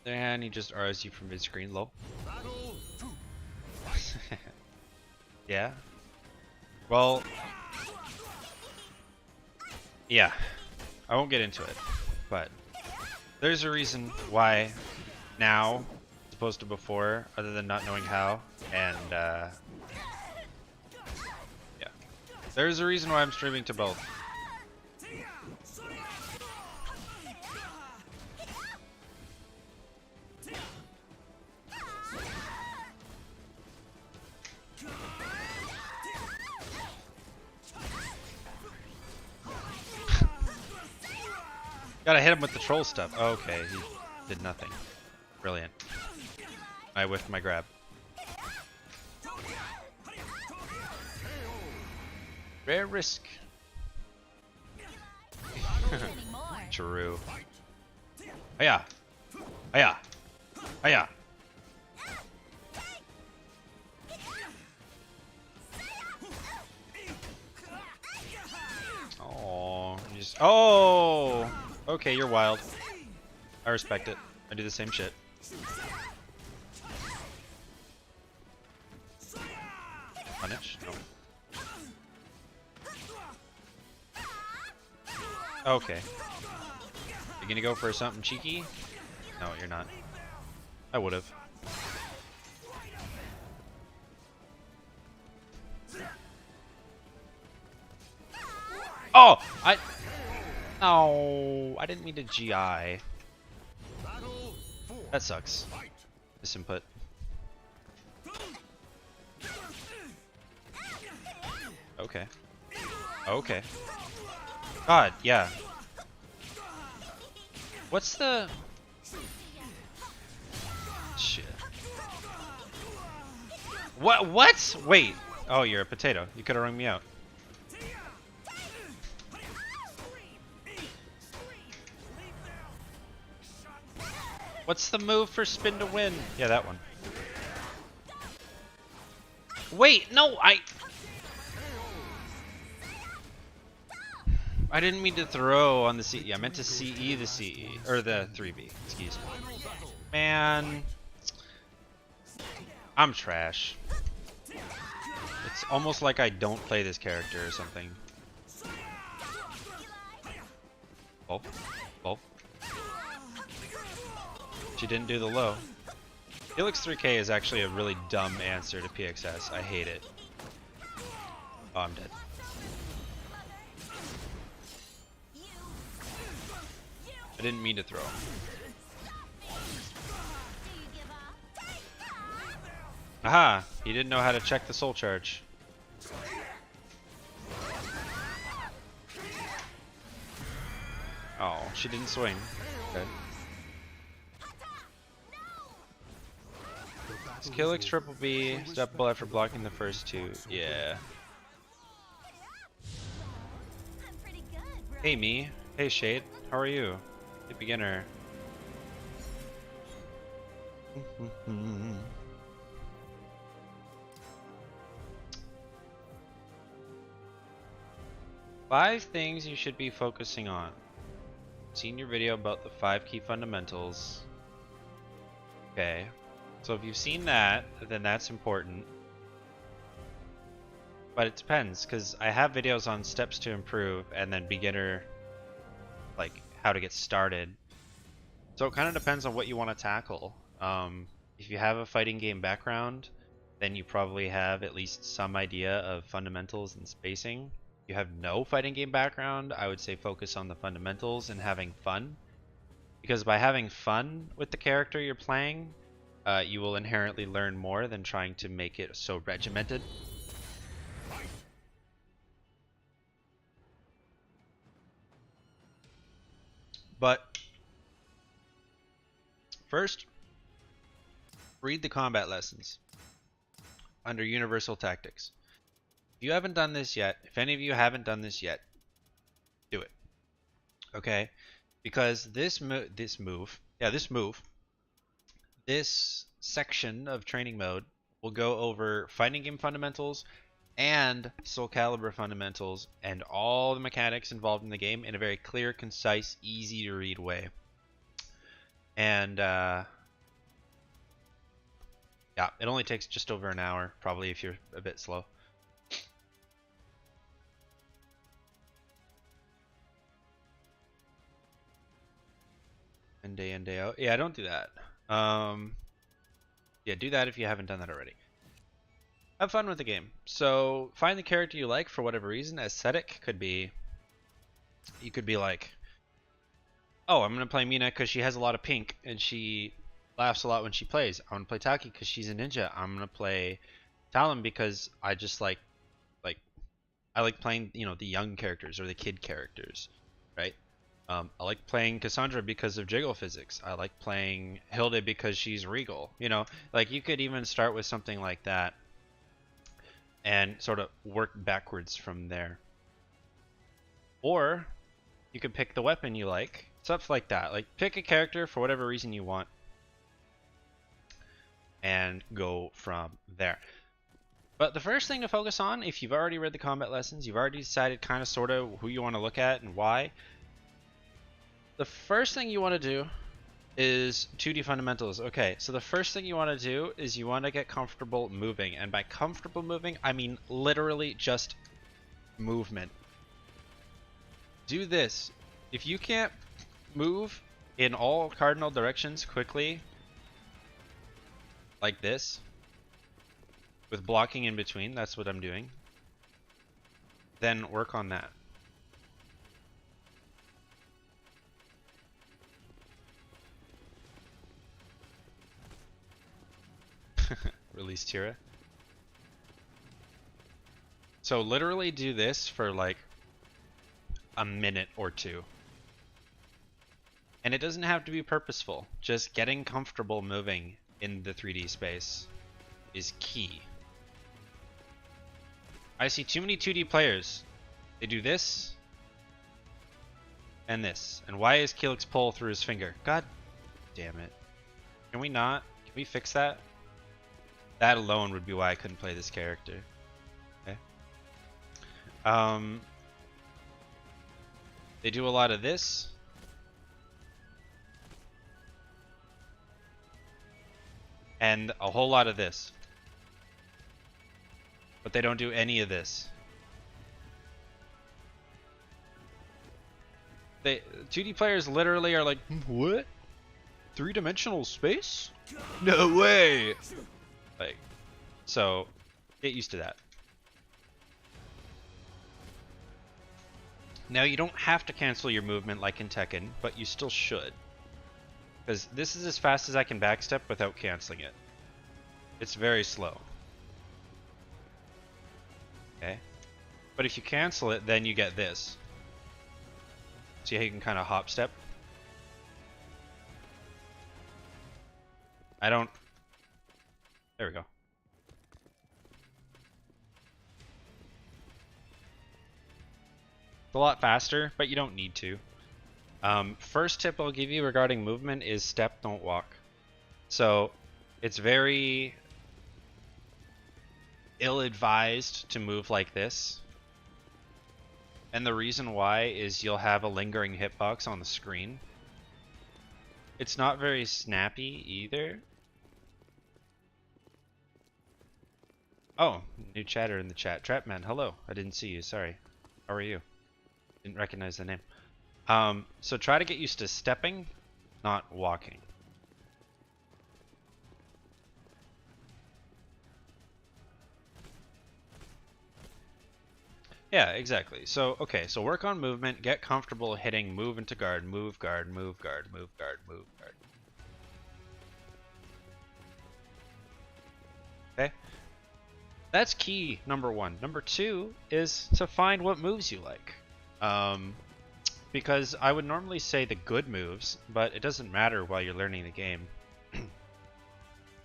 And he just RS you from mid-screen, low. Yeah. Well, yeah. I won't get into it, but there's a reason why now, as opposed to before, other than not knowing how, and yeah. There's a reason why I'm streaming to both. Gotta hit him with the troll stuff. Okay, he did nothing. Brilliant. I whiffed my grab. Rare risk. True. Hiya! Hiya! Hiya! Oh, just oh. Okay, you're wild. I respect it. I do the same shit. Punish? No. Okay. gonna go for something cheeky? No, you're not. I would have. Oh, I didn't mean to GI. That sucks. This input. Okay. Okay. God, yeah. What's the... Shit. What? Wait. Oh, you're a potato. You could have rung me out. What's the move for spin to win? Yeah, that one. Wait, no, I didn't mean to throw on the CE. I meant to CE the CE. Or the 3B. Excuse me. Man. I'm trash. It's almost like I don't play this character or something. Oh. Oh. She didn't do the low. Helix 3K is actually a really dumb answer to PXS. I hate it. Oh, I'm dead. I didn't mean to throw him. Aha! He didn't know how to check the soul charge. Oh, she didn't swing. Okay. Is Killix triple B steppable after blocking the first two? Yeah. Hey me. Hey Shade. How are you? Hey beginner. Five things you should be focusing on. Seen your video about the 5 key fundamentals. Okay. So if you've seen that, then that's important. But it depends, because I have videos on steps to improve and then beginner, like how to get started. So it kind of depends on what you want to tackle. If you have a fighting game background, then you probably have at least some idea of fundamentals and spacing. If you have no fighting game background, I would say focus on the fundamentals and having fun. Because by having fun with the character you're playing, you will inherently learn more than trying to make it so regimented. But first, read the combat lessons under Universal Tactics. If you haven't done this yet, if any of you haven't done this yet, do it. Okay? Because this section of training mode will go over fighting game fundamentals and Soul Calibur fundamentals and all the mechanics involved in the game in a very clear, concise, easy to read way. And yeah, it only takes just over an hour, probably if you're a bit slow. And day in, day out. Yeah, don't do that. Yeah, do that if you haven't done that already. Have fun with the game. So find the character you like for whatever reason. Aesthetic could be, you could be like, oh, I'm gonna play Mina because she has a lot of pink and she laughs a lot when she plays. I'm gonna play Taki because she's a ninja. I'm gonna play Talon because I just like I like playing, you know, the young characters or the kid characters, right? I like playing Cassandra because of jiggle physics. I like playing Hilde because she's regal. You know, like you could even start with something like that and sort of work backwards from there. Or you could pick the weapon you like. Stuff like that. Like pick a character for whatever reason you want and go from there. But the first thing to focus on, if you've already read the combat lessons, you've already decided kind of sort of who you want to look at and why, the first thing you want to do is 2D fundamentals. Okay, so the first thing you want to do is you want to get comfortable moving. And by comfortable moving, I mean literally just movement. Do this. If you can't move in all cardinal directions quickly, like this, with blocking in between, that's what I'm doing, then work on that. Release Tira. So literally do this for like a minute or two. And it doesn't have to be purposeful. Just getting comfortable moving in the 3D space is key. I see too many 2D players. They do this and this. And why is Keelix pull through his finger? God damn it. Can we not? Can we fix that? That alone would be why I couldn't play this character. Okay. They do a lot of this. And a whole lot of this. But they don't do any of this. 2D players literally are like, what? 3-dimensional space? No way! Like, so get used to that. Now you don't have to cancel your movement like in Tekken, but you still should. Because this is as fast as I can backstep without canceling it. It's very slow. Okay? But if you cancel it, then you get this. See how you can kind of hop step? I don't... There we go. It's a lot faster, but you don't need to. First tip I'll give you regarding movement is step, don't walk. So it's very ill-advised to move like this. And the reason why is you'll have a lingering hitbox on the screen. It's not very snappy either. Oh, new chatter in the chat. Trapman, hello. I didn't see you, sorry. How are you? Didn't recognize the name. So try to get used to stepping, not walking. Yeah, exactly. So, okay, so work on movement, get comfortable hitting move into guard, move guard, move guard, move guard, move guard. Okay? That's key, number one. Number two is to find what moves you like. Because I would normally say the good moves, but it doesn't matter while you're learning the game.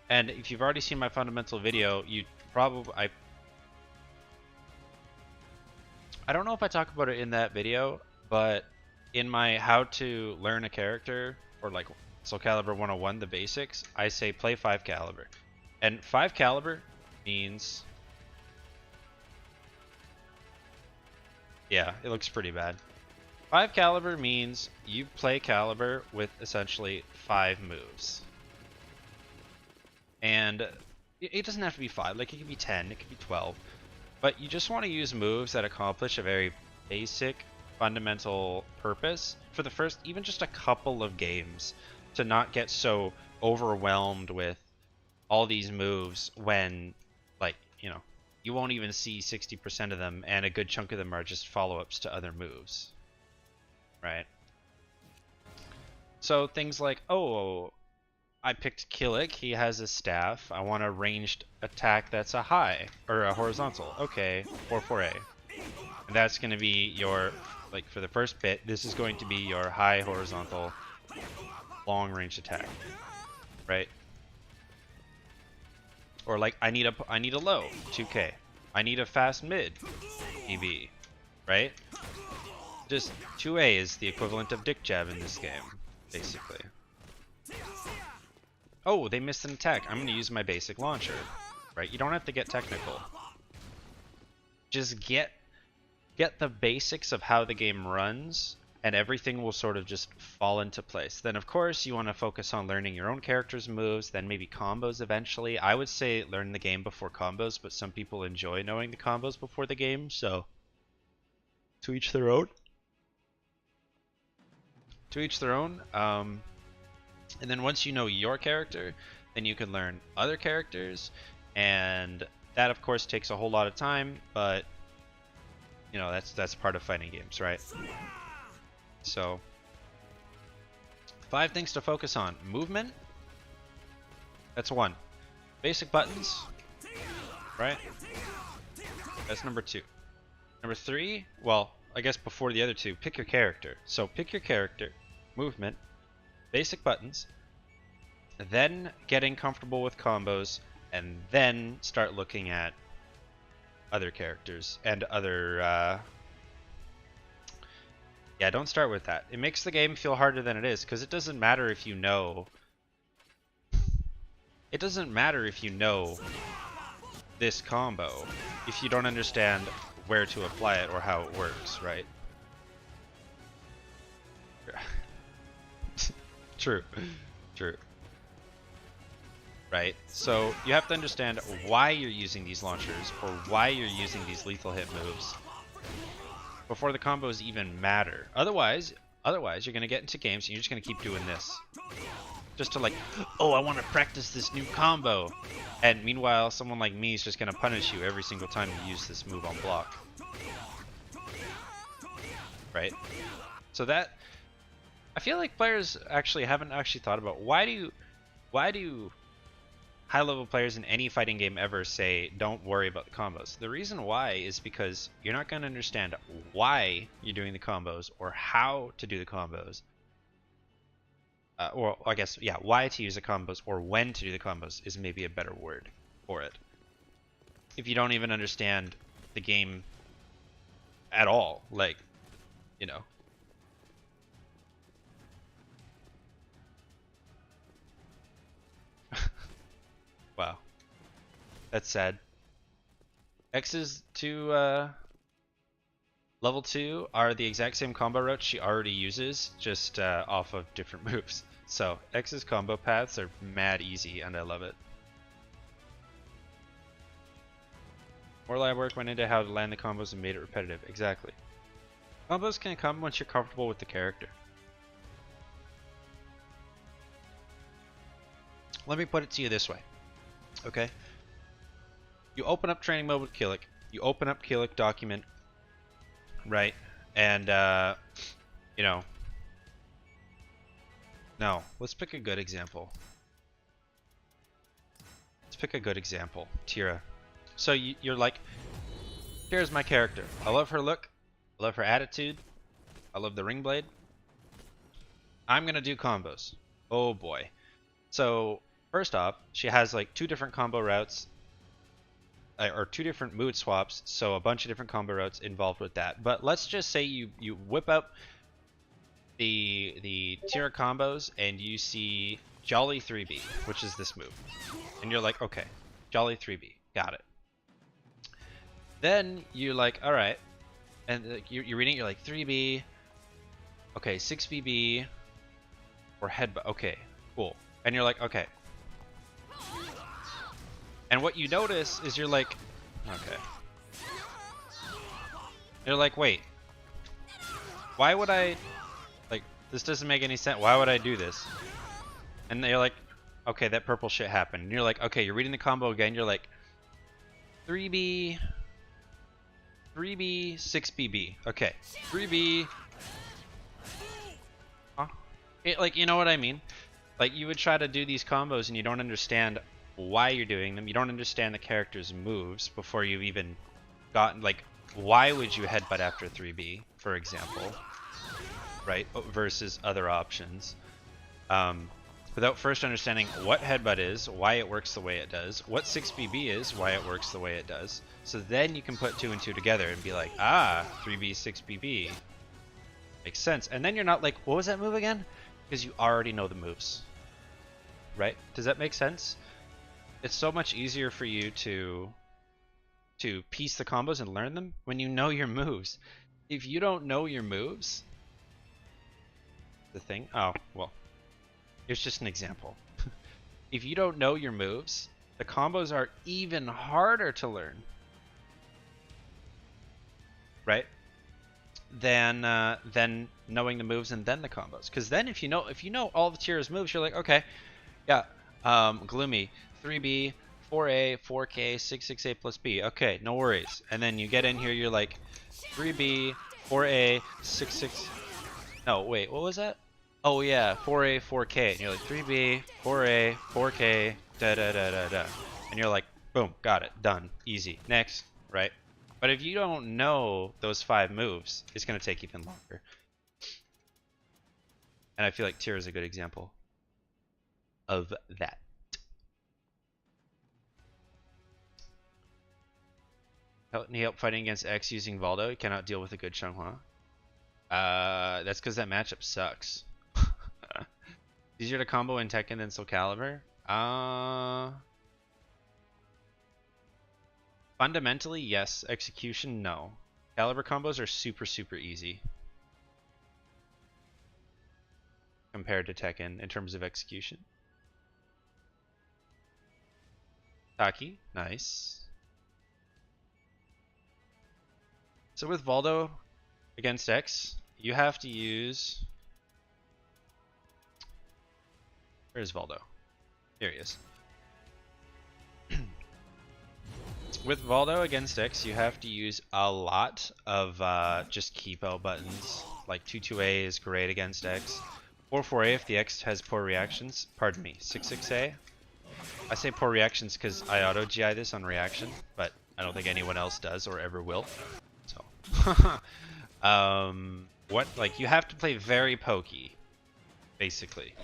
And if you've already seen my fundamental video, you probably... I don't know if I talk about it in that video, but in my how to learn a character, or like Soul Calibur 101, the basics, I say play 5 caliber. And 5 caliber means... Yeah, it looks pretty bad. 5 caliber means you play caliber with essentially 5 moves. And it doesn't have to be 5, like it could be 10, it could be 12. But you just want to use moves that accomplish a very basic, fundamental purpose for the first, even just a couple of games, to not get so overwhelmed with all these moves when, like, you know, you won't even see 60% of them, and a good chunk of them are just follow-ups to other moves. Right? So things like, oh, I picked Killick, he has a staff, I want a ranged attack that's a high, or a horizontal. Okay, 4-4A. And that's going to be your, like for the first bit, this is going to be your high horizontal, long range attack. Right? Or like, I need a low, 2K. I need a fast mid, EB. Right? Just 2A is the equivalent of dick jab in this game, basically. Oh, they missed an attack. I'm going to use my basic launcher. Right? You don't have to get technical. Just get the basics of how the game runs, and everything will sort of just fall into place. Then, of course, you want to focus on learning your own character's moves, then maybe combos eventually. I would say learn the game before combos, but some people enjoy knowing the combos before the game, so to each their own. to each their own. And then once you know your character, then you can learn other characters, and that of course takes a whole lot of time, but you know, that's part of fighting games, right? So 5 things to focus on. Movement, that's 1. Basic buttons, right? That's number 2. Number 3, well, I guess before the other 2, pick your character. So pick your character, movement, basic buttons, then getting comfortable with combos, and then start looking at other characters and other yeah, don't start with that. It makes the game feel harder than it is, because it doesn't matter if you know this combo if you don't understand where to apply it or how it works, right? True. Right? So you have to understand why you're using these launchers or why you're using these lethal hit moves before the combos even matter. Otherwise you're going to get into games and you're just going to keep doing this. Just to like, oh, I want to practice this new combo. And meanwhile, someone like me is just going to punish you every single time you use this move on block. Right? So that, I feel like players haven't thought about why do high-level players in any fighting game ever say don't worry about the combos. The reason why is because you're not going to understand why you're doing the combos or how to do the combos. Or I guess, yeah, why to use the combos or when to do the combos is maybe a better word for it. If you don't even understand the game at all, like, you know. Wow. That's sad. X's to level 2 are the exact same combo routes she already uses, just off of different moves. So X's combo paths are mad easy, and I love it. More lab work went into how to land the combos and made it repetitive. Exactly. Combos can come once you're comfortable with the character. Let me put it to you this way. Okay? You open up training mode with Killick. You open up Killick document, right? And, you know. No, let's pick a good example. Tira. So you're like, here's my character. I love her look. I love her attitude. I love the ring blade. I'm gonna do combos. Oh boy. So first off, she has like 2 different combo routes, or 2 different mood swaps, so a bunch of different combo routes involved with that. But let's just say you whip up the Tira combos and you see Jolly 3B, which is this move, and you're like, okay, Jolly 3B, got it. Then you're like, all right, and you're reading it, you're like 3B, okay, 6BB, or headbutt, okay, cool, and you're like, okay. And what you notice is you're like, okay. You're like, wait. Why would I, like, this doesn't make any sense. Why would I do this? And you're like, okay, that purple shit happened. And you're like, okay, you're reading the combo again. You're like, 3B, 6BB. Okay, 3B. Huh? Like, you know what I mean? Like, you would try to do these combos and you don't understand why you're doing them. You don't understand the character's moves before you've even gotten, like, why would you headbutt after 3B, for example, right? Versus other options. Without first understanding what headbutt is, why it works the way it does, what 6BB is, why it works the way it does. So then you can put 2 and 2 together and be like, ah, 3B, 6BB. Makes sense. And then you're not like, what was that move again? Because you already know the moves. Right? Does that make sense? It's so much easier for you to piece the combos and learn them when you know your moves. If you don't know your moves, the thing, oh, well, it's just an example. If you don't know your moves, the combos are even harder to learn. Right? than knowing the moves and then the combos. Because then if you know all the Tira's moves, you're like, okay, yeah, Gloomy, 3B, 4A, 4K, 6A plus B. Okay, no worries. And then you get in here, you're like 3B, 4A, 6. No, wait, what was that? Oh yeah, 4A, 4K. And you're like 3B, 4A, 4K, da da da da da. And you're like, boom, got it, done, easy. Next, right? But if you don't know those 5 moves, it's gonna take even longer. And I feel like Tira is a good example of that. Help fighting against X using Valdo. You cannot deal with a good Changhua. That's because that matchup sucks. Easier to combo in Tekken than Soul Calibur? Fundamentally, yes. Execution, no. Calibur combos are super, super easy compared to Tekken in terms of execution. Taki, nice. So with Valdo against X, you have to use... Where is Valdo? Here he is. With Valdo against X, you have to use a lot of just keep out buttons. Like 2-2A is great against X. 4-4A if the X has poor reactions. Pardon me, 6-6A. I say poor reactions because I auto GI this on reaction, but I don't think anyone else does or ever will. So, like you have to play very pokey, basically.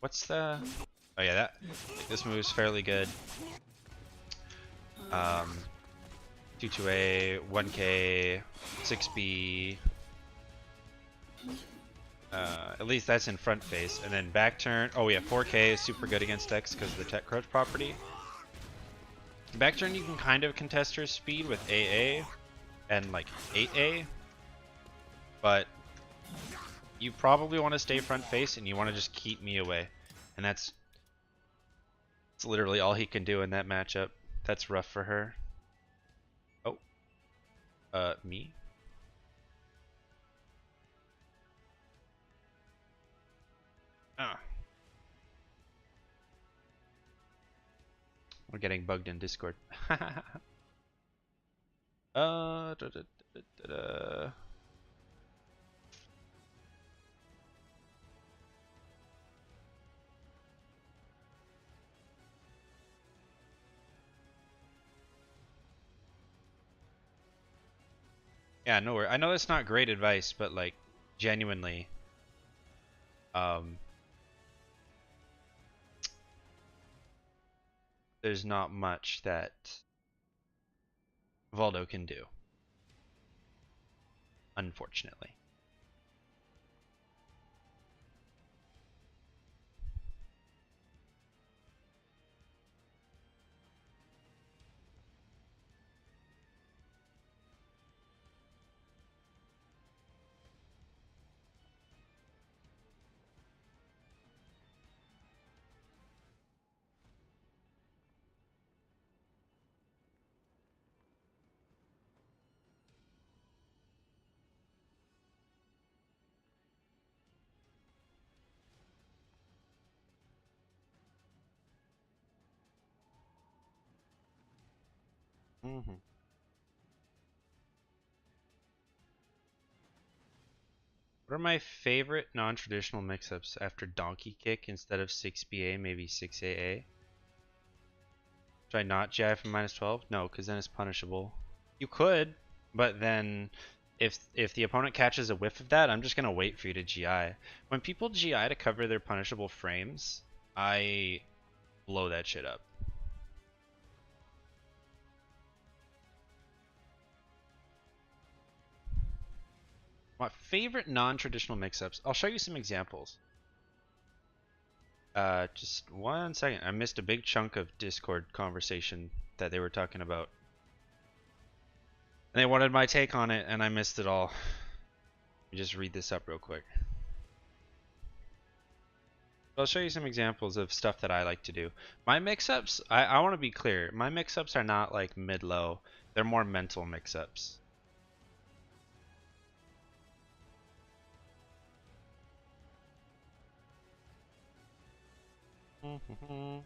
What's the? Oh yeah, this move is fairly good. 2-2A, 1K, 6B. At least that's in front face, and then back turn. Oh yeah, 4K is super good against X because of the tech crouch property. Back turn you can kind of contest her speed with AA and like 8A, but you probably want to stay front face and you want to just keep me away, and that's literally all he can do in that matchup. That's rough for her. Oh, me. Ah. We're getting bugged in Discord. Da, da, da, da, da. Yeah, no worries. I know that's not great advice, but like genuinely, there's not much that Valdo can do, unfortunately. Mm-hmm. What are my favorite non-traditional mix-ups after Donkey Kick instead of 6BA, maybe 6AA? Should I not GI from -12? No, because then it's punishable. You could, but then if the opponent catches a whiff of that, I'm just gonna wait for you to GI. When people GI to cover their punishable frames, I blow that shit up. My favorite non-traditional mix-ups. I'll show you some examples. Just 1 second. I missed a big chunk of Discord conversation that they were talking about. And they wanted my take on it, and I missed it all. Let me just read this up real quick. I'll show you some examples of stuff that I like to do. My mix-ups, I want to be clear. My mix-ups are not like mid-low. They're more mental mix-ups. Okay.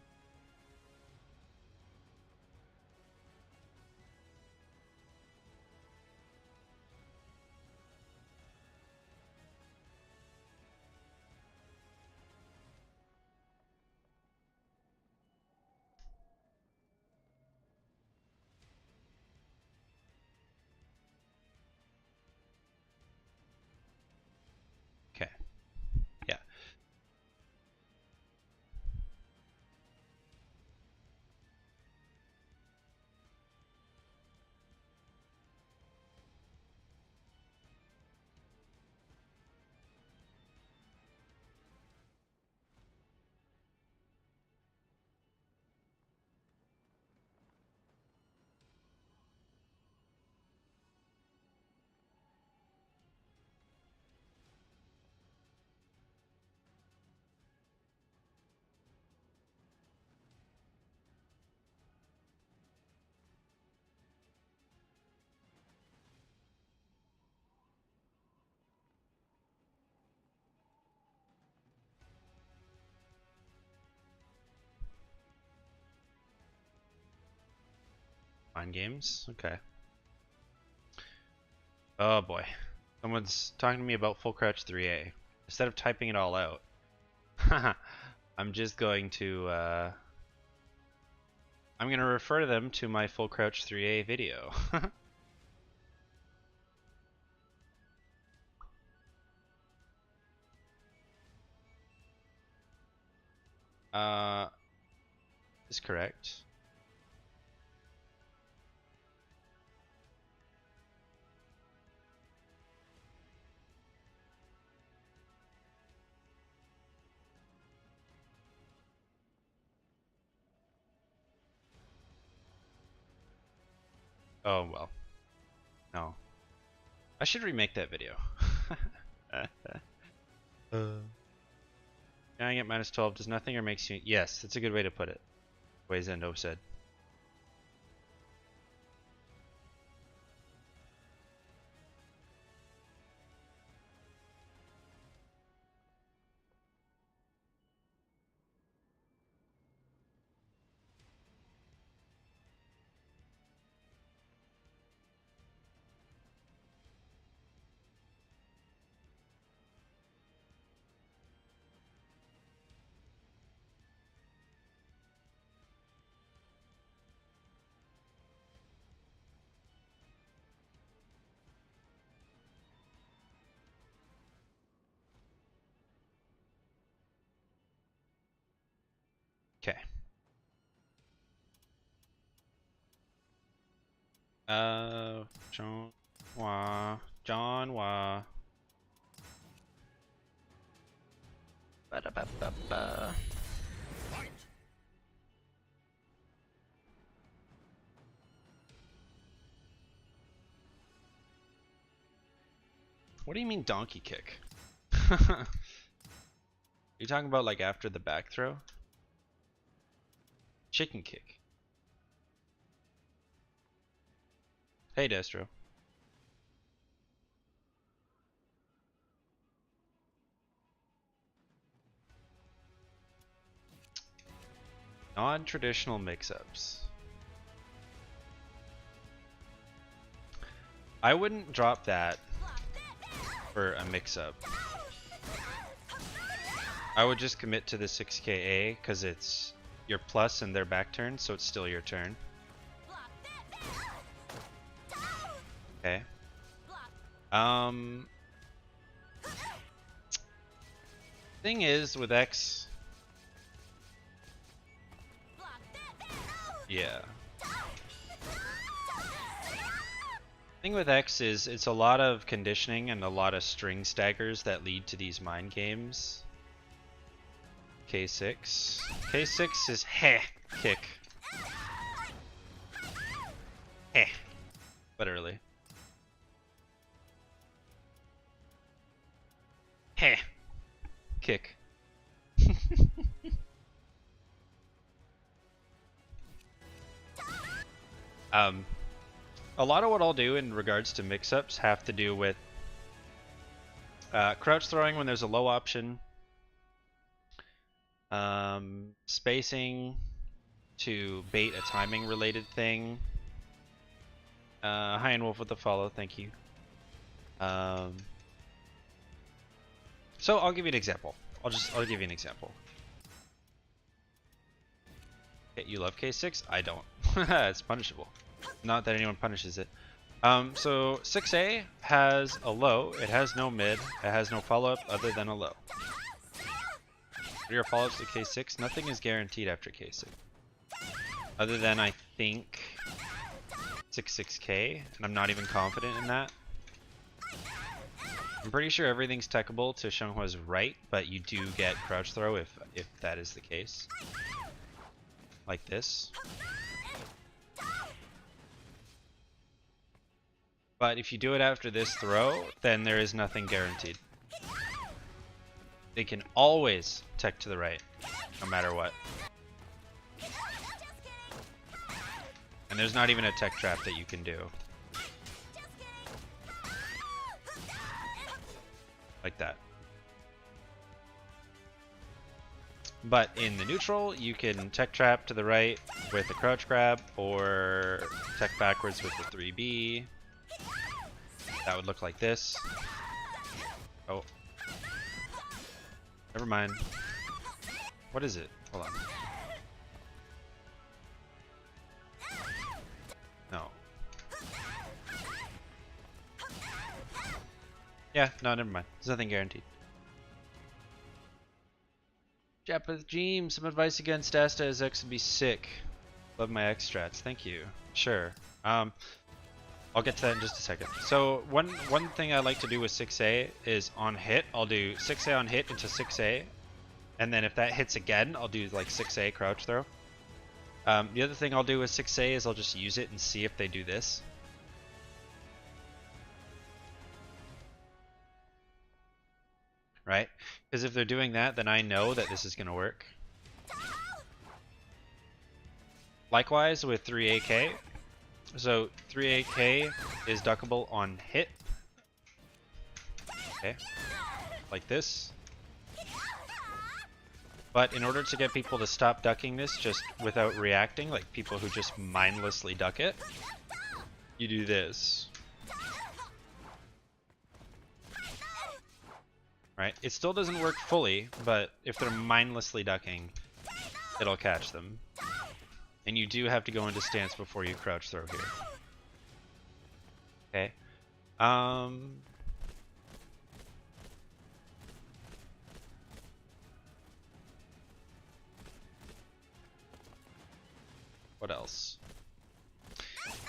Yeah. Mind games? Okay. Oh boy. Someone's talking to me about full crouch 3A. Instead of typing it all out, I'm just going to I'm going to refer them to my full crouch 3A video. Is correct. Oh well. No. I should remake that video. Dying at -12 does nothing or makes you... Yes, that's a good way to put it. Way Zendo said. Okay. John Wa. Ba-da-ba-ba-ba. Fight! What do you mean donkey kick? You talking about like after the back throw? Chicken kick. Hey Destro. Non-traditional mix-ups. I wouldn't drop that for a mix-up. I would just commit to the 6KA because it's your plus and their back turn, so it's still your turn. Okay. Thing is with X. Yeah. Thing with X is it's a lot of conditioning and a lot of string staggers that lead to these mind games. K6. K6 is heh kick. Heh. Literally. Heh. Kick. A lot of what I'll do in regards to mix-ups have to do with crouch throwing when there's a low option, Spacing to bait a timing related thing. Hi and Wolf with the follow, thank you. So I'll give you an example. I'll give you an example. Okay, you love K6? I don't. It's punishable. Not that anyone punishes it. So 6A has a low, it has no mid, it has no follow-up other than a low. For your follow-ups to K6, nothing is guaranteed after K6. Other than, I think, 6K, and I'm not even confident in that. I'm pretty sure everything's techable to Xianghua's right, but you do get crouch throw if that is the case. Like this. But if you do it after this throw, then there is nothing guaranteed. They can always tech to the right, no matter what. And there's not even a tech trap that you can do. Like that. But in the neutral, you can tech trap to the right with a crouch grab, or tech backwards with the 3B. That would look like this. Oh. Never mind. What is it? Hold on. No. Yeah, no, never mind. There's nothing guaranteed. Japeth Jeem, some advice against Asta as X would be sick. Love my X strats. Thank you. Sure. I'll get to that in just a second. So one thing I like to do with 6A is on hit, I'll do 6A on hit into 6A, and then if that hits again, I'll do like 6A crouch throw. The other thing I'll do with 6A is I'll just use it and see if they do this. Right? Because if they're doing that, then I know that this is going to work. Likewise with 3AK. So 3AK is duckable on hit. Okay. Like this. But in order to get people to stop ducking this just without reacting, like people who just mindlessly duck it, you do this. Right? It still doesn't work fully, but if they're mindlessly ducking, it'll catch them. And you do have to go into stance before you crouch throw here. Okay. What else?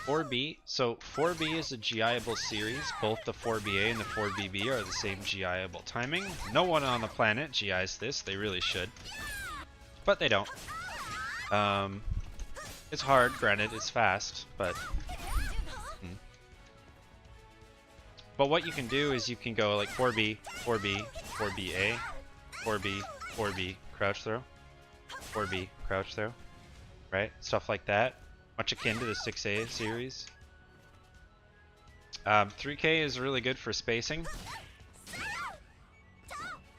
4B. So 4B is a GI-able series. Both the 4BA and the 4BB are the same GI-able timing. No one on the planet GIs this. They really should. But they don't. It's hard, granted, it's fast, but... But what you can do is you can go like 4B, 4B, 4BA, 4B, 4B, crouch throw, 4B, crouch throw, right? Stuff like that. Much akin to the 6A series. 3K is really good for spacing.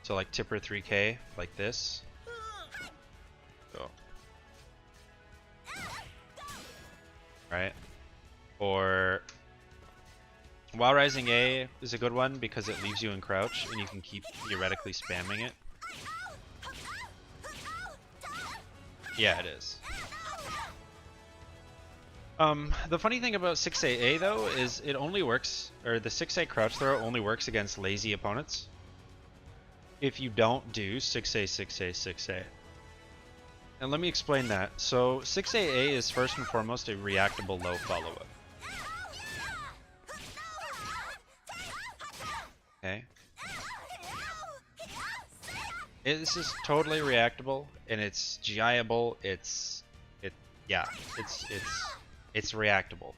So like tipper 3K, like this. Go. Right? Or while rising A is a good one because it leaves you in crouch and you can keep theoretically spamming it. Yeah, it is. The funny thing about 6AA though is it only works, or the 6A crouch throw only works against lazy opponents if you don't do 6A, 6A, 6A. And let me explain that. So 6AA is first and foremost a reactable low follow-up. Okay. This is totally reactable and it's GI-able. It's reactable.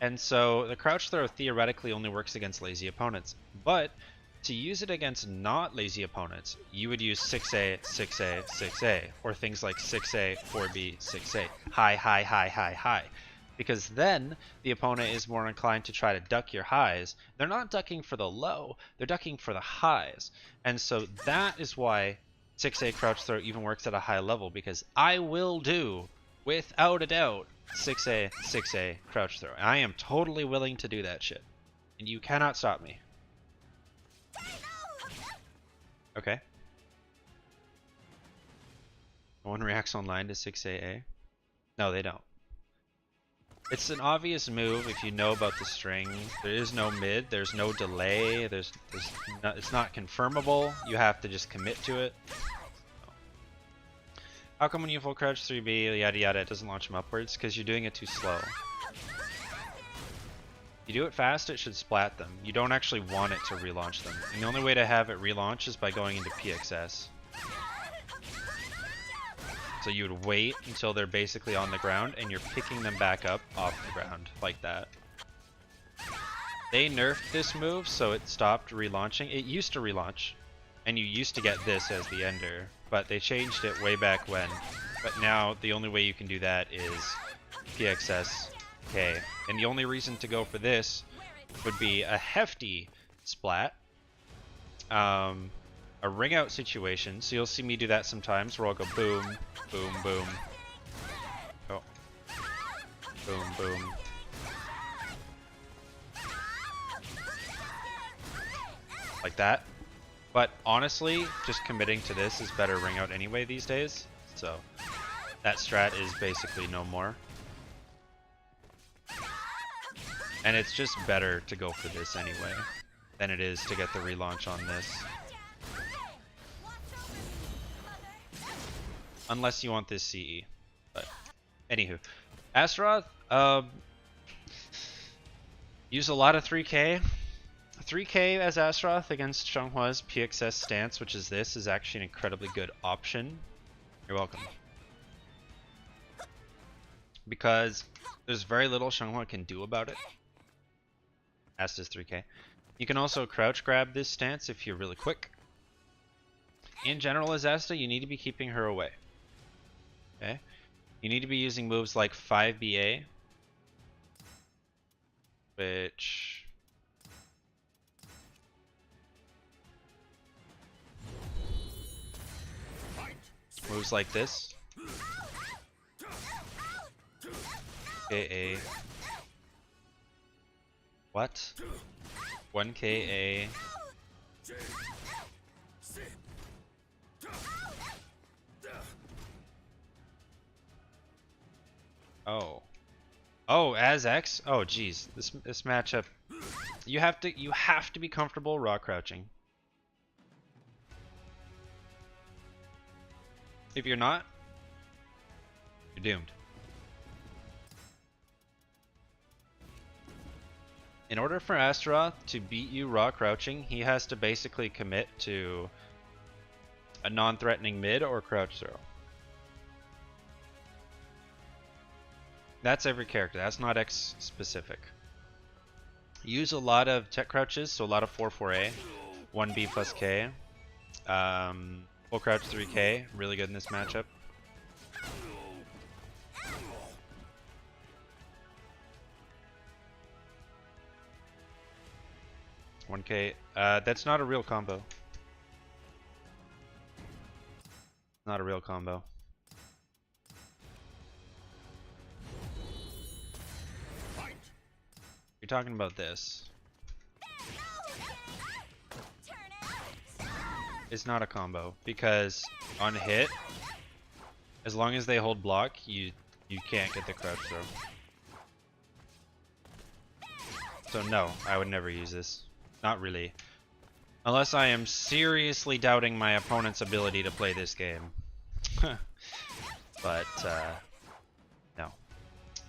And so the crouch throw theoretically only works against lazy opponents, but to use it against not lazy opponents, you would use 6A, 6A, 6A, or things like 6A, 4B, 6A, high, high, high, high, high. Because then the opponent is more inclined to try to duck your highs. They're not ducking for the low, they're ducking for the highs. And so that is why 6A crouch throw even works at a high level, because I will do, without a doubt, 6A crouch throw. I am totally willing to do that shit. And you cannot stop me. Okay. No one reacts online to 6AA. No, they don't. It's an obvious move if you know about the string. There is no mid, there's no delay, it's not confirmable. You have to just commit to it. How come when you full crouch 3B, yada yada, it doesn't launch them upwards? Because you're doing it too slow. You do it fast, it should splat them. You don't actually want it to relaunch them. And the only way to have it relaunch is by going into PXS. So you would wait until they're basically on the ground and you're picking them back up off the ground like that. They nerfed this move so it stopped relaunching. It used to relaunch and you used to get this as the ender, but they changed it way back when. But now the only way you can do that is PXS K. And the only reason to go for this would be a hefty splat. A ring out situation, so you'll see me do that sometimes where I'll go boom, boom, boom. Oh. Boom, boom. Like that. But honestly, just committing to this is better ring out anyway these days. So that strat is basically no more. And it's just better to go for this anyway than it is to get the relaunch on this. Unless you want this CE. But anywho. Astaroth, use a lot of 3K. 3K as Astaroth against Xianghua's PXS stance, which is this, is actually an incredibly good option. You're welcome. Because there's very little Xianghua can do about it. Asta's 3K. You can also crouch grab this stance if you're really quick. In general as Asta, you need to be keeping her away. Okay? You need to be using moves like 5BA, which moves like this. KA. What? 1KA. Oh. Oh, as X? Oh geez. This matchup, you have to be comfortable raw crouching. If you're not, you're doomed. In order for Astaroth to beat you raw crouching, he has to basically commit to a non-threatening mid or crouch throw. That's every character, that's not X specific. Use a lot of tech crouches, so a lot of 4-4A, 1B plus K, full crouch 3K, really good in this matchup. $1K, that's not a real combo. Not a real combo. You're talking about this. It's not a combo because on hit, as long as they hold block, you can't get the crouch throw. So no, I would never use this. Not really. Unless I am seriously doubting my opponent's ability to play this game. But no.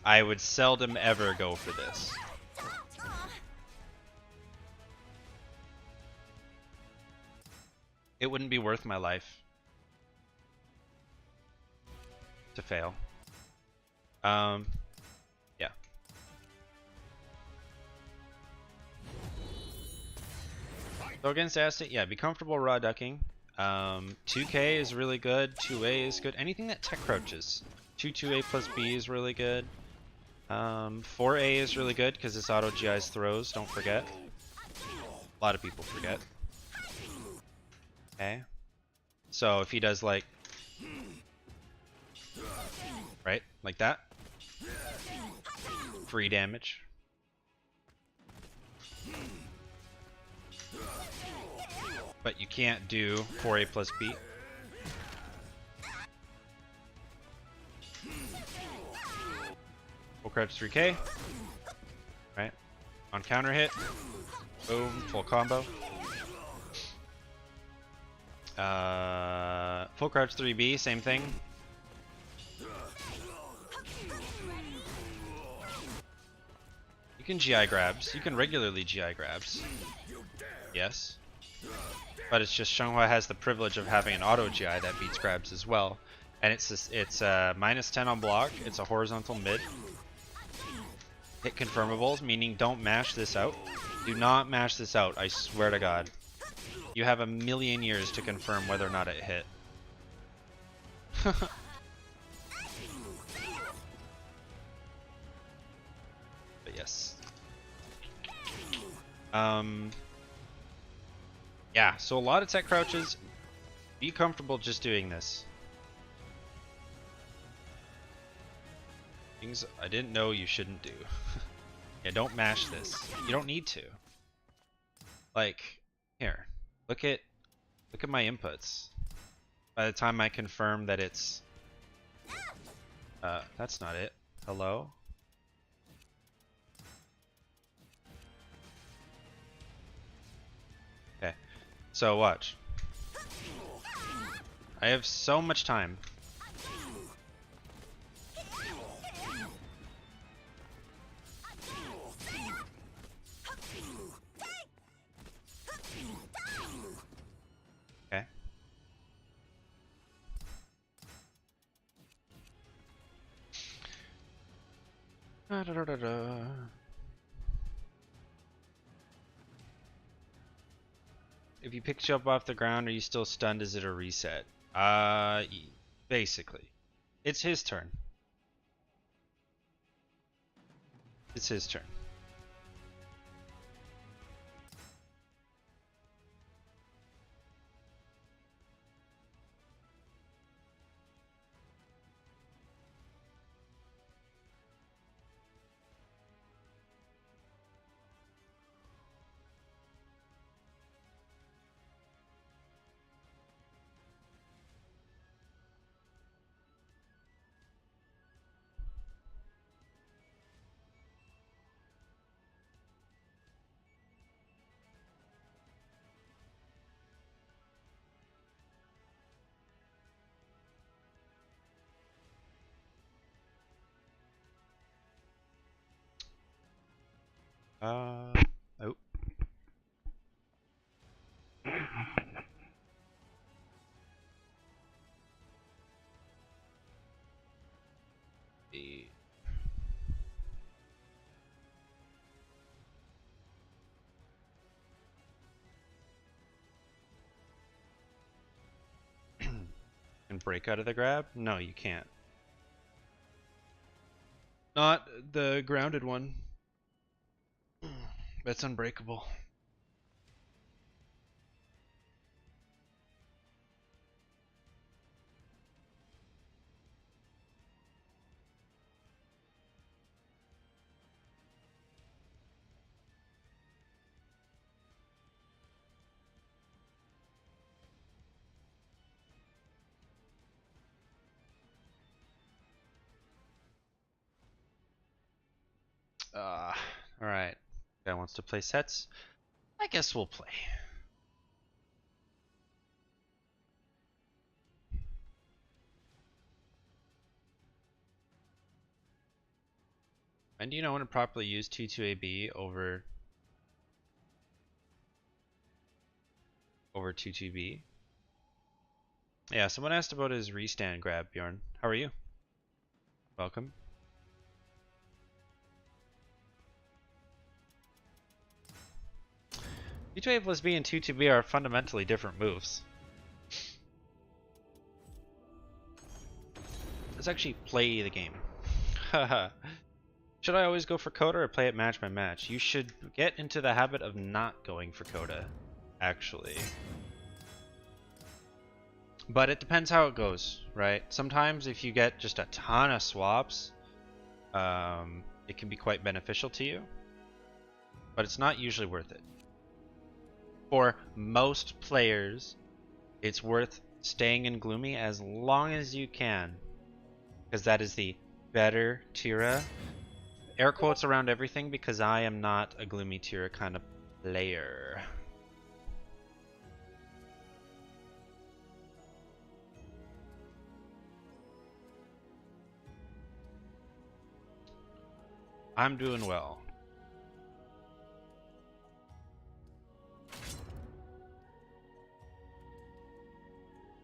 I would seldom ever go for this. It wouldn't be worth my life to fail. Yeah. So against Asta, yeah, be comfortable raw ducking. 2K is really good, 2A is good. Anything that tech crouches. 2-2A plus B is really good. 4A is really good because it's auto GI's throws, don't forget. A lot of people forget. Okay. So if he does like, right, like that, free damage. But you can't do 4A plus B. Full crouch 3K. Right? On counter hit. Boom. Full combo. Full crouch 3B. Same thing. You can GI grabs. You can regularly GI grabs. Yes. But it's just Xianghua has the privilege of having an auto GI that beats grabs as well. And it's minus 10 on block. It's a horizontal mid. Hit confirmables, meaning don't mash this out. Do not mash this out, I swear to God. You have a million years to confirm whether or not it hit. But yes. Yeah, so a lot of tech crouches. Be comfortable just doing this. Things I didn't know you shouldn't do. Yeah, don't mash this. You don't need to. Like, here. Look at my inputs. By the time I confirm that it's that's not it. Hello? Okay. So watch. I have so much time. Okay. If he picks you up off the ground, are you still stunned? Is it a reset? Basically. It's his turn. It's his turn. Oh. The can break out of the grab? No, you can't. Not the grounded one. That's unbreakable. Alright. Guy wants to play sets. I guess we'll play. And do you know when to properly use T2AB over 2-2B? Yeah, someone asked about his restand grab, Bjorn. How are you? Welcome. T2A plus B and 2-2B are fundamentally different moves. Let's actually play the game. Haha. Should I always go for Coda or play it match by match? You should get into the habit of not going for Coda, actually. But it depends how it goes, right? Sometimes if you get just a ton of swaps, it can be quite beneficial to you, but it's not usually worth it. For most players, it's worth staying in Gloomy as long as you can, because that is the better Tira. Air quotes around everything, because I am not a Gloomy Tira kind of player. I'm doing well.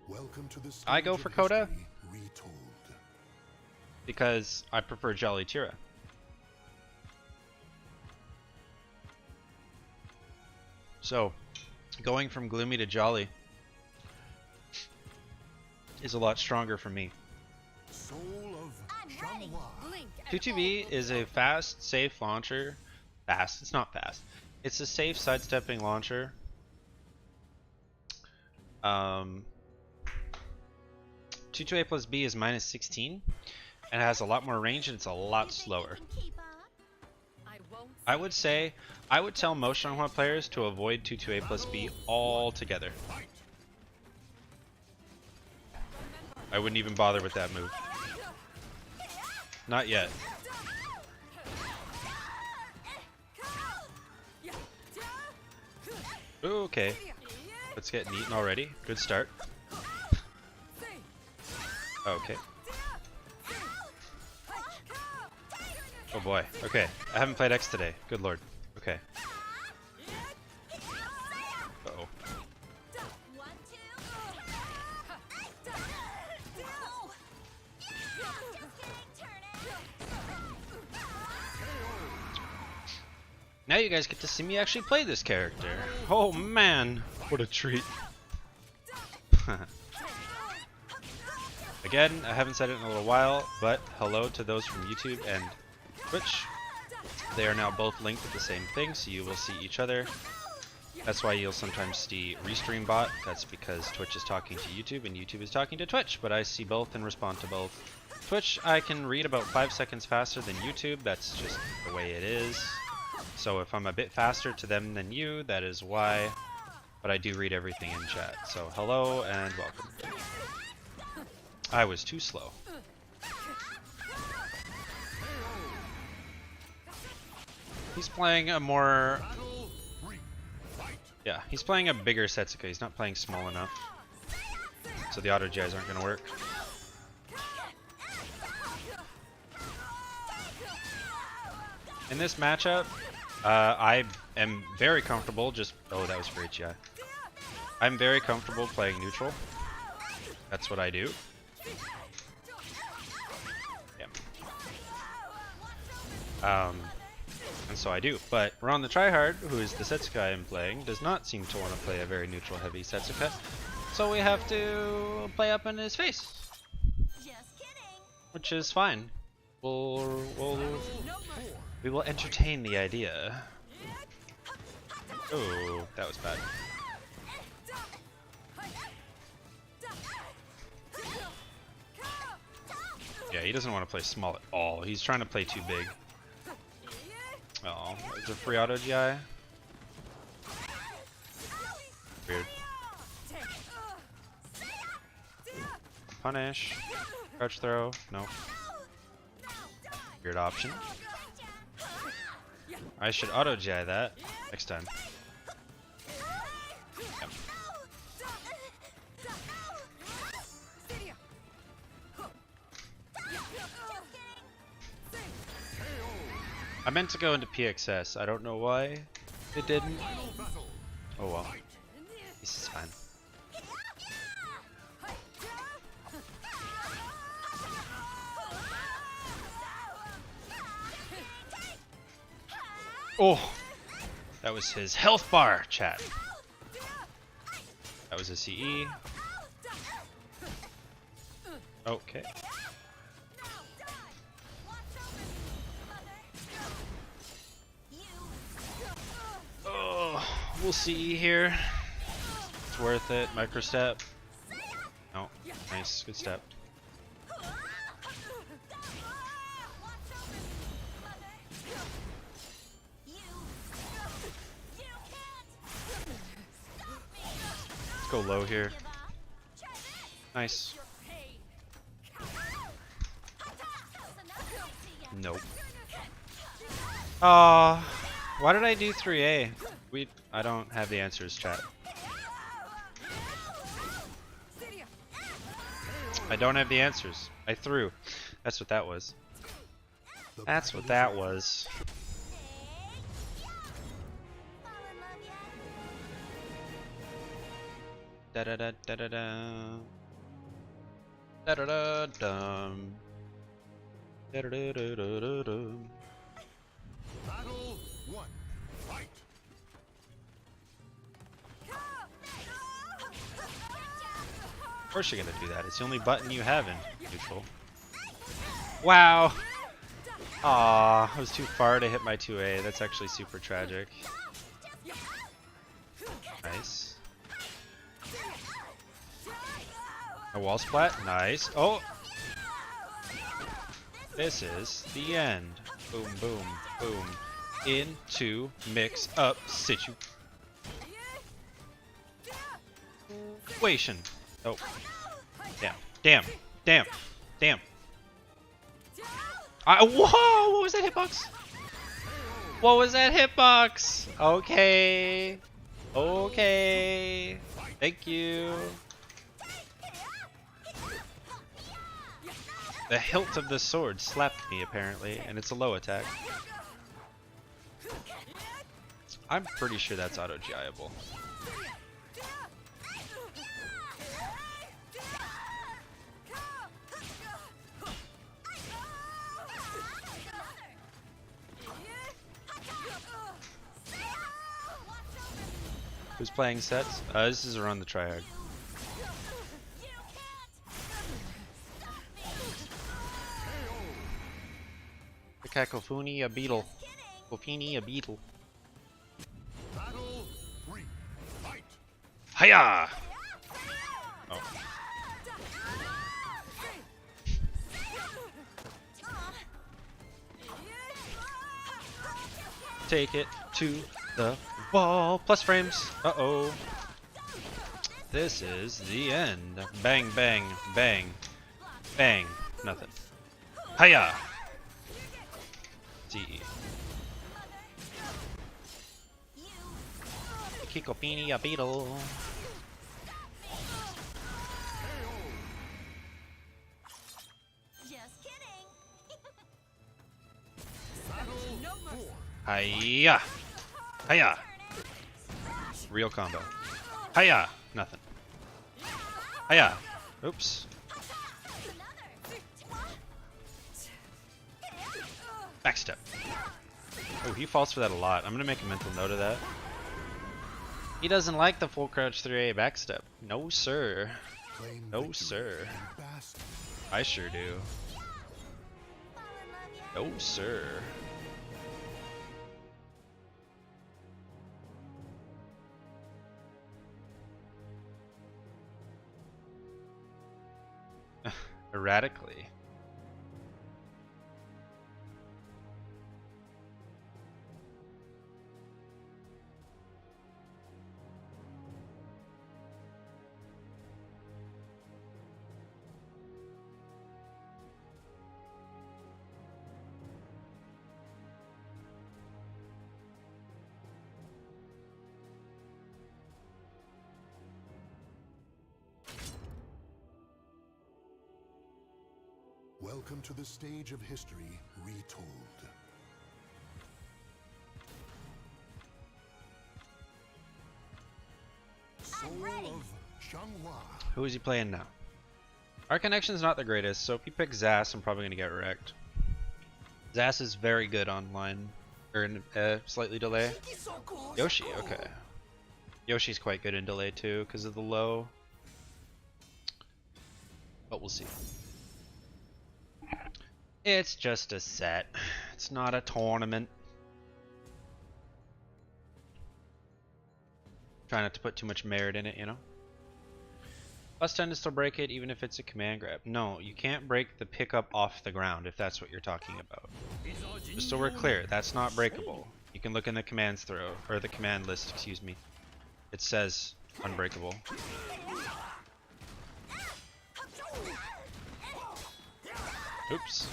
Welcome to the I go stage for of Coda history retold. because I prefer Jolly Tira. So, going from Gloomy to Jolly is a lot stronger for me. Soul of I'm ready. Chamois. Blink. 2-2-B is a fast, safe launcher. Fast, it's not fast. It's a safe sidestepping launcher. 2-2-A plus B is minus 16 and it has a lot more range and it's a lot slower. I would say, I would tell most Changhua players to avoid 2-2-A plus B altogether. I wouldn't even bother with that move. Not yet. Ooh, okay. Let's get Neaten already. Good start. Okay. Oh boy. Okay. I haven't played X today. Good lord. Okay. Uh-oh. Now you guys get to see me actually play this character. Oh man, what a treat. Again, I haven't said it in a little while, but hello to those from YouTube and Twitch. They are now both linked at the same thing, so you will see each other. That's why you'll sometimes see Restream Bot. That's because Twitch is talking to YouTube and YouTube is talking to Twitch, but I see both and respond to both. Twitch, I can read about 5 seconds faster than YouTube. That's just the way it is. So if I'm a bit faster to them than you, that is why. But I do read everything in chat. So hello and welcome. I was too slow. He's playing a more... Yeah, he's playing a bigger Setsuka. He's not playing small enough. So the auto Jis aren't going to work. In this matchup, I am very comfortable just... Oh, that was for HEI. I'm very comfortable playing neutral. That's what I do. Yeah. And so I do. But Ron the Tryhard, who is the Setsuka I am playing, does not seem to want to play a very neutral heavy Setsuka. So we have to play up in his face. Which is fine. We will entertain the idea. Oh, that was bad. Yeah, he doesn't want to play small at all. He's trying to play too big. Oh, it's a free auto GI. Weird. Punish. Crouch throw. No. Weird option. I should auto GI that next time. Yep. I meant to go into PXS. I don't know why it didn't. Oh well. This is fine. Oh! That was his health bar, chat. That was a CE. Okay. Oh, we'll see here. It's worth it. Microstep. Nice, good step. Let's go low here. Nice. Nope. Why did I do 3A? I don't have the answers, chat. I don't have the answers. I threw. That's what that was. That's what that was. Da da da da da da. Da da da dum. Da da da da da da. Battle 1. Fight. Of course you're gonna do that. It's the only button you have in neutral. Wow. Aw, I was too far to hit my 2A. That's actually super tragic. Nice. A wall splat? Nice. Oh! This is the end. Boom, boom, boom. Into mix up situation. Oh. Damn. Damn. Damn. Damn. Whoa! What was that hitbox? What was that hitbox? Okay. Okay. Thank you. The hilt of the sword slapped me apparently, and it's a low attack. I'm pretty sure that's auto-GIable. Who's playing sets? This is around the tryhard. The Cacophony, a beetle. Cacophony, a beetle. Battle 3. Fight. Hiya! Oh. Take it to the wall. Plus frames. Uh-oh. This is the end. Bang, bang, bang. Bang. Nothing. Hiya! D. Kikopini, a beetle. Just kidding. Hiya! Hiya! Real combo. Hiya! Nothing. Hiya! Oops. Backstep. Oh, he falls for that a lot. I'm gonna make a mental note of that. He doesn't like the full crouch 3A backstep. No, sir. Claim No, victory sir. and bask. I sure do. No, sir. Erratically. Welcome to the stage of history retold. Soul of Xianghua. Who is he playing now? Our connection's not the greatest, so if you pick Zas, I'm probably gonna get wrecked. Zas is very good online, or in slightly delay. Yoshi, okay. Yoshi's quite good in delay too, because of the low. But we'll see. It's just a set. It's not a tournament. Try not to put too much merit in it, you know? Plus 10 to still break it even if it's a command grab. No, you can't break the pickup off the ground if that's what you're talking about. Just so we're clear, that's not breakable. You can look in the commands throw, or the command list, excuse me. It says unbreakable. Oops.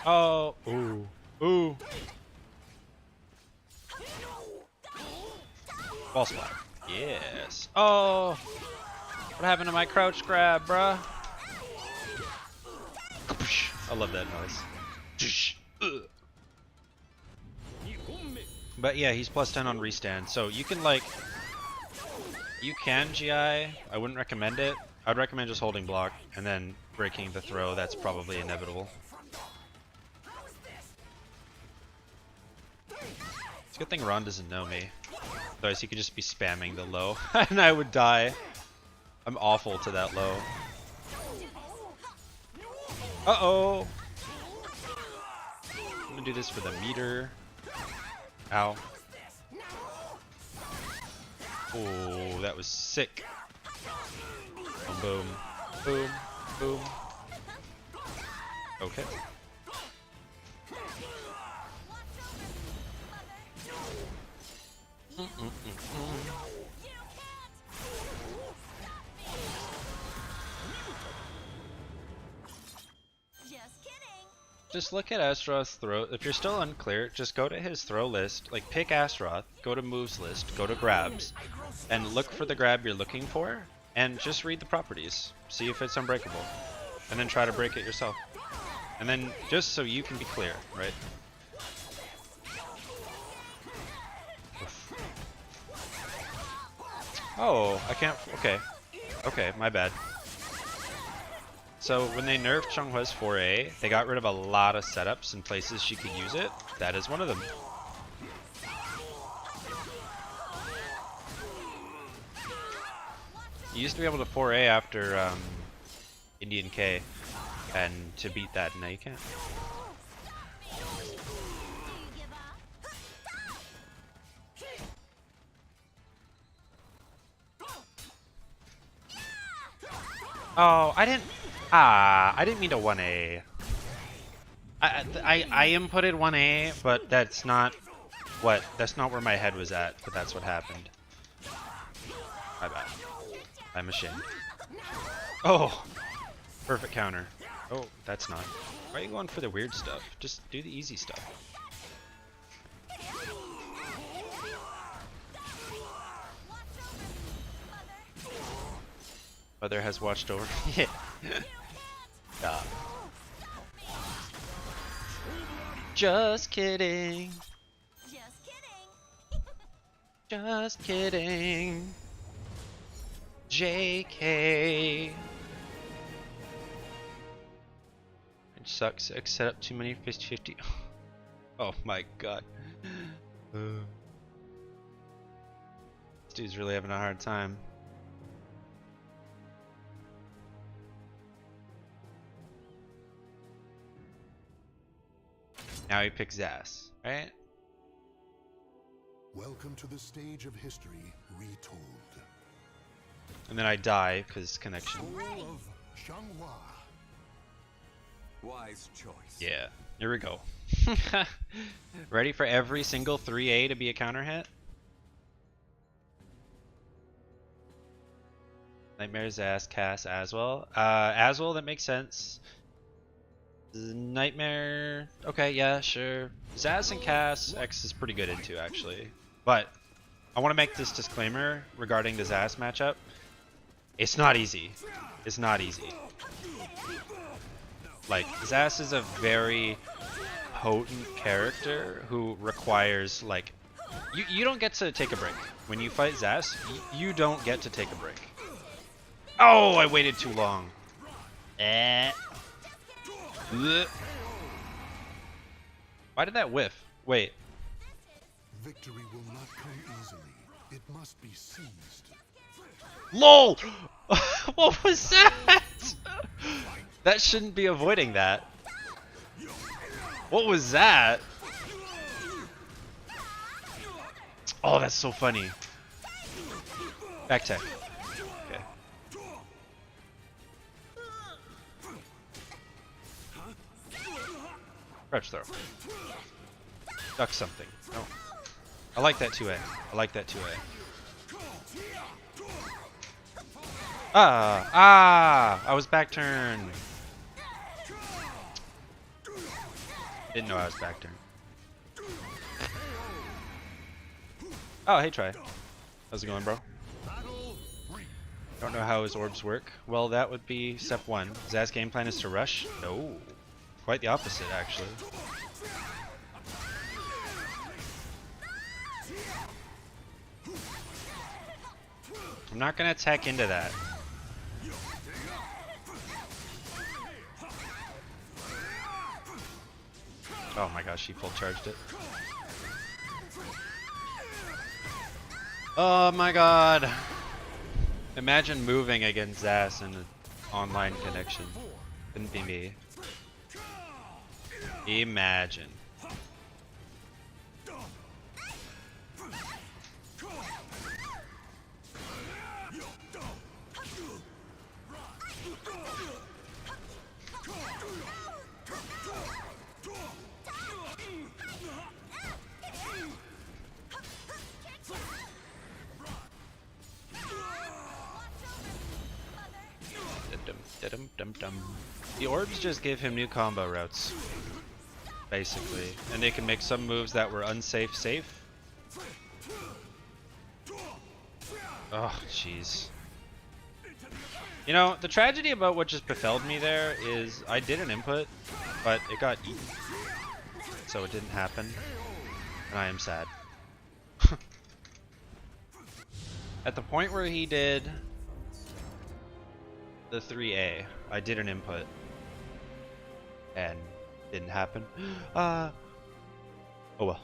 Oh, ooh, ooh. Ball splat. Yes. Oh, what happened to my crouch grab, bruh? I love that noise. But yeah, he's plus 10 on restand, so you can like, you can GI. I wouldn't recommend it. I'd recommend just holding block and then breaking the throw. That's probably inevitable. It's a good thing Ron doesn't know me. Otherwise he could just be spamming the low and I would die. I'm awful to that low. Uh-oh. I'm gonna do this for the meter. Ow. Oh, that was sick. Boom, boom, boom, boom. Okay. Just look at Astaroth's throw. If you're still unclear, just go to his throw list, like pick Astaroth, go to moves list, go to grabs, and look for the grab you're looking for, and just read the properties. See if it's unbreakable. And then try to break it yourself. And then, just so you can be clear, right? Oh, I can't, okay. Okay, my bad. So when they nerfed Chunghua's 4A, they got rid of a lot of setups and places she could use it. That is one of them. You used to be able to 4A after Indian K, and to beat that, now you can't. Oh, I didn't mean to 1A. I inputted 1A, but that's not where my head was at, but that's what happened. My bad. I'm ashamed. Oh! Perfect counter. Oh, that's not. Why are you going for the weird stuff? Just do the easy stuff. Mother has watched over. Yeah. Stop. Just kidding. Just kidding. Just kidding. JK. It sucks. Set up too many 50-50. Oh my god. This dude's really having a hard time. Now he picks ass, right? Welcome to the stage of history retold. And then I die because connection. Soul of Xianghua. Wise choice. Yeah, here we go. Ready for every single 3A to be a counter hit? Nightmare's ass, Cass, Aswell. Aswell, that makes sense. Nightmare, okay, yeah, sure. Zaz and Cass, X is pretty good into actually. But I want to make this disclaimer regarding the Zaz matchup. It's not easy. It's not easy. Like, Zaz is a very potent character who requires, like, you don't get to take a break. When you fight Zaz, you don't get to take a break. Oh, I waited too long. Why did that whiff? Wait. Victory will not come easily. It must be seized. LOL! What was that? That shouldn't be avoiding that. What was that? Oh, that's so funny. Back tech. Okay. Crouch throw. Duck something. No. I like that 2A. I like that 2A. I was back turn. Didn't know I was back turn. Oh, hey, Try. How's it going, bro? Don't know how his orbs work. Well, that would be step 1. Zedd's game plan is to rush? No. Quite the opposite, actually. I'm not gonna tech into that. Oh my gosh, he full charged it. Oh my god. Imagine moving against Zaz in an online connection. Couldn't be me. Imagine. The orbs just give him new combo routes, basically, and they can make some moves that were unsafe safe. Oh, jeez. You know, the tragedy about what just befelled me there is I did an input, but it got eaten, so it didn't happen, and I am sad. At the point where he did the 3A, I did an input and didn't happen. Oh well.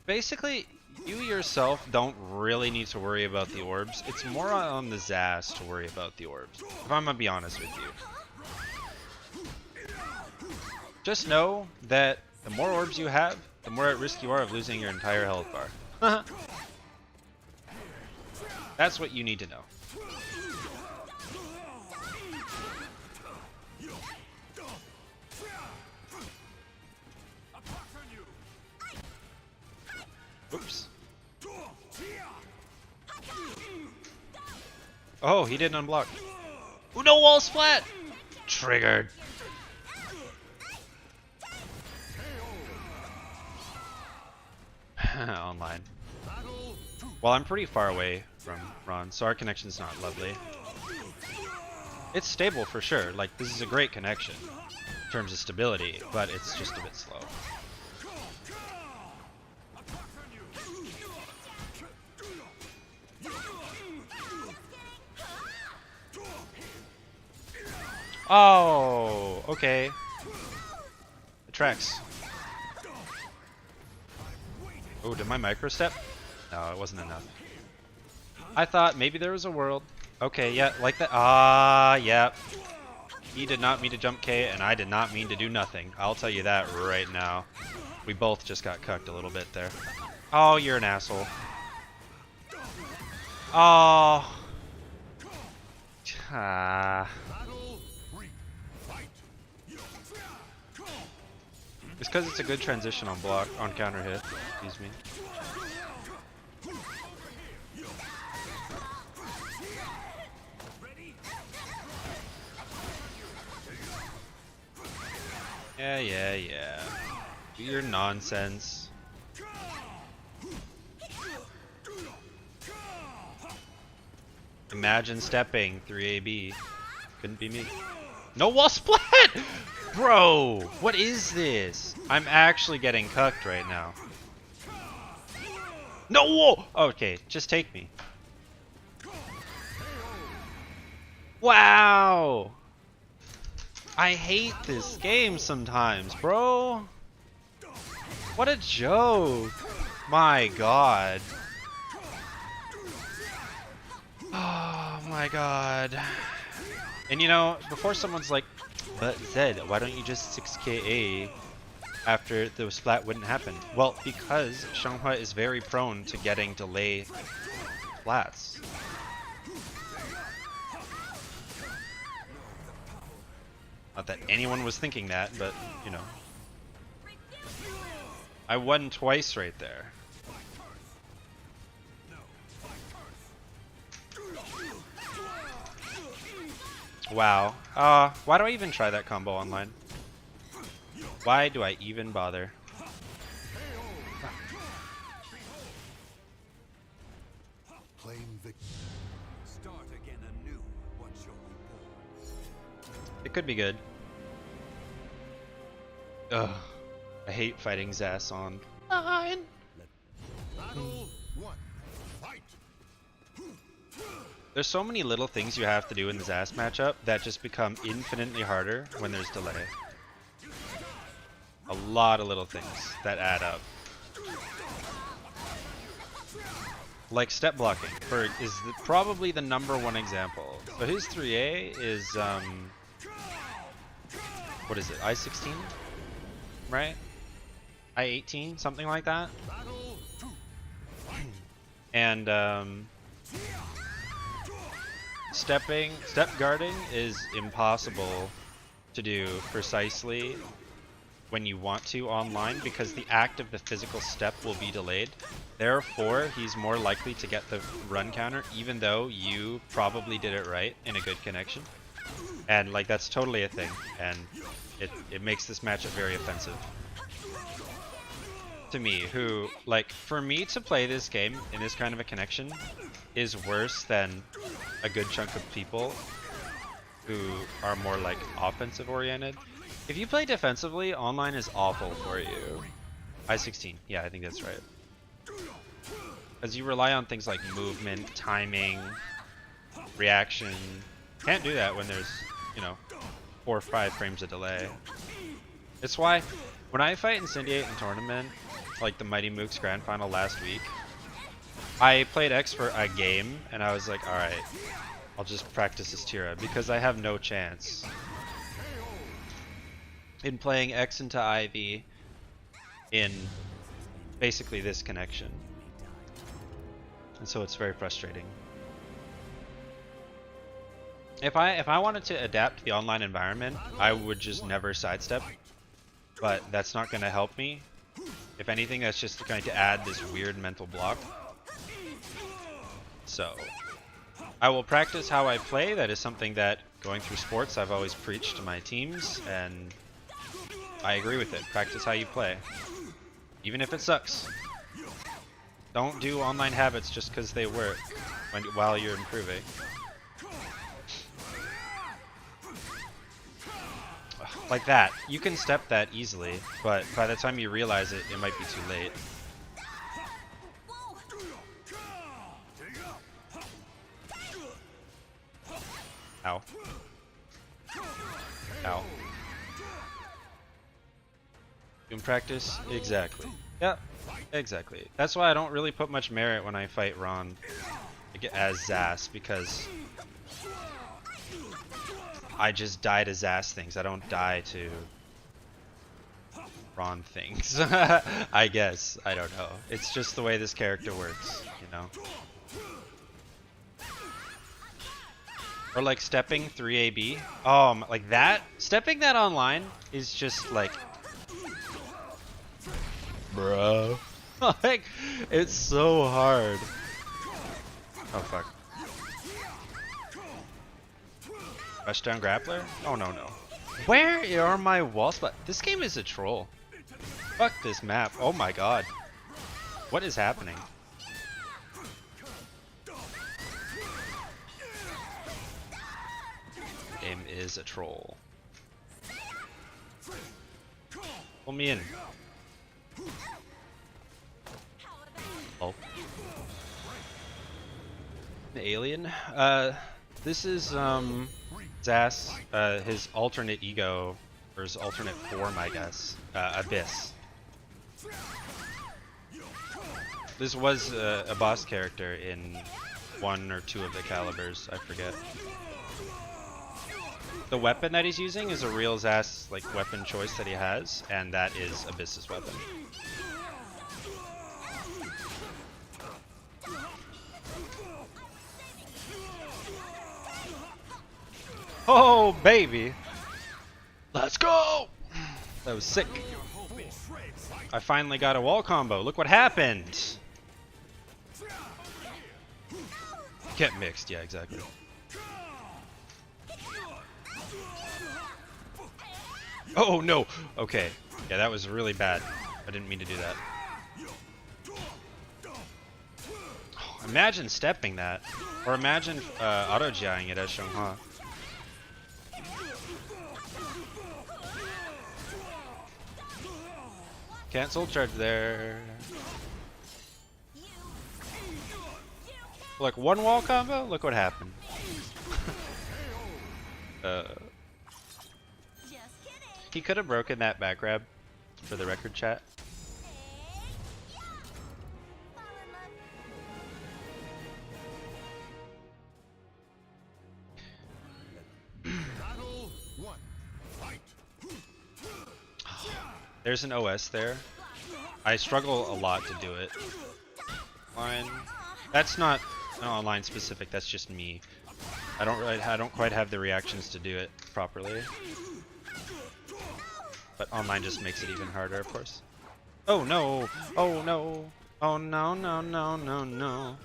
Basically, you yourself don't really need to worry about the orbs. It's more on the Zaz to worry about the orbs, if I'm gonna be honest with you. Just know that the more orbs you have, the more at risk you are of losing your entire health bar. That's what you need to know. Oops. Oh, he didn't unblock. Oh, no, wall's flat! Triggered. Online. Well, I'm pretty far away from Ron, so our connection's not lovely. It's stable for sure. Like, this is a great connection in terms of stability, but it's just a bit slow. Oh, okay. It tracks. Oh, did my micro step? No, it wasn't enough. I thought maybe there was a world. Okay, yeah, like that. Ah, yeah. He did not mean to jump K, and I did not mean to do nothing. I'll tell you that right now. We both just got cucked a little bit there. Oh, you're an asshole. Oh. Ah. It's because it's a good transition on block, on counter hit. Excuse me. Yeah. Do your nonsense. Imagine stepping 3AB. Couldn't be me. No wall splat! Bro, what is this? I'm actually getting cucked right now. No wall! Okay, just take me. Wow! I hate this game sometimes, bro. What a joke. My god. Oh my god. And you know, before someone's like, but Zedd, why don't you just 6KA after the splat wouldn't happen? Well, because Xianghua is very prone to getting delay splats. Not that anyone was thinking that, but, you know. I won twice right there. Wow. Why do I even try that combo online? Why do I even bother? Claim victory. Start again anew. What shall we pour? It could be good. Ugh. I hate fighting Zass on. Battle 1. Fight. There's so many little things you have to do in the Zass matchup that just become infinitely harder when there's delay. A lot of little things that add up. Like step blocking is probably the #1 example. So his 3A is what is it? I-16, right? I-18, something like that. Battle 2. Fight. And step guarding is impossible to do precisely when you want to online because the act of the physical step will be delayed. Therefore, he's more likely to get the run counter even though you probably did it right in a good connection. And like that's totally a thing, and it makes this matchup very offensive. To me, who, like, for me to play this game in this kind of a connection is worse than a good chunk of people who are more like offensive oriented. If you play defensively, online is awful for you. I-16, yeah, I think that's right. Because you rely on things like movement, timing, reaction. Can't do that when there's, you know, 4 or 5 frames of delay. It's why when I fight Incendiate in tournament, like the Mighty Mooks Grand Final last week, I played X for a game and I was like, alright, I'll just practice as Tira because I have no chance in playing X into Ivy in basically this connection. And so it's very frustrating. If I wanted to adapt to the online environment, I would just never sidestep, but that's not going to help me. If anything, that's just going to add this weird mental block. So I will practice how I play. That is something that going through sports I've always preached to my teams, and I agree with it. Practice how you play, even if it sucks. Don't do online habits just because they work while you're improving. Like that. You can step that easily, but by the time you realize it, it might be too late. Ow. Ow. You can practice? Exactly. Yep. Exactly. That's why I don't really put much merit when I fight Ron as Zass, because I just die to Zass things. I don't die to Ron things. I guess. I don't know. It's just the way this character works, you know? Or like stepping 3AB. Like that? Stepping that online is just like... Bro. Like, it's so hard. Oh fuck. Rushdown grappler? Oh no no. Where are my wall spot? This game is a troll. Fuck this map. Oh my god. What is happening? Game is a troll. Pull me in. Oh. The alien? This is Zass, his alternate ego, or his alternate form, I guess. Abyss. This was a boss character in 1 or 2 of the calibers, I forget. the weapon that he's using is a real ass like weapon choice that he has, and that is Abyss's weapon. Oh baby, let's go! That was sick. I finally got a wall combo. Look what happened. Get mixed, yeah, exactly. Oh no! Okay. Yeah, that was really bad. I didn't mean to do that. Oh, imagine stepping that. Or imagine auto-GIing it as Xianghua. Cancel charge there. Look, one wall combo? Look what happened. He could have broken that back grab for the record chat. Battle 1. Fight. There's an OS there. I struggle a lot to do it. Line. That's not online specific. That's just me. I don't quite have the reactions to do it properly. But online just makes it even harder, of course. Oh no! Oh no! Oh no! No! No! No! No!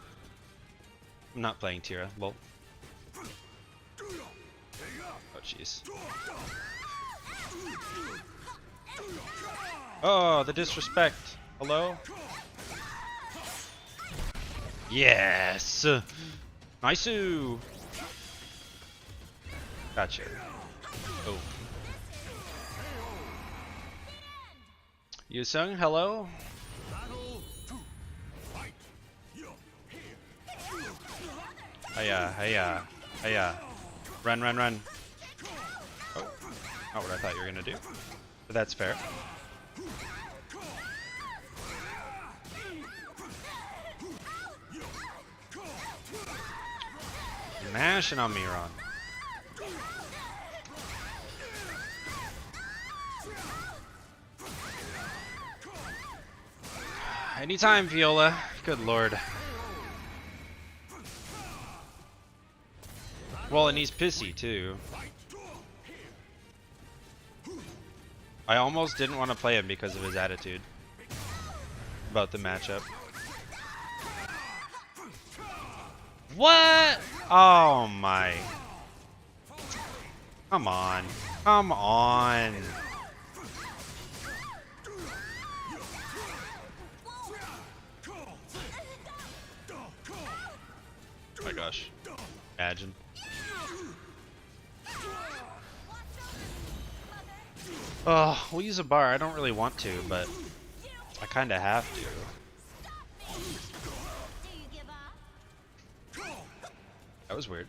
I'm not playing Tira. Lol. Oh jeez. Oh, the disrespect. Hello? Yes! Nice-oo! Gotcha. Oh. Yusung, hello? Hiya, hiya, hiya. Run, run, run. Oh, not what I thought you were gonna do. But that's fair. Mashing on me, Ron. Anytime, Viola. Good lord. Well, and he's pissy too. I almost didn't want to play him because of his attitude about the matchup. What? Oh my. Come on. Come on. Oh my gosh. Imagine. Oh, we'll use a bar. I don't really want to, but I kind of have to. That was weird.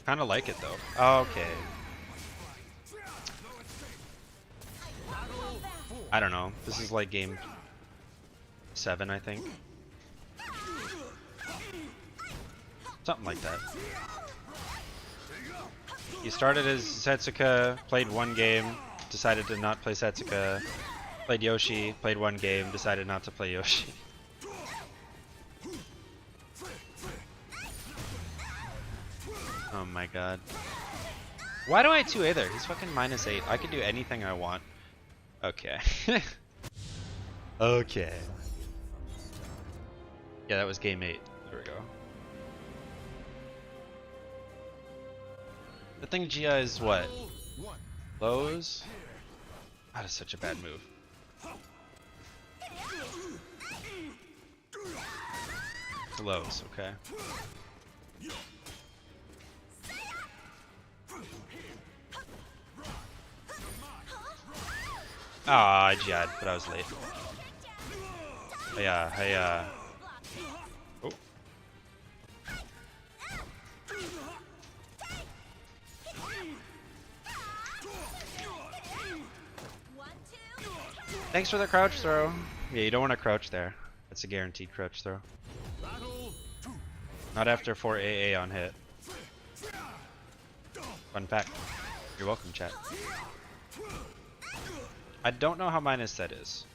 Kind of like it though. Okay. I don't know. This is like game 7, I think. Something like that. He started as Setsuka, played one game, decided to not play Setsuka, played Yoshi, played one game, decided not to play Yoshi. Oh my god. Why do I 2A there? He's fucking -8. I can do anything I want. Okay. Okay. Yeah, that was game 8. There we go. The thing Gia is what? Lows? That is such a bad move. Lows, okay. Ah, I GI'd, but I was late. Hiya, hiya. Oh. Thanks for the crouch throw. Yeah, you don't want to crouch there. That's a guaranteed crouch throw. Not after 4 AA on hit. Fun fact. You're welcome, chat. I don't know how minus that is.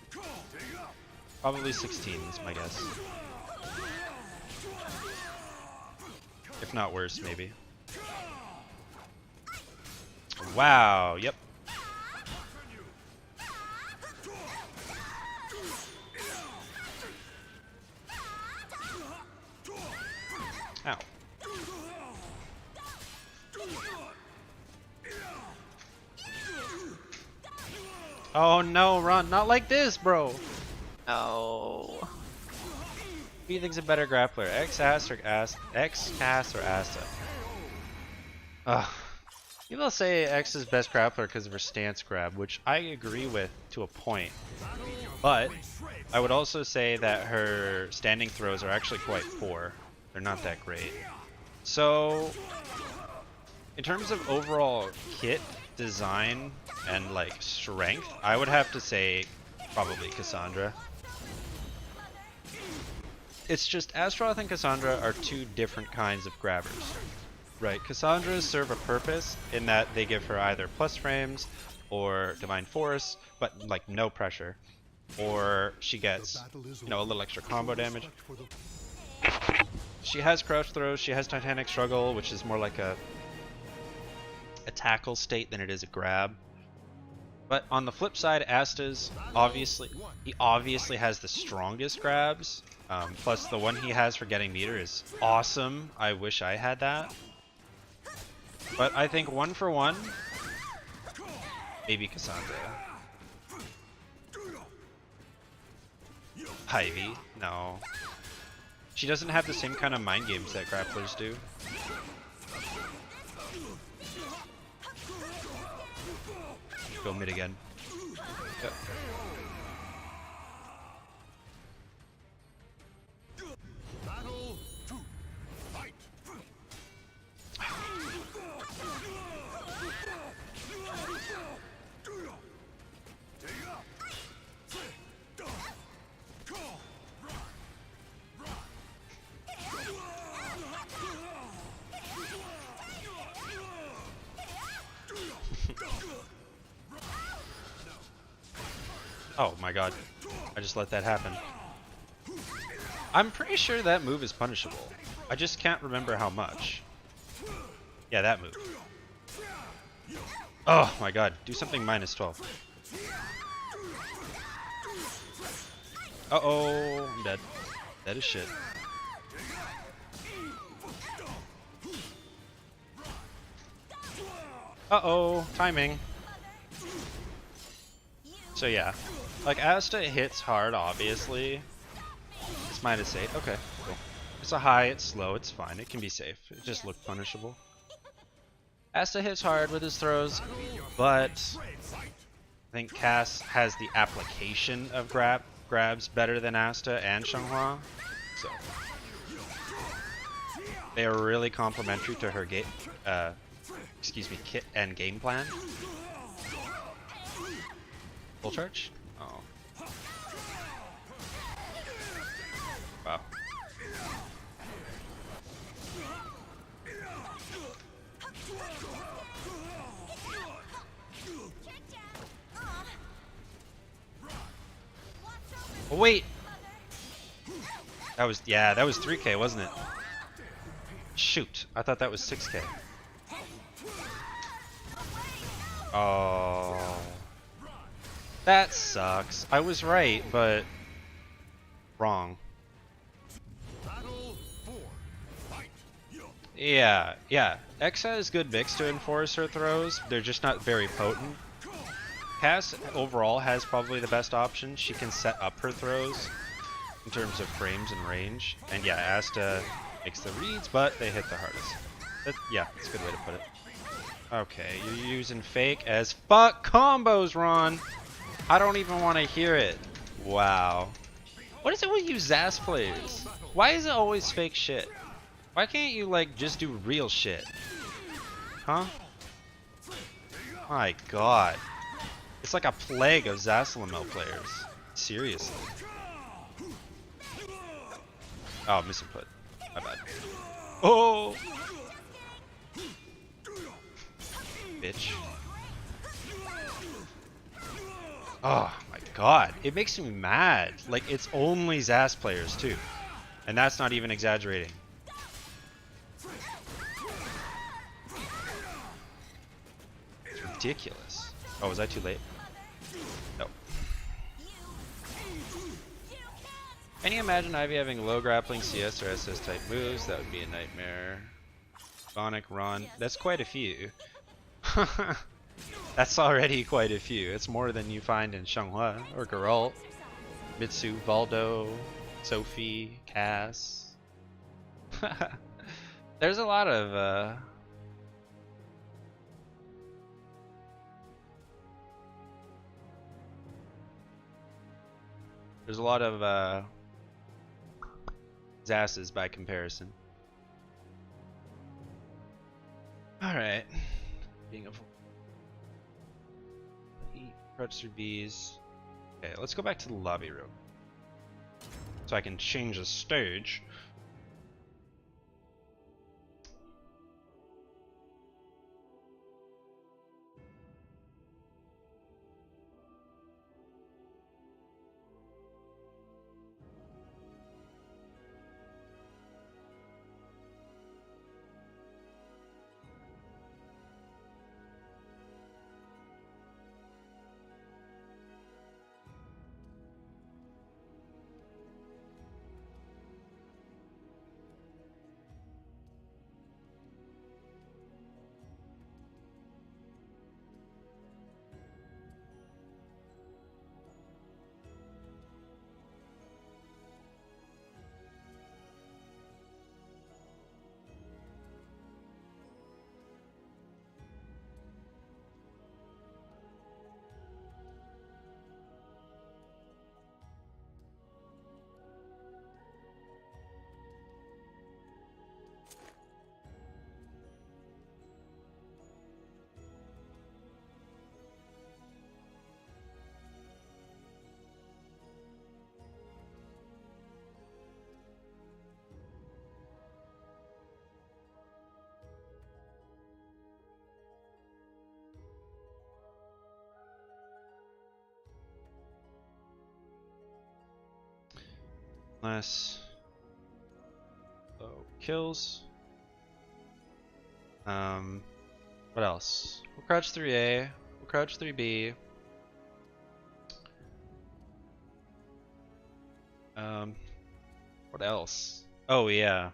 Probably 16 is my guess. If not worse, maybe. Wow, yep. Ow. Oh no, run! Not like this, bro! No. Who do you think's a better grappler? X-Cast or Asta? Ugh. People say X is best grappler because of her stance grab, which I agree with to a point. But I would also say that her standing throws are actually quite poor. They're not that great. So, in terms of overall kit design and like strength, I would have to say probably Cassandra. It's just Astaroth and Cassandra are two different kinds of grabbers. Right, Cassandra's serve a purpose in that they give her either plus frames or divine force, but like no pressure. Or she gets, you know, a little extra combo damage. She has crouch throws, she has Titanic Struggle, which is more like a tackle state than it is a grab. But on the flip side, Asta's obviously has the strongest grabs. Plus the one he has for getting meter is awesome. I wish I had that. But I think one for one, maybe Cassandra. Ivy? No. She doesn't have the same kind of mind games that grapplers do. Go mid again. Yep. Battle 2. Fight. Oh my god. I just let that happen. I'm pretty sure that move is punishable. I just can't remember how much. Yeah, that move. Oh my god. Do something minus 12. Uh-oh. I'm dead. Dead as shit. Uh-oh. Timing. So yeah. Like, Asta hits hard, obviously. It's minus 8. Okay, cool. It's a high, it's slow, it's fine. It can be safe. It just looked punishable. Asta hits hard with his throws, but I think Cass has the application of grabs better than Asta and Xianghua. So they are really complementary to her kit and game plan. Full charge? Oh. Wow. Oh, wait! That was 3K, wasn't it? Shoot, I thought that was 6K. Oh. That sucks. I was right, but wrong. Yeah. X has good mix to enforce her throws. They're just not very potent. Cass overall has probably the best option. She can set up her throws in terms of frames and range. And yeah, Asta makes the reads, but they hit the hardest. Yeah, that's a good way to put it. Okay, you're using fake as fuck combos, Ron. I don't even want to hear it. Wow. What is it with you Zas players? Why is it always fake shit? Why can't you, like, just do real shit? Huh? My god. It's like a plague of Zasalamel players. Seriously. Oh, misinput. My bad. Oh! bitch. Oh my god, it makes me mad. Like, it's only Zas players too. And that's not even exaggerating. It's ridiculous. Oh, was I too late? No. Can you imagine Ivy having low grappling CS or SS type moves? That would be a nightmare. Sonic Run. That's quite a few. That's already quite a few. It's more than you find in Xianghua or Geralt, Mitsu, Valdo, Sophie, Cass. There's a lot of Zasses by comparison. Alright. Being a crouch through bees. Okay, let's go back to the lobby room. So I can change the stage. Less low kills. What else? We'll crouch 3A. We'll crouch 3B. What else? Oh yeah.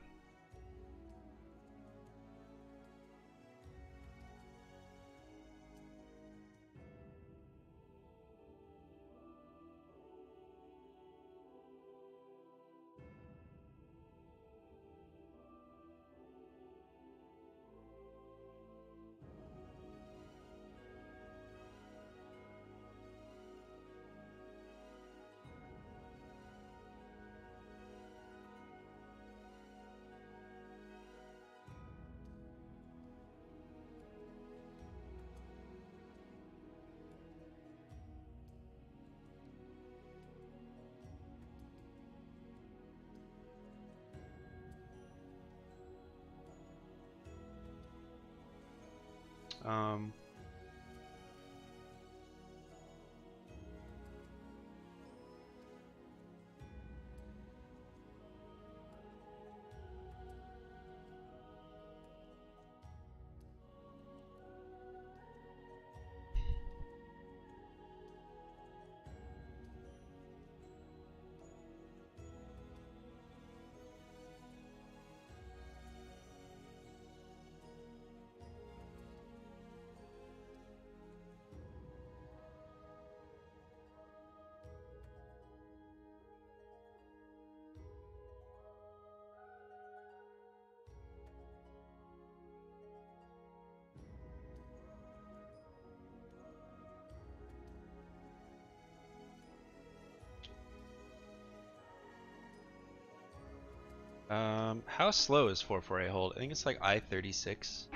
Um, how slow is 4-4A hold? I think it's like I-36.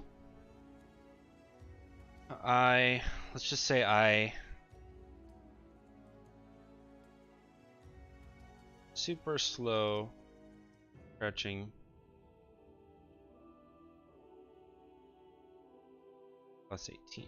Let's just say super slow crouching. Plus 18.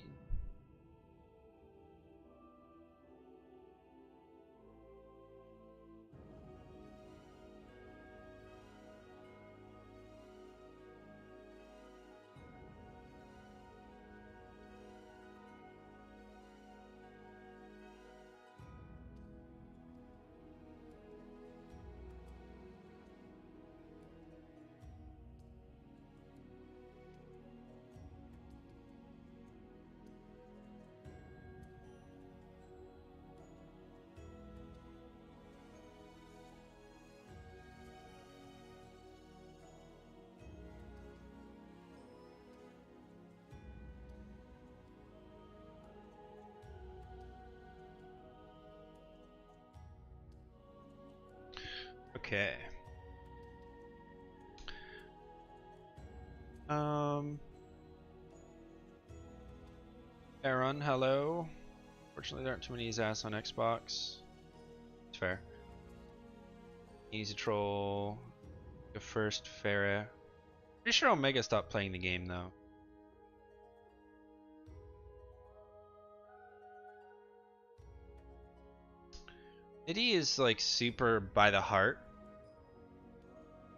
Okay. Aaron, hello. Fortunately, there aren't too many of these ass on Xbox. It's fair. Easy troll. The first Farah. Pretty sure Omega stopped playing the game though. Nitty is like super by the heart.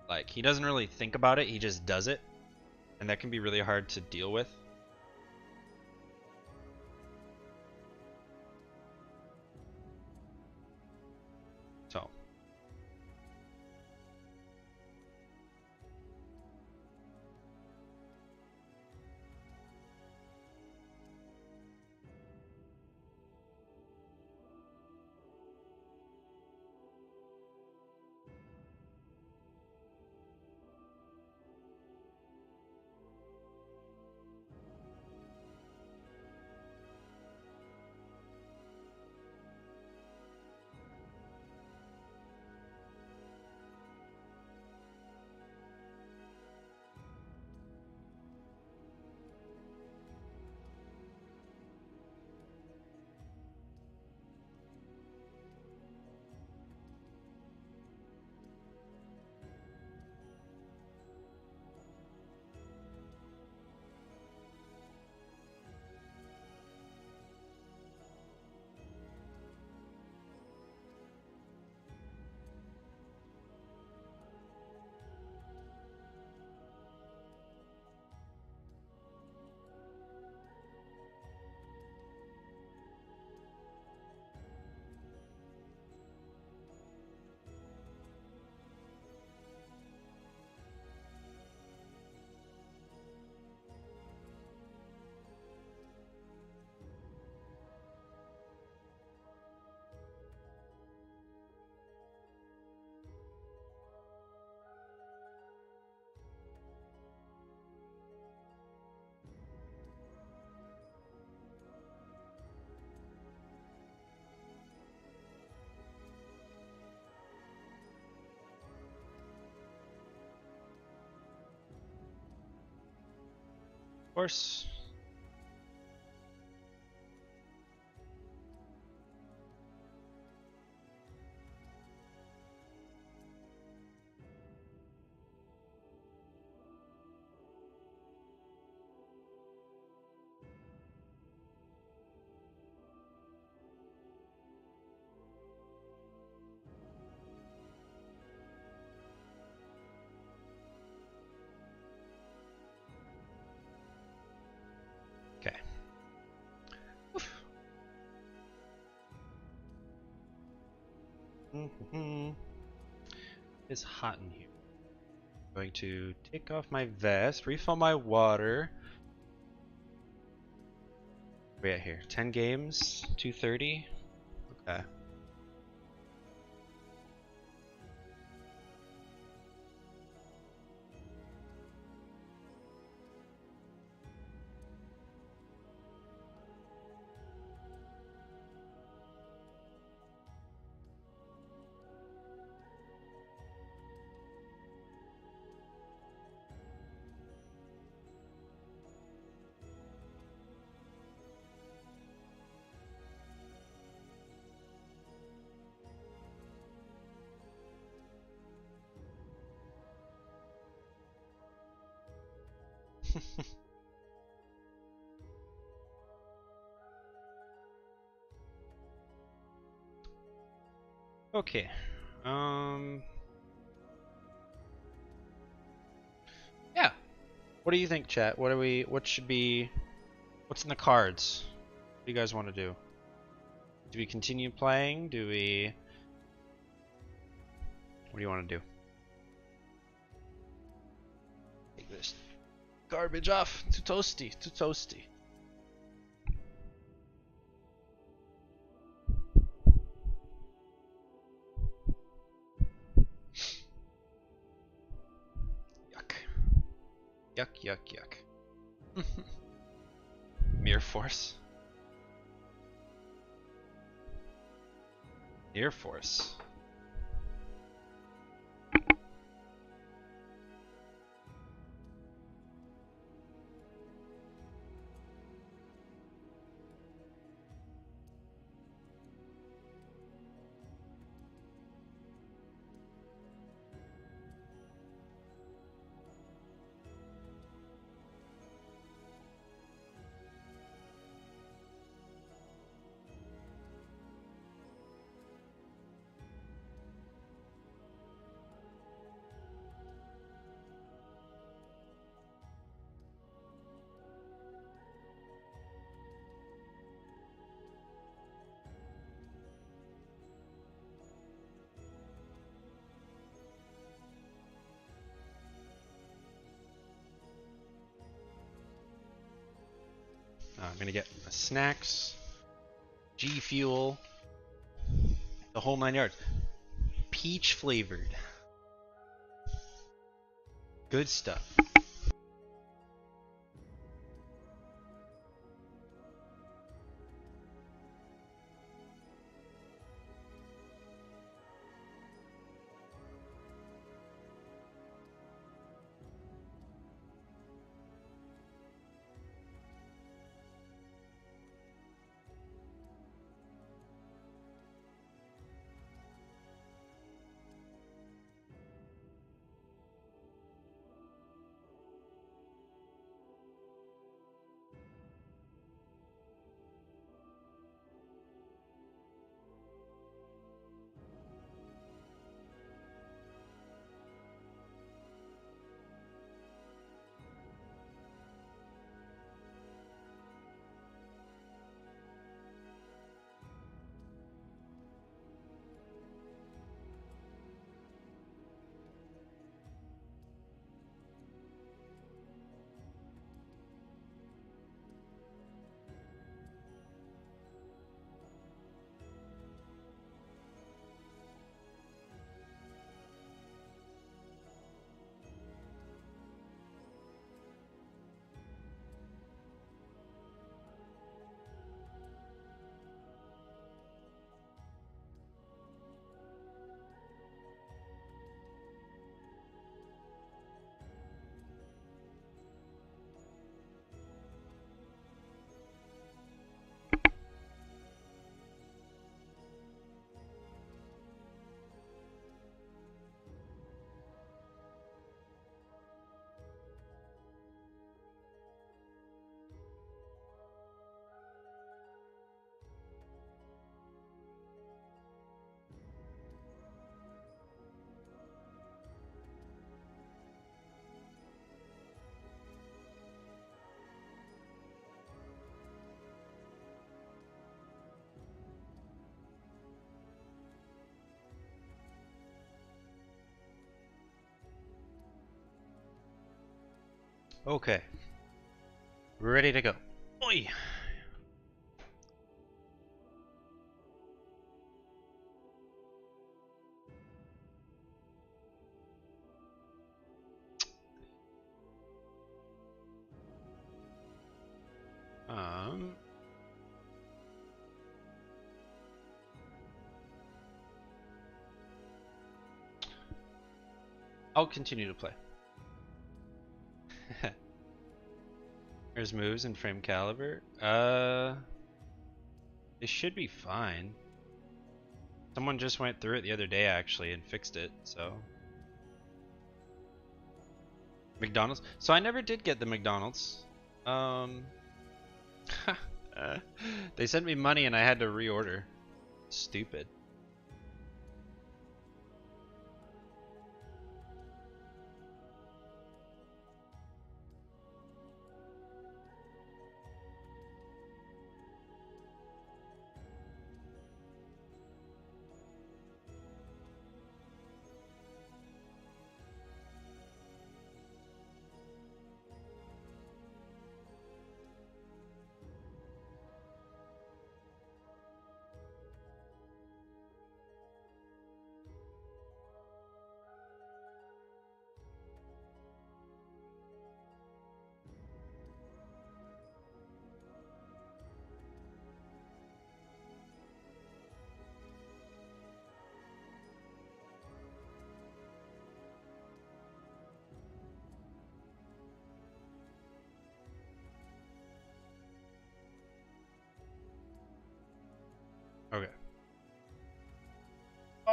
Like he doesn't really think about it, he just does it. And that can be really hard to deal with. So of course. Okay. It's hot in here. I'm going to take off my vest, refill my water. Where we at here? 10 games, 230. Okay. Okay. Yeah. What do you think, chat? What should be, what's in the cards? What do you guys want to do? Do we continue playing? What do you want to do? Take this garbage off. Too toasty. Too toasty. Yuck. Yuck, yuck, yuck. Mirror Force. Mirror Force. I'm gonna get snacks, G Fuel, the whole 9 yards. Peach flavored. Good stuff. Okay. We're ready to go. Oi! Um, I'll continue to play. There's moves in frame caliber. It should be fine. Someone just went through it the other day actually and fixed it, so. McDonald's. So I never did get the McDonald's. They sent me money and I had to reorder. Stupid.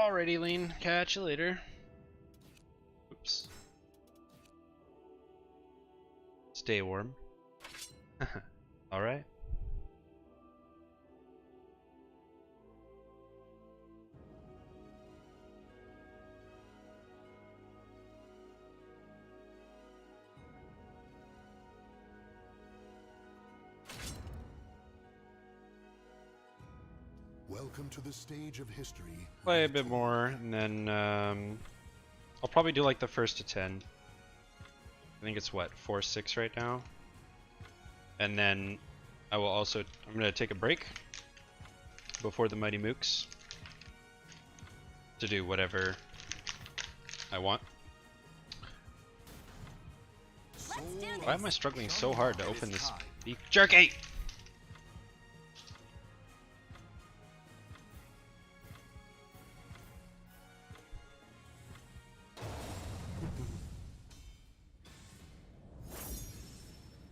Alrighty, Lean. Catch you later. Oops. Stay warm. Alright. Welcome to the stage of history. Play a bit more, and then I'll probably do like the first to 10. I think it's what, 4-6 right now? And then I will also, I'm going to take a break before the Mighty Mooks to do whatever I want. Why am I struggling so hard to open this beef jerky?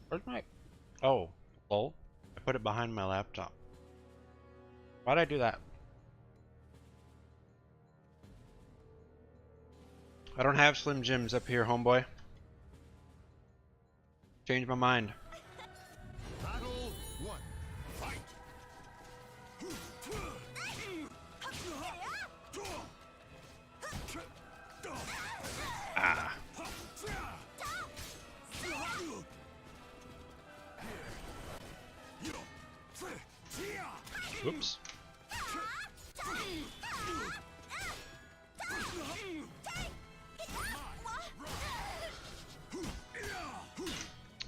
Where's my... Oh, lol. I put it behind my laptop. Why'd I do that? I don't have Slim Jims up here, homeboy. Changed my mind. Battle 1. Fight. Ah. Whoops.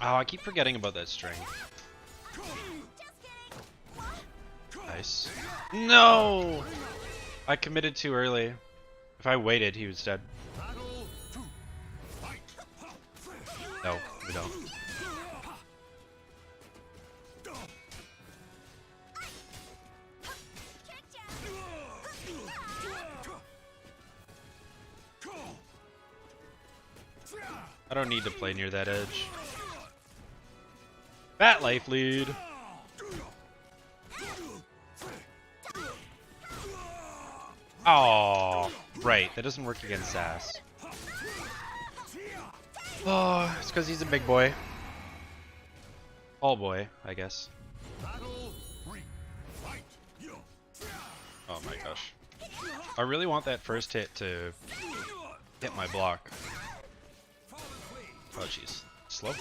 Oh, I keep forgetting about that string. Nice. No! I committed too early. If I waited, he was dead. No, we don't. I don't need to play near that edge. Bat life lead. Oh, right. That doesn't work against Sass. Oh, it's because he's a big boy. All boy, I guess. Oh my gosh. I really want that first hit to hit my block. Oh jeez. Slow.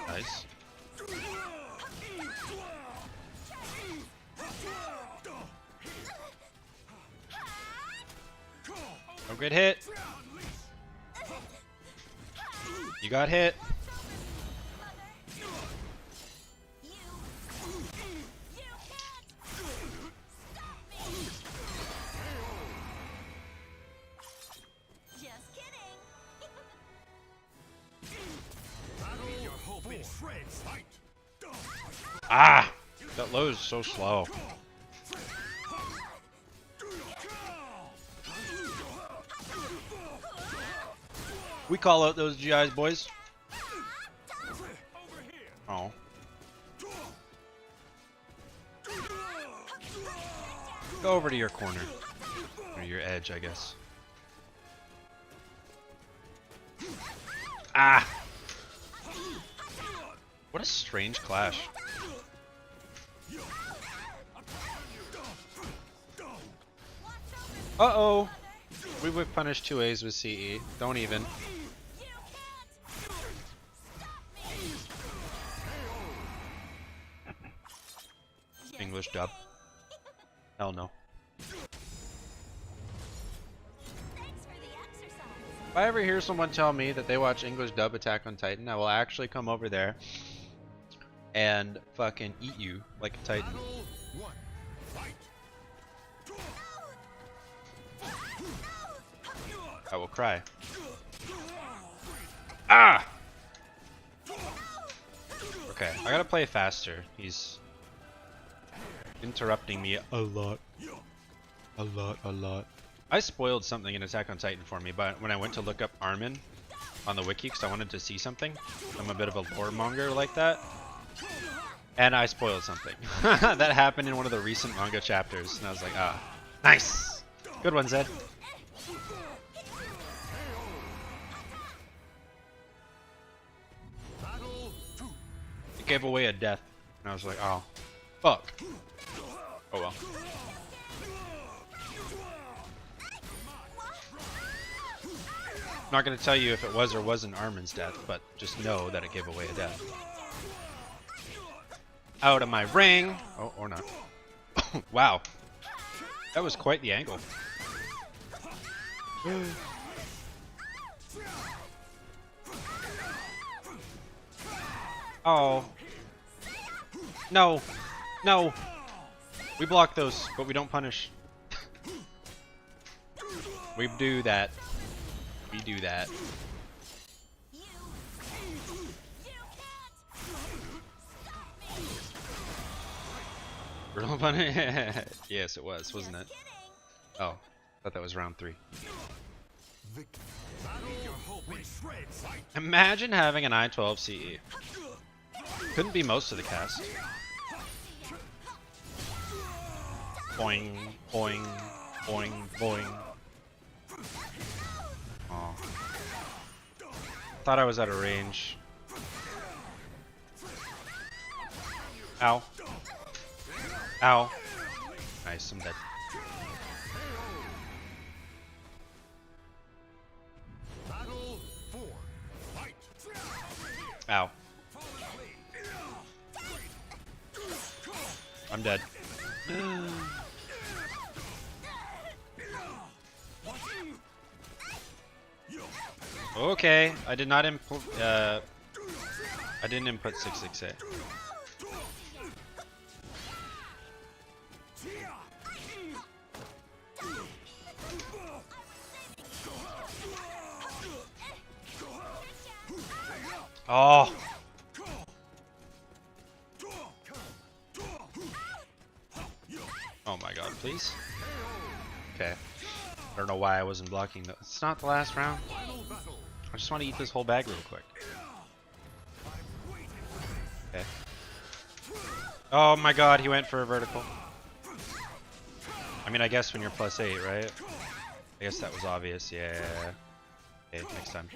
Nice. Oh, good hit. You got hit. Ah! That low is so slow. We call out those GIs, boys. Oh. Go over to your corner. Or your edge, I guess. Ah! What a strange clash. Uh-oh! We would punish 2As with CE. Don't even. English dub. Hell no. If I ever hear someone tell me that they watch English dub Attack on Titan, I will actually come over there and fucking eat you like a Titan. I will cry. Ah! Okay, I gotta play faster. He's interrupting me a lot. A lot. I spoiled something in Attack on Titan for me, but when I went to look up Armin, on the wiki because I wanted to see something. I'm a bit of a lore monger like that. And I spoiled something. That happened in one of the recent manga chapters, and I was like, ah, nice! Good one, Zedd. It gave away a death, and I was like, oh, fuck. Oh well. I'm not going to tell you if it was or wasn't Armin's death, but just know that it gave away a death. Out of my ring! Oh, or not. Wow. That was quite the angle. Oh. No. No. We block those, but we don't punish. We do that. We do that. Brutal punish? Yes, it was, wasn't it? Oh, thought that was round 3. Imagine having an I-12 CE. Couldn't be most of the cast. Boing, boing, boing, boing. Oh. Thought I was out of range. Ow. Ow. Nice, I'm dead. Ow. I'm dead. Okay, I did not input. I didn't input 668. Oh. Oh my god, please. Okay. I don't know why I wasn't blocking though. It's not the last round. I just want to eat this whole bag real quick. Okay. Oh my god, he went for a vertical. I mean, I guess when you're +8, right? I guess that was obvious, yeah. Okay, next time.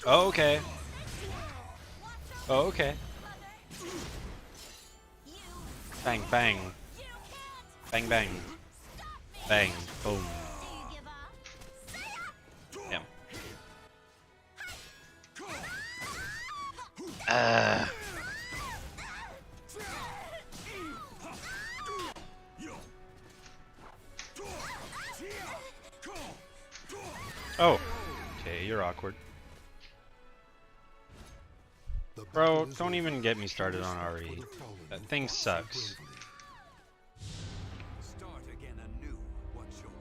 Oh, okay. Oh, okay. Bang, bang. Bang, bang. Bang, boom. Yeah. Oh. Okay, you're awkward. Bro, don't even get me started on RE. That thing sucks. Start again anew. What shall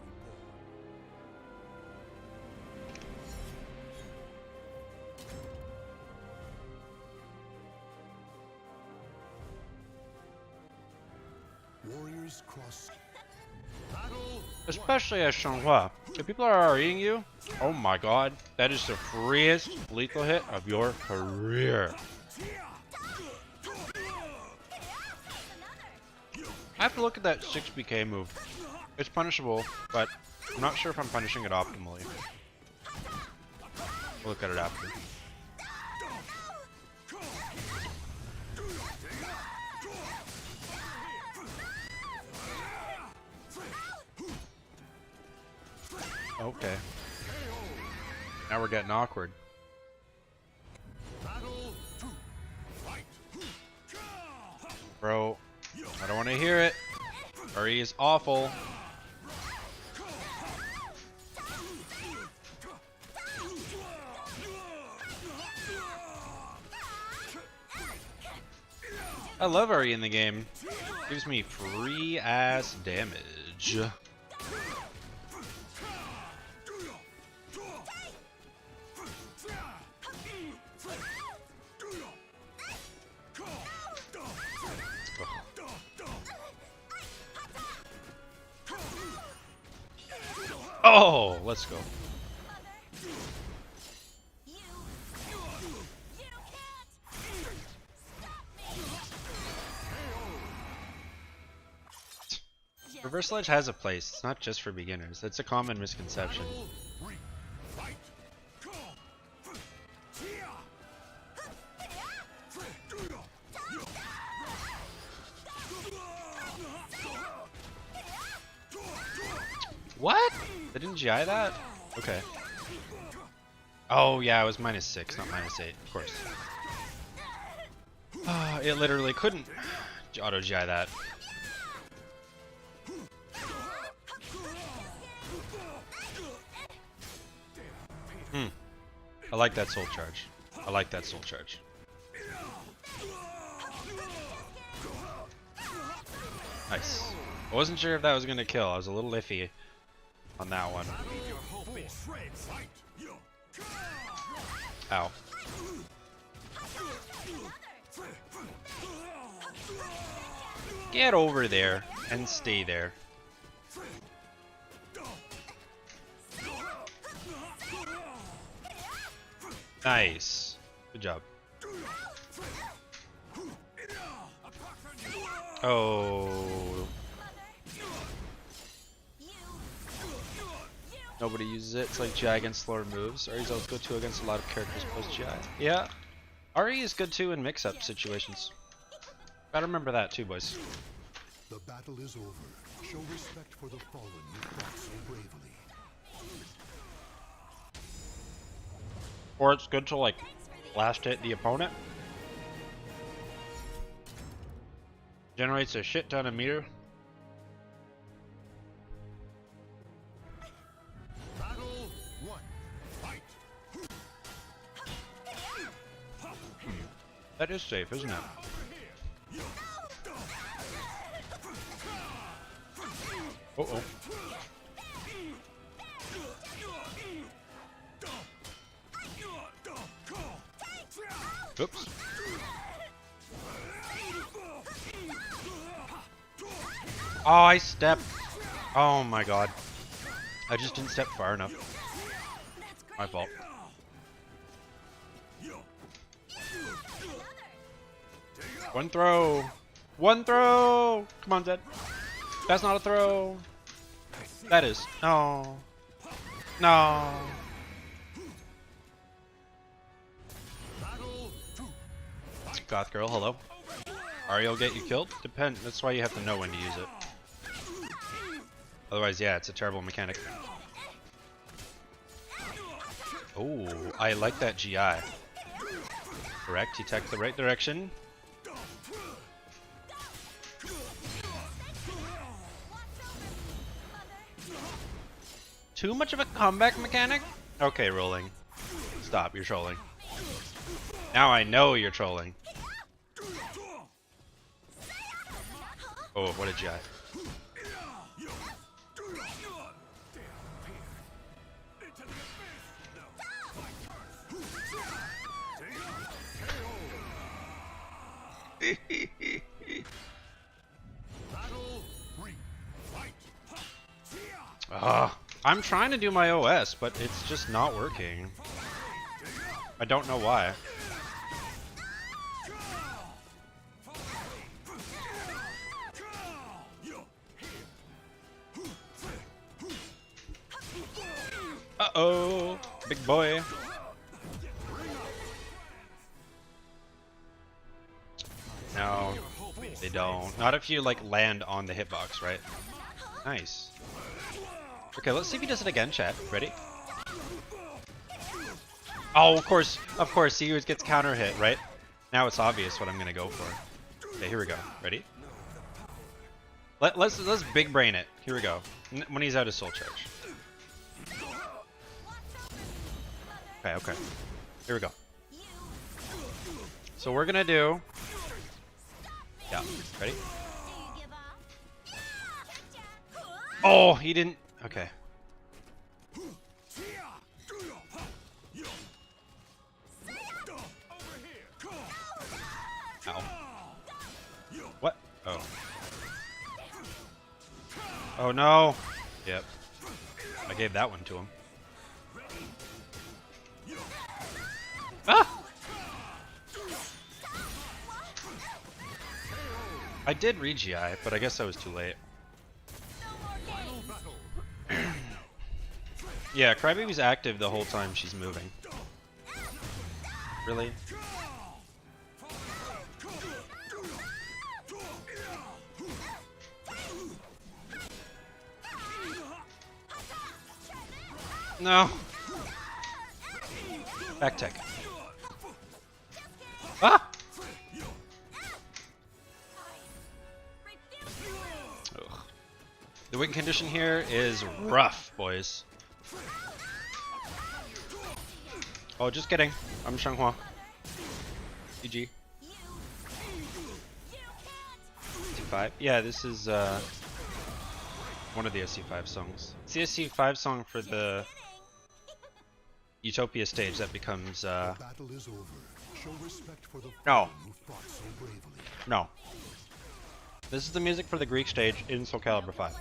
we Warriors cross. Especially as Shanghua. If people are REing you, oh my god, that is the freest lethal hit of your career. I have to look at that 6BK move. It's punishable, but I'm not sure if I'm punishing it optimally. We'll look at it after. Okay. Now we're getting awkward. Bro, I don't want to hear it. RE is awful. I love RE in the game. Gives me free ass damage. Oh, let's go. Reversal edge has a place. It's not just for beginners. It's a common misconception. What? They didn't GI that? Okay. Oh yeah, it was -6, not -8, of course. It literally couldn't auto GI that. I like that soul charge. I like that soul charge. Nice. I wasn't sure if that was gonna kill. I was a little iffy on that one. Ow. Get over there and stay there. Nice. Good job. Oh. Nobody uses it. It's like GI against slower moves. RE's always good too against a lot of characters post GI. Yeah. RE is good too in mix-up situations. Gotta remember that too, boys. The battle is over. Show respect for the fallen you fought so bravely. Or it's good to like last hit the opponent. Generates a shit ton of meter. Battle 1. Fight. That is safe, isn't it? Uh-oh. Oops. Oh, I stepped. Oh my god. I just didn't step far enough. My fault. One throw. One throw. Come on, Zedd. That's not a throw. That is. No. No. Goth girl, hello. Ariel get you killed? Depend. That's why you have to know when to use it. Otherwise, yeah, it's a terrible mechanic. Oh, I like that GI. Correct, he attacked the right direction. Too much of a comeback mechanic? Okay, rolling. Stop, you're trolling. Now I know you're trolling. Oh, what a GI. I'm trying to do my OS, but it's just not working. I don't know why. Uh-oh, big boy. No, they don't. Not if you like land on the hitbox, right? Nice. Okay, let's see if he does it again, chat. Ready? Oh, of course, he always gets counter hit, right? Now it's obvious what I'm gonna go for. Okay, here we go. Ready? Let's big brain it. Here we go. When he's out of soul charge. Okay. Here we go. So we're gonna do. Yeah. Ready? Oh, he didn't. Okay. Ow. What? Oh. Oh no. Yep. I gave that one to him. Ah! I did Regii, but I guess I was too late. Yeah, Crybaby's active the whole time she's moving. Really? No. Back tech. Ah! Ugh. The win condition here is rough, boys. Oh, just kidding. I'm Shanghua. GG. SC5. Yeah, this is one of the SC5 songs. It's the SC5 song for the Utopia stage that becomes The battle is over. Show respect for the No. fallen who fought so bravely. No. This is the music for the Greek stage in Soul Calibur 5.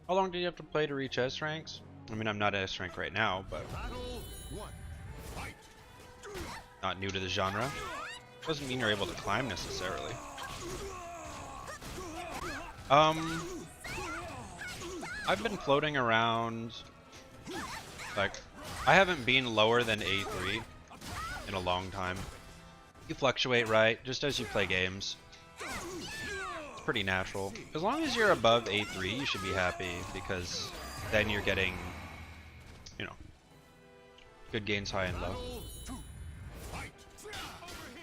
How long do you have to play to reach S ranks? I mean, I'm not S rank right now, but not new to the genre. Doesn't mean you're able to climb necessarily. I've been floating around, like, I haven't been lower than A3 in a long time. You fluctuate, right? Just as you play games. It's pretty natural. As long as you're above A3, you should be happy, because then you're getting, you know, good gains high and low.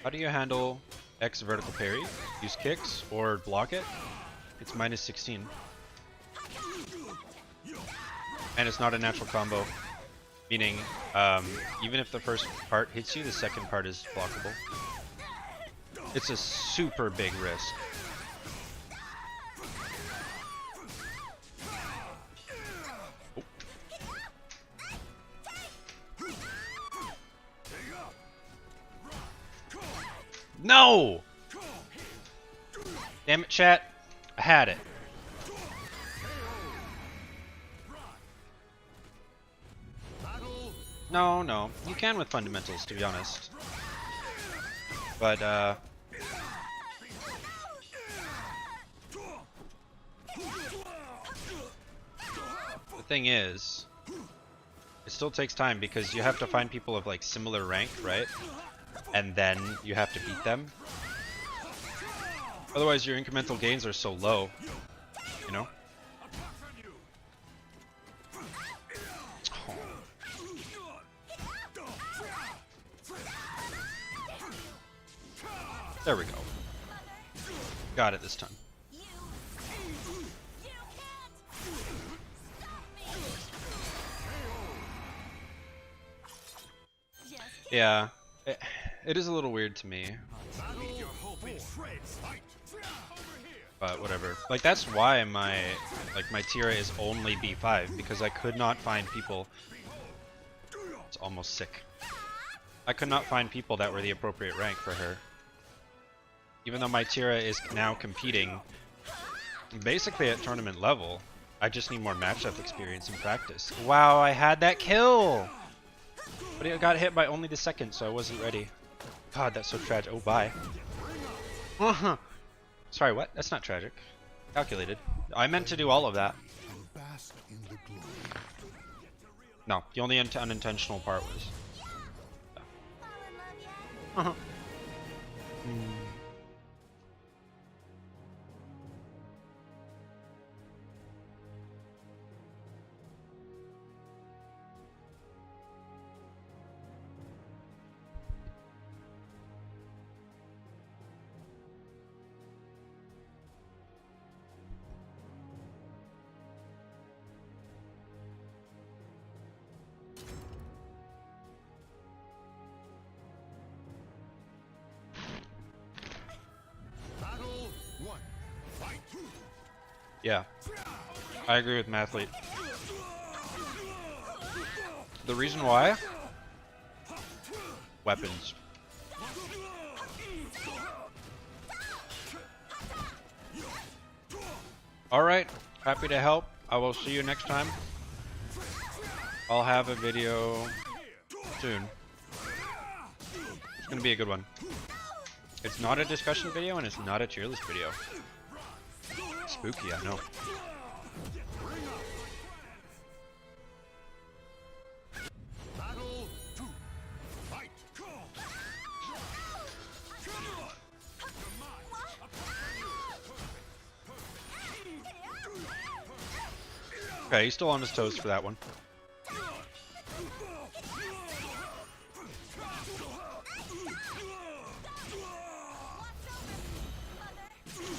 How do you handle X vertical parry? Use kicks or block it? It's minus 16. And it's not a natural combo. Meaning, even if the first part hits you, the second part is blockable. It's a super big risk. Oh. No! Damn it, chat. I had it. No, no. You can with fundamentals, to be honest. But, the thing is, it still takes time because you have to find people of, like, similar rank, right? And then you have to beat them. Otherwise, your incremental gains are so low, you know? There we go. Got it this time. Yeah, it is a little weird to me. But whatever. Like, that's why my Tira is only B5, because I could not find people. It's almost sick. I could not find people that were the appropriate rank for her. Even though my Tira is now competing basically at tournament level, I just need more matchup experience and practice. Wow, I had that kill! But it got hit by only the second, so I wasn't ready. God, that's so tragic. Oh, bye. Sorry, what? That's not tragic. Calculated. I meant to do all of that. No, the only unintentional part was... Battle 1. Fight. Yeah, I agree with Mathlete. The reason why? Weapons. Alright, happy to help. I will see you next time. I'll have a video soon. It's gonna be a good one. It's not a discussion video and it's not a tier list video. Spooky, I know. Battle 2. Fight. Okay, he's still on his toes for that one.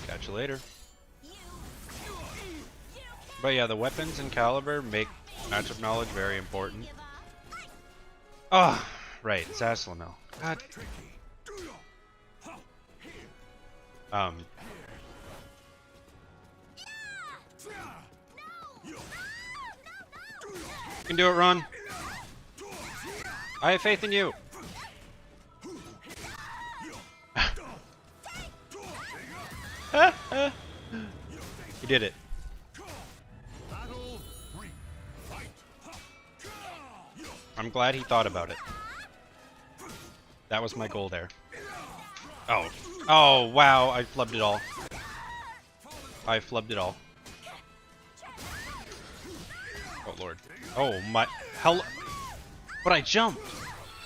Catch you later. But yeah, the weapons and caliber make matchup knowledge very important. Ah, right, it's Aslamel. God. You can do it, Ron. I have faith in you. You did it. Battle 3. Fight. I'm glad he thought about it. That was my goal there. Oh. Oh, wow. I flubbed it all. I flubbed it all. Oh, Lord. Oh, my... Hell... But I jumped!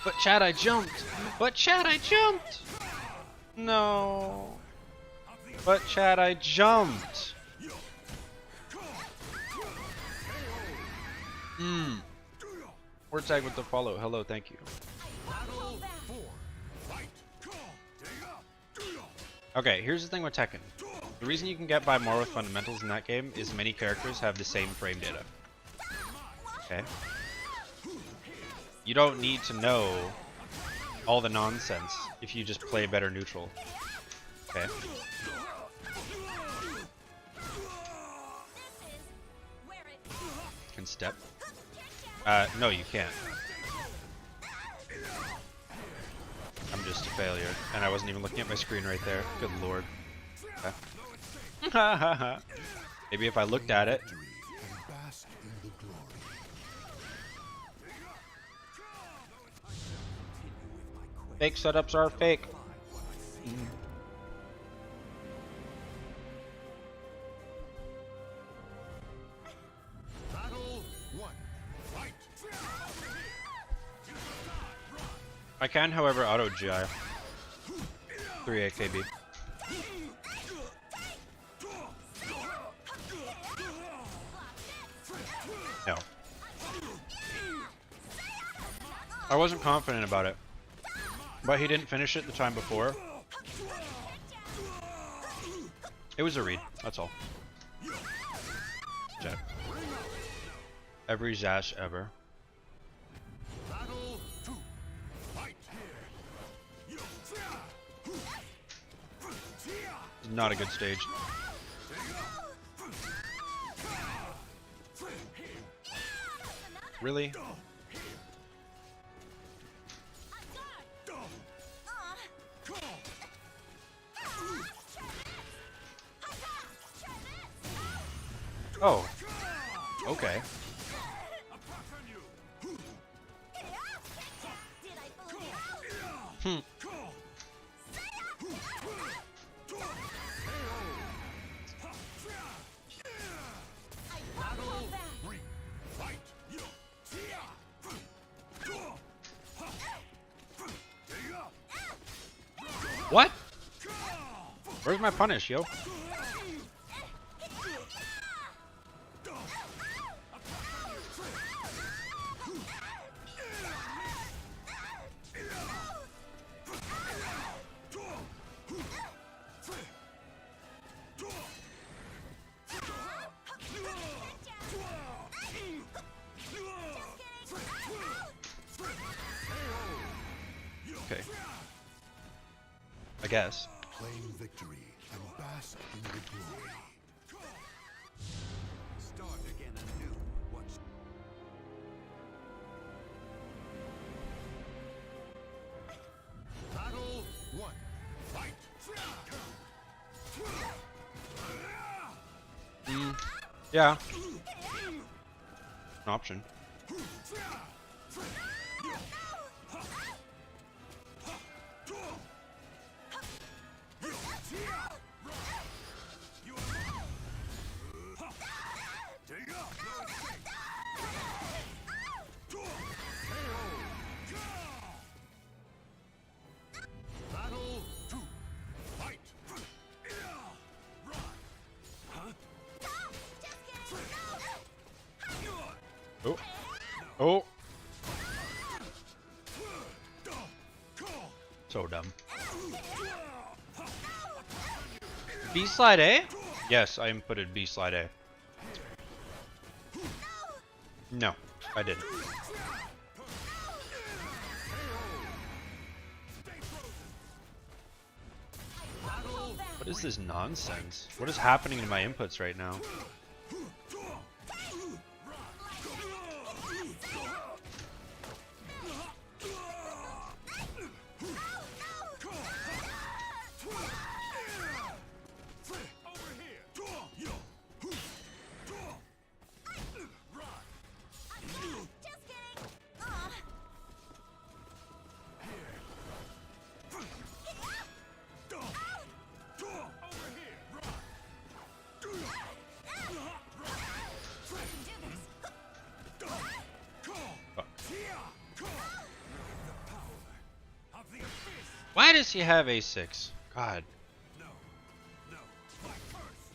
But Chad, I jumped! But Chad, I jumped! No... But Chad, I jumped! Word tag with the follow. Hello, thank you. Battle 4. Fight. Okay, here's the thing with Tekken. The reason you can get by more with fundamentals in that game is many characters have the same frame data. Okay? You don't need to know all the nonsense if you just play better neutral. Okay? Can step? No, you can't. I'm just a failure, and I wasn't even looking at my screen right there. Good lord. Okay. Maybe if I looked at it. And bask in the glory. Fake setups are fake. Battle 1. Fight. I can, however, auto GI. 3 AKB. No. I wasn't confident about it. But he didn't finish it the time before. It was a read, that's all. Jet. Every Zash ever. Battle 2. Fight. Not a good stage. Really? Oh. Okay. Hmm. What? Where's my punish, yo? Okay. I guess. Claim victory and bask in the glory. Start again anew. What's Battle 1. Fight. Yeah. An option. Battle 2. Fight. Oh. Oh. So dumb. B slide A? Yes, I inputted B slide A. No, I didn't. What is this nonsense? What is happening to my inputs right now? Why does he have A6? God. no, no. Fight first.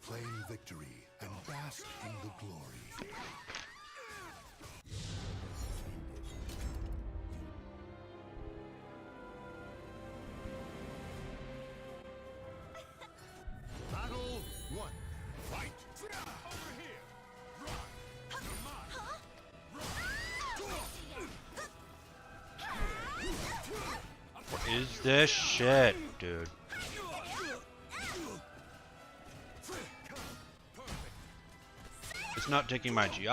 Claim victory and bask in the glory. Battle 1. Fight. Over here. What is this shit, dude? It's not taking my GIs.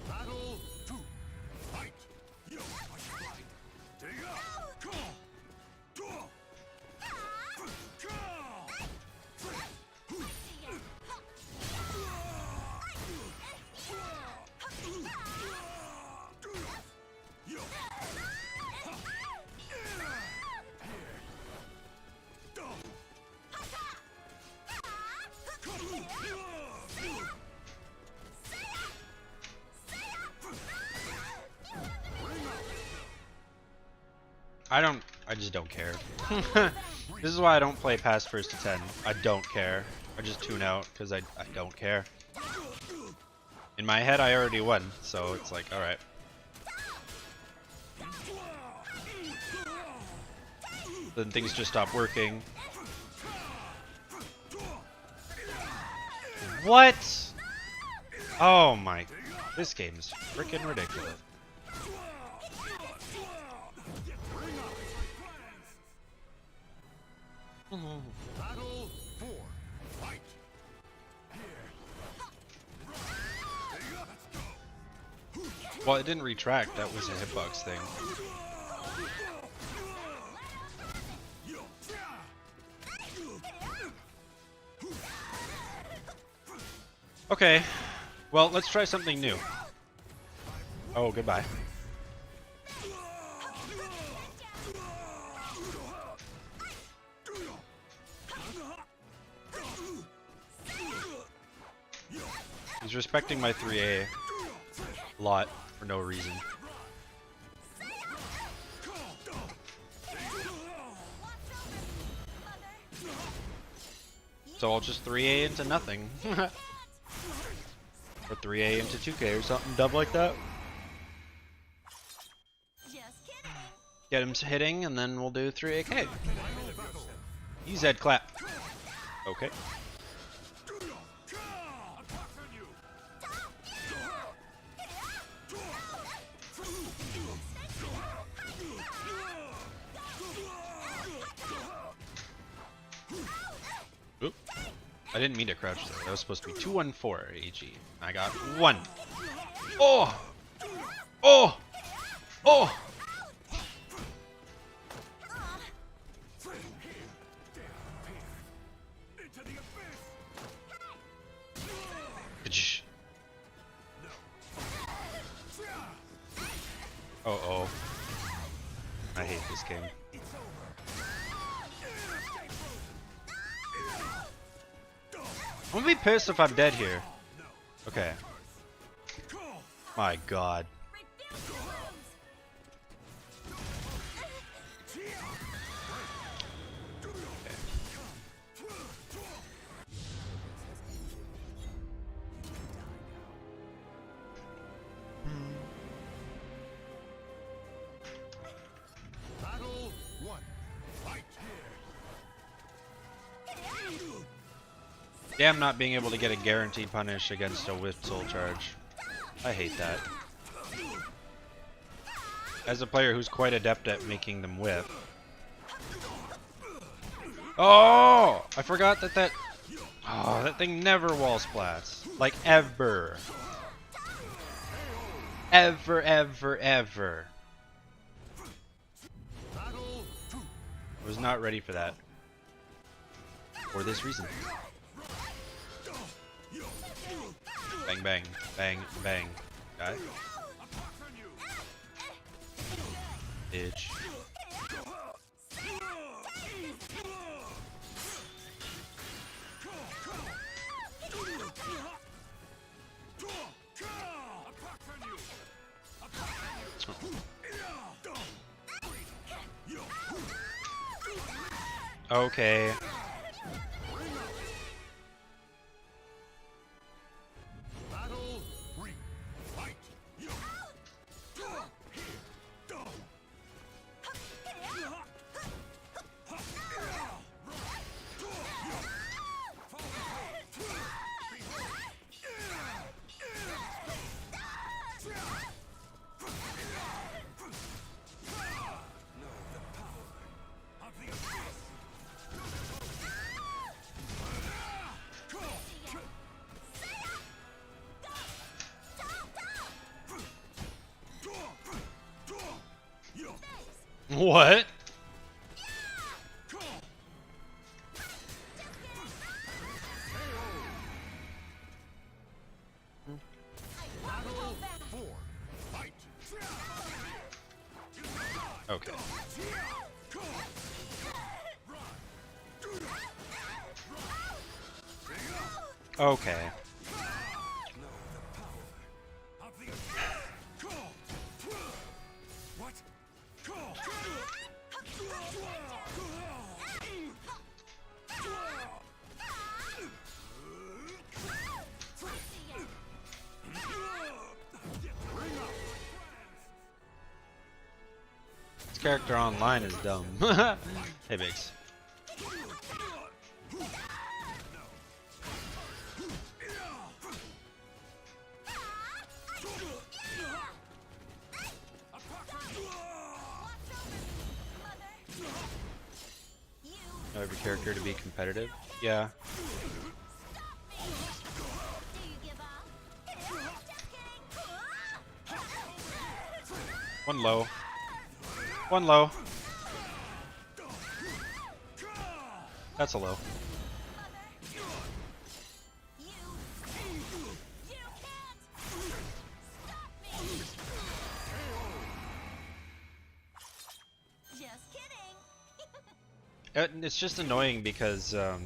Battle 2. Fight. I just don't care. This is why I don't play past first to 10. I don't care. I just tune out because I don't care. In my head, I already won, so it's like, alright. Then things just stop working. What? Oh my. This game is freaking ridiculous. Battle 4. Fight. Well, it didn't retract. That was a hitbox thing. Okay. Well, let's try something new. Oh, goodbye. He's respecting my 3A a lot for no reason. So I'll just 3A into nothing. Or 3A into 2K or something dumb like that. Get him hitting and then we'll do 3AK. Zedd clap. Okay. Oop. I didn't mean to crouch there. That was supposed to be 214 AG. I got 1. Oh! Oh! Oh! Uh-oh. I hate this game. I'm gonna be pissed if I'm dead here. Okay. My god. Battle 1. Fight. Damn, not being able to get a guaranteed punish against a whipped soul charge. I hate that. As a player who's quite adept at making them whip. Oh! I forgot that Oh, that thing never wall splats. Like, ever. Ever, ever, ever. I was not ready for that. For this reason. Bang, bang, bang, bang. Guy. Bitch. Okay. Battle 3. Fight. What? Battle 4. Fight. Okay. Okay. This character online is dumb. Hey, Biggs. every character to be competitive. Yeah. One low. One low. That's a low. It's just annoying because a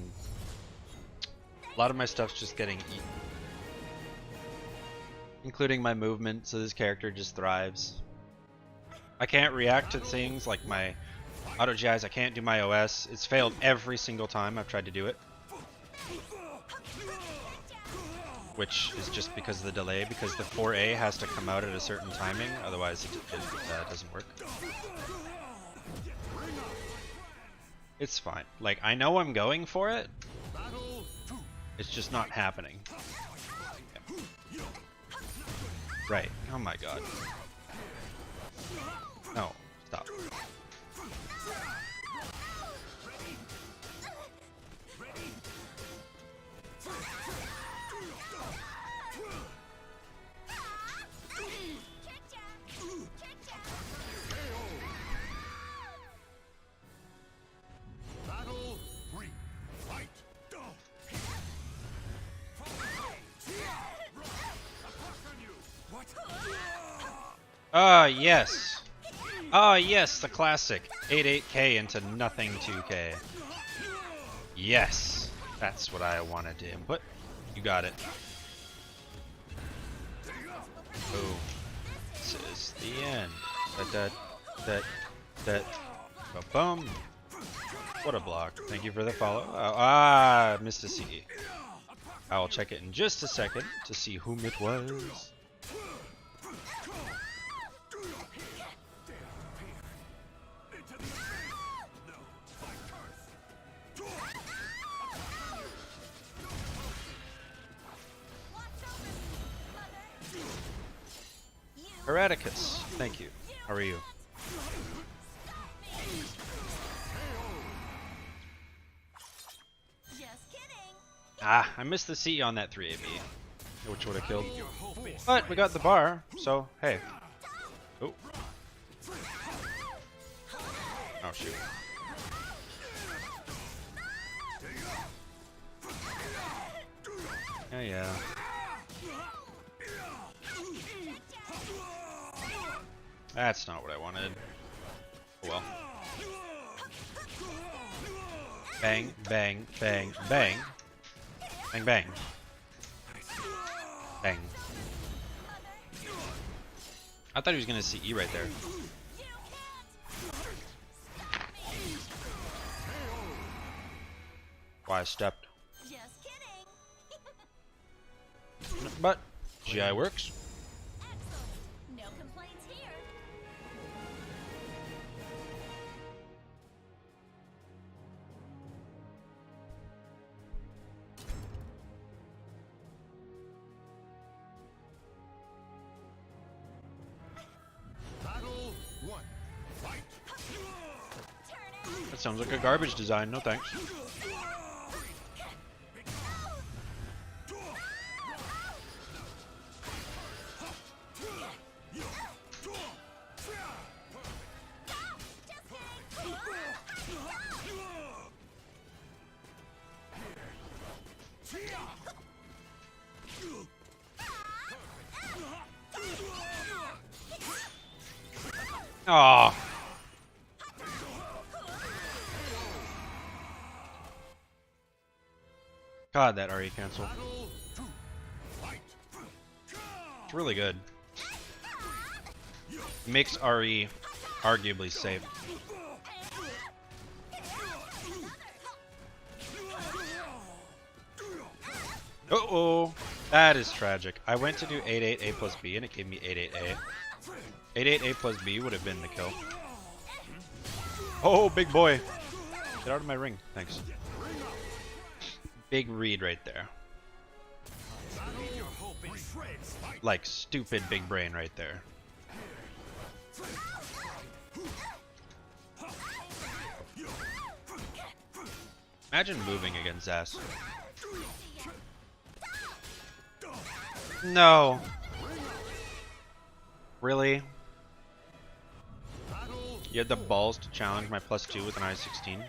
lot of my stuff's just getting eaten, including my movement, so this character just thrives. I can't react to things like my auto GIs, I can't do my OS. It's failed every single time I've tried to do it. Which is just because of the delay, because the 4A has to come out at a certain timing, otherwise it doesn't work. It's fine. Like, I know I'm going for it. It's just not happening. Yeah. Right. Oh my god. No. Stop. Ah, yes. Ah, yes, the classic. 8-8K into nothing 2K. Yes. That's what I wanted to input. You got it. Boom. This is the end. Boom. What a block. Thank you for the follow. Missed a CE. I will check it in just a second to see whom it was. Erraticus, thank you. How are you? Ah, I missed the C on that 3AB, which would have killed. But we got the bar, so hey. Oh. Oh shoot. Yeah, yeah. That's not what I wanted. Oh well. Bang, bang, bang, bang. Bang, bang. Bang. I thought he was going to see E right there. Why I stepped. But GI works. No complaints here. Battle 1. Fight. That sounds like a garbage design, no thanks. Aww. God, that RE cancel. It's really good. Makes RE arguably safe. Uh-oh. That is tragic. I went to do 8-8A plus B and it gave me 8-8A. 8-8A plus B would have been the kill. Oh, big boy. Get out of my ring. Thanks. Big read right there. Like, stupid big brain right there. Imagine moving against Zass. No. Really? You had the balls to challenge my +2 with an I-16?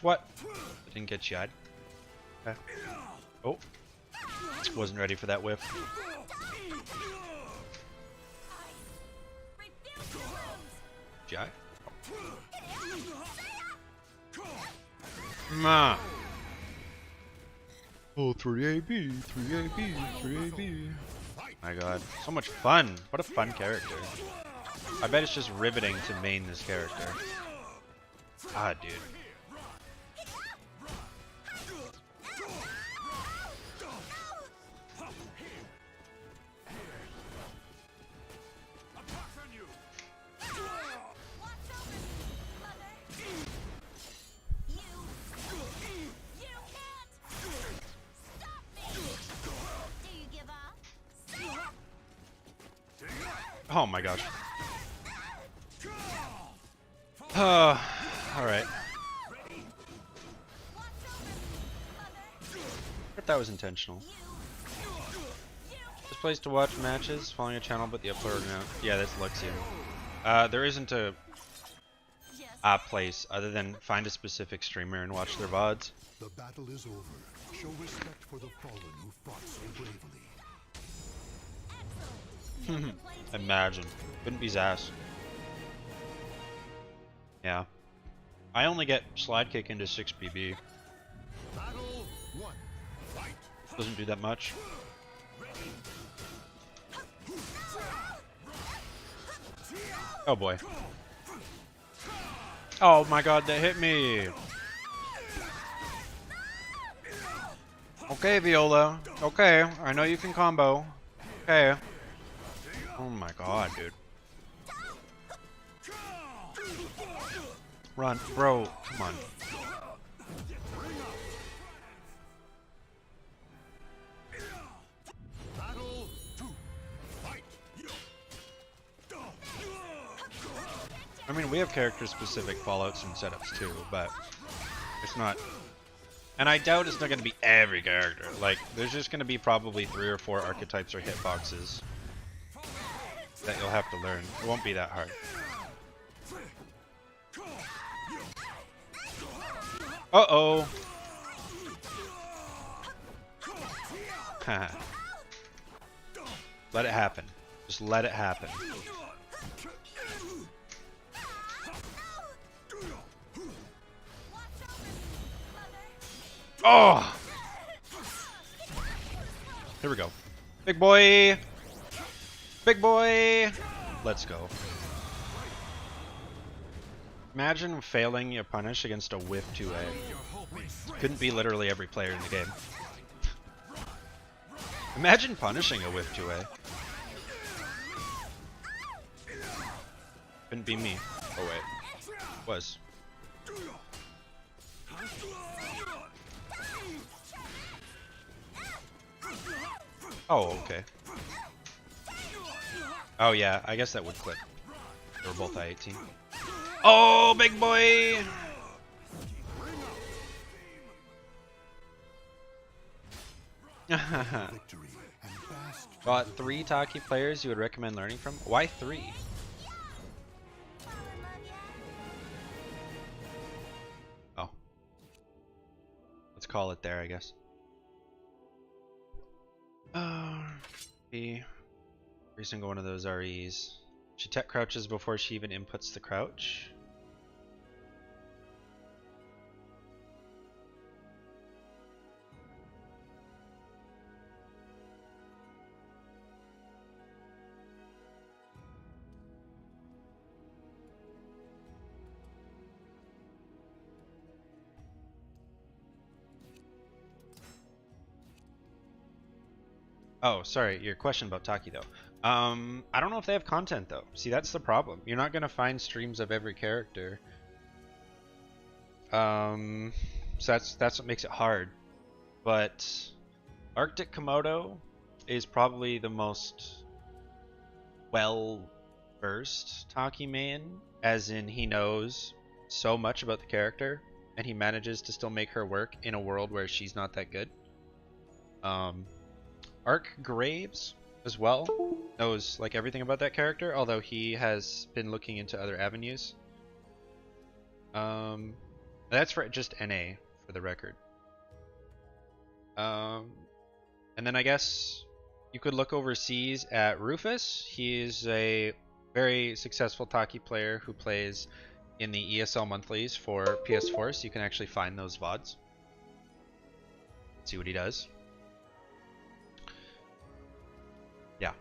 What? I didn't get shied. Okay. Oh. Wasn't ready for that whiff. Jai? Ma. Oh, 3AB, 3AB, 3AB. My god. So much fun. What a fun character. I bet it's just riveting to main this character. Ah, dude. Oh my gosh. Alright. But that was intentional. This place to watch matches, following a channel, but the uploader now. Yeah, that's Luxian. There isn't a place other than find a specific streamer and watch their VODs. The battle is over. Show respect for the fallen who fought so bravely. Imagine. Couldn't be Zass. Yeah. I only get slide kick into 6 BB. Battle 1. Fight. Doesn't do that much. Oh boy. Oh my god, that hit me. Okay, Viola. Okay, I know you can combo. Okay. Oh my god, dude. Run, bro. Come on. Battle 2. Fight. I mean, we have character-specific fallouts and setups too, but it's not. And I doubt it's not going to be every character. Like, there's just going to be probably 3 or 4 archetypes or hitboxes that you'll have to learn. It won't be that hard. Uh-oh. Let it happen. Just let it happen. Oh! Here we go. Big boy! Big boy! Let's go. Imagine failing your punish against a whiff 2A. Couldn't be literally every player in the game. Imagine punishing a whiff 2A. Couldn't be me. Oh wait. Was. Oh, okay. Oh yeah, I guess that would click. They were both I-18. Oh, big boy! Well, at 3 Taki players you would recommend learning from? Why 3? Oh. Let's call it there, I guess. Every single one of those REs. She tech crouches before she even inputs the crouch. Oh, sorry, your question about Taki though. I don't know if they have content though. See, that's the problem. You're not gonna find streams of every character. So that's what makes it hard. But Arctic Komodo is probably the most well-versed Taki main, as in he knows so much about the character, and he manages to still make her work in a world where she's not that good. Arc Graves as well knows like everything about that character, although he has been looking into other avenues. That's for just NA, for the record. And then I guess you could look overseas at Rufus. He's a very successful Taki player who plays in the ESL monthlies for PS4, so you can actually find those VODs. See what he does. Yeah,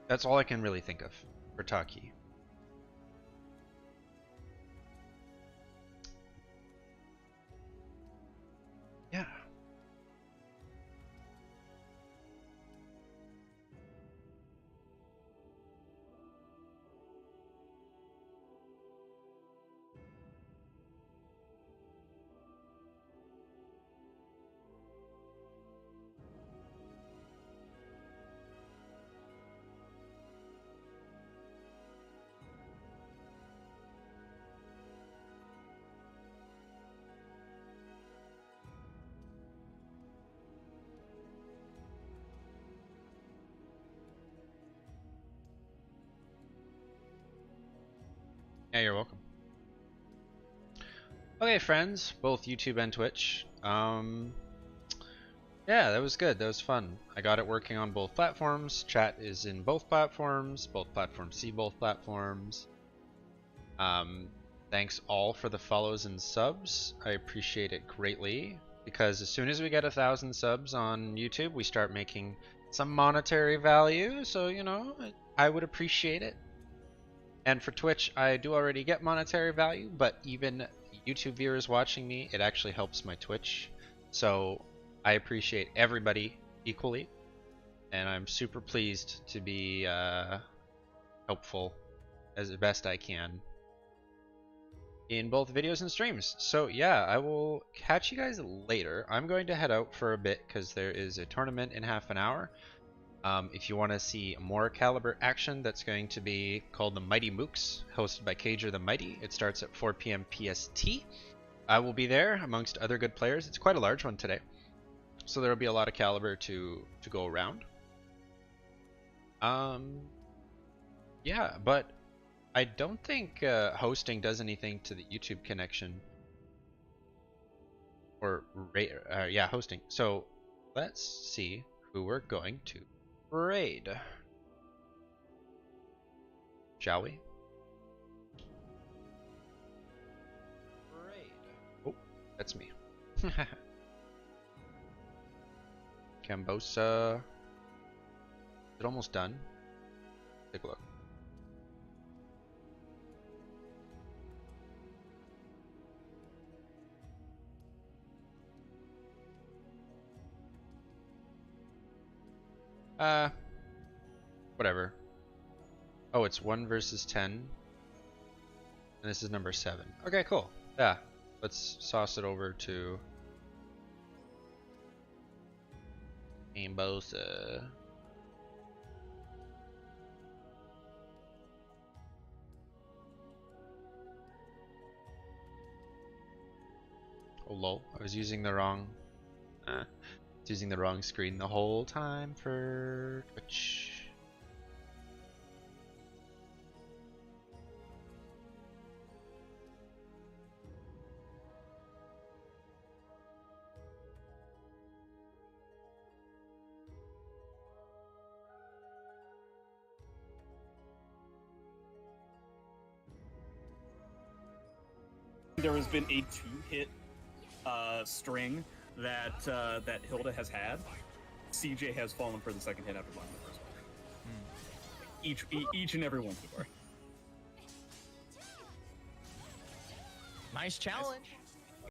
that's all I can really think of for Taki. Yeah. Yeah, you're welcome. Okay, friends, both YouTube and Twitch. Yeah, that was good. That was fun. I got it working on both platforms. Chat is in both platforms. Both platforms see both platforms. Thanks all for the follows and subs. I appreciate it greatly, because as soon as we get 1,000 subs on YouTube, we start making some monetary value. So, you know, I would appreciate it. And for Twitch, I do already get monetary value, but even YouTube viewers watching me, it actually helps my Twitch. So I appreciate everybody equally, and I'm super pleased to be helpful as best I can in both videos and streams. So yeah, I will catch you guys later. I'm going to head out for a bit because there is a tournament in half an hour. If you want to see more Caliber action, that's going to be called the Mighty Mooks, hosted by Cager the Mighty. It starts at 4 p.m. PST. I will be there amongst other good players. It's quite a large one today, so there will be a lot of Caliber to go around. Yeah, but I don't think hosting does anything to the YouTube connection. Or yeah, hosting. So let's see who we're going to raid. Shall we? Raid. Oh, that's me. Cambosa. Is it almost done? Take a look. Whatever. Oh, it's 1 versus 10. And this is number 7. Okay, cool. Yeah. Let's sauce it over to Cambosa. Oh lol, I was using the wrong using the wrong screen the whole time for Twitch. There has been a 2-hit string that that Hilda has had. CJ has fallen for the second hit after blocking the first one. Each and every one so far. Nice challenge.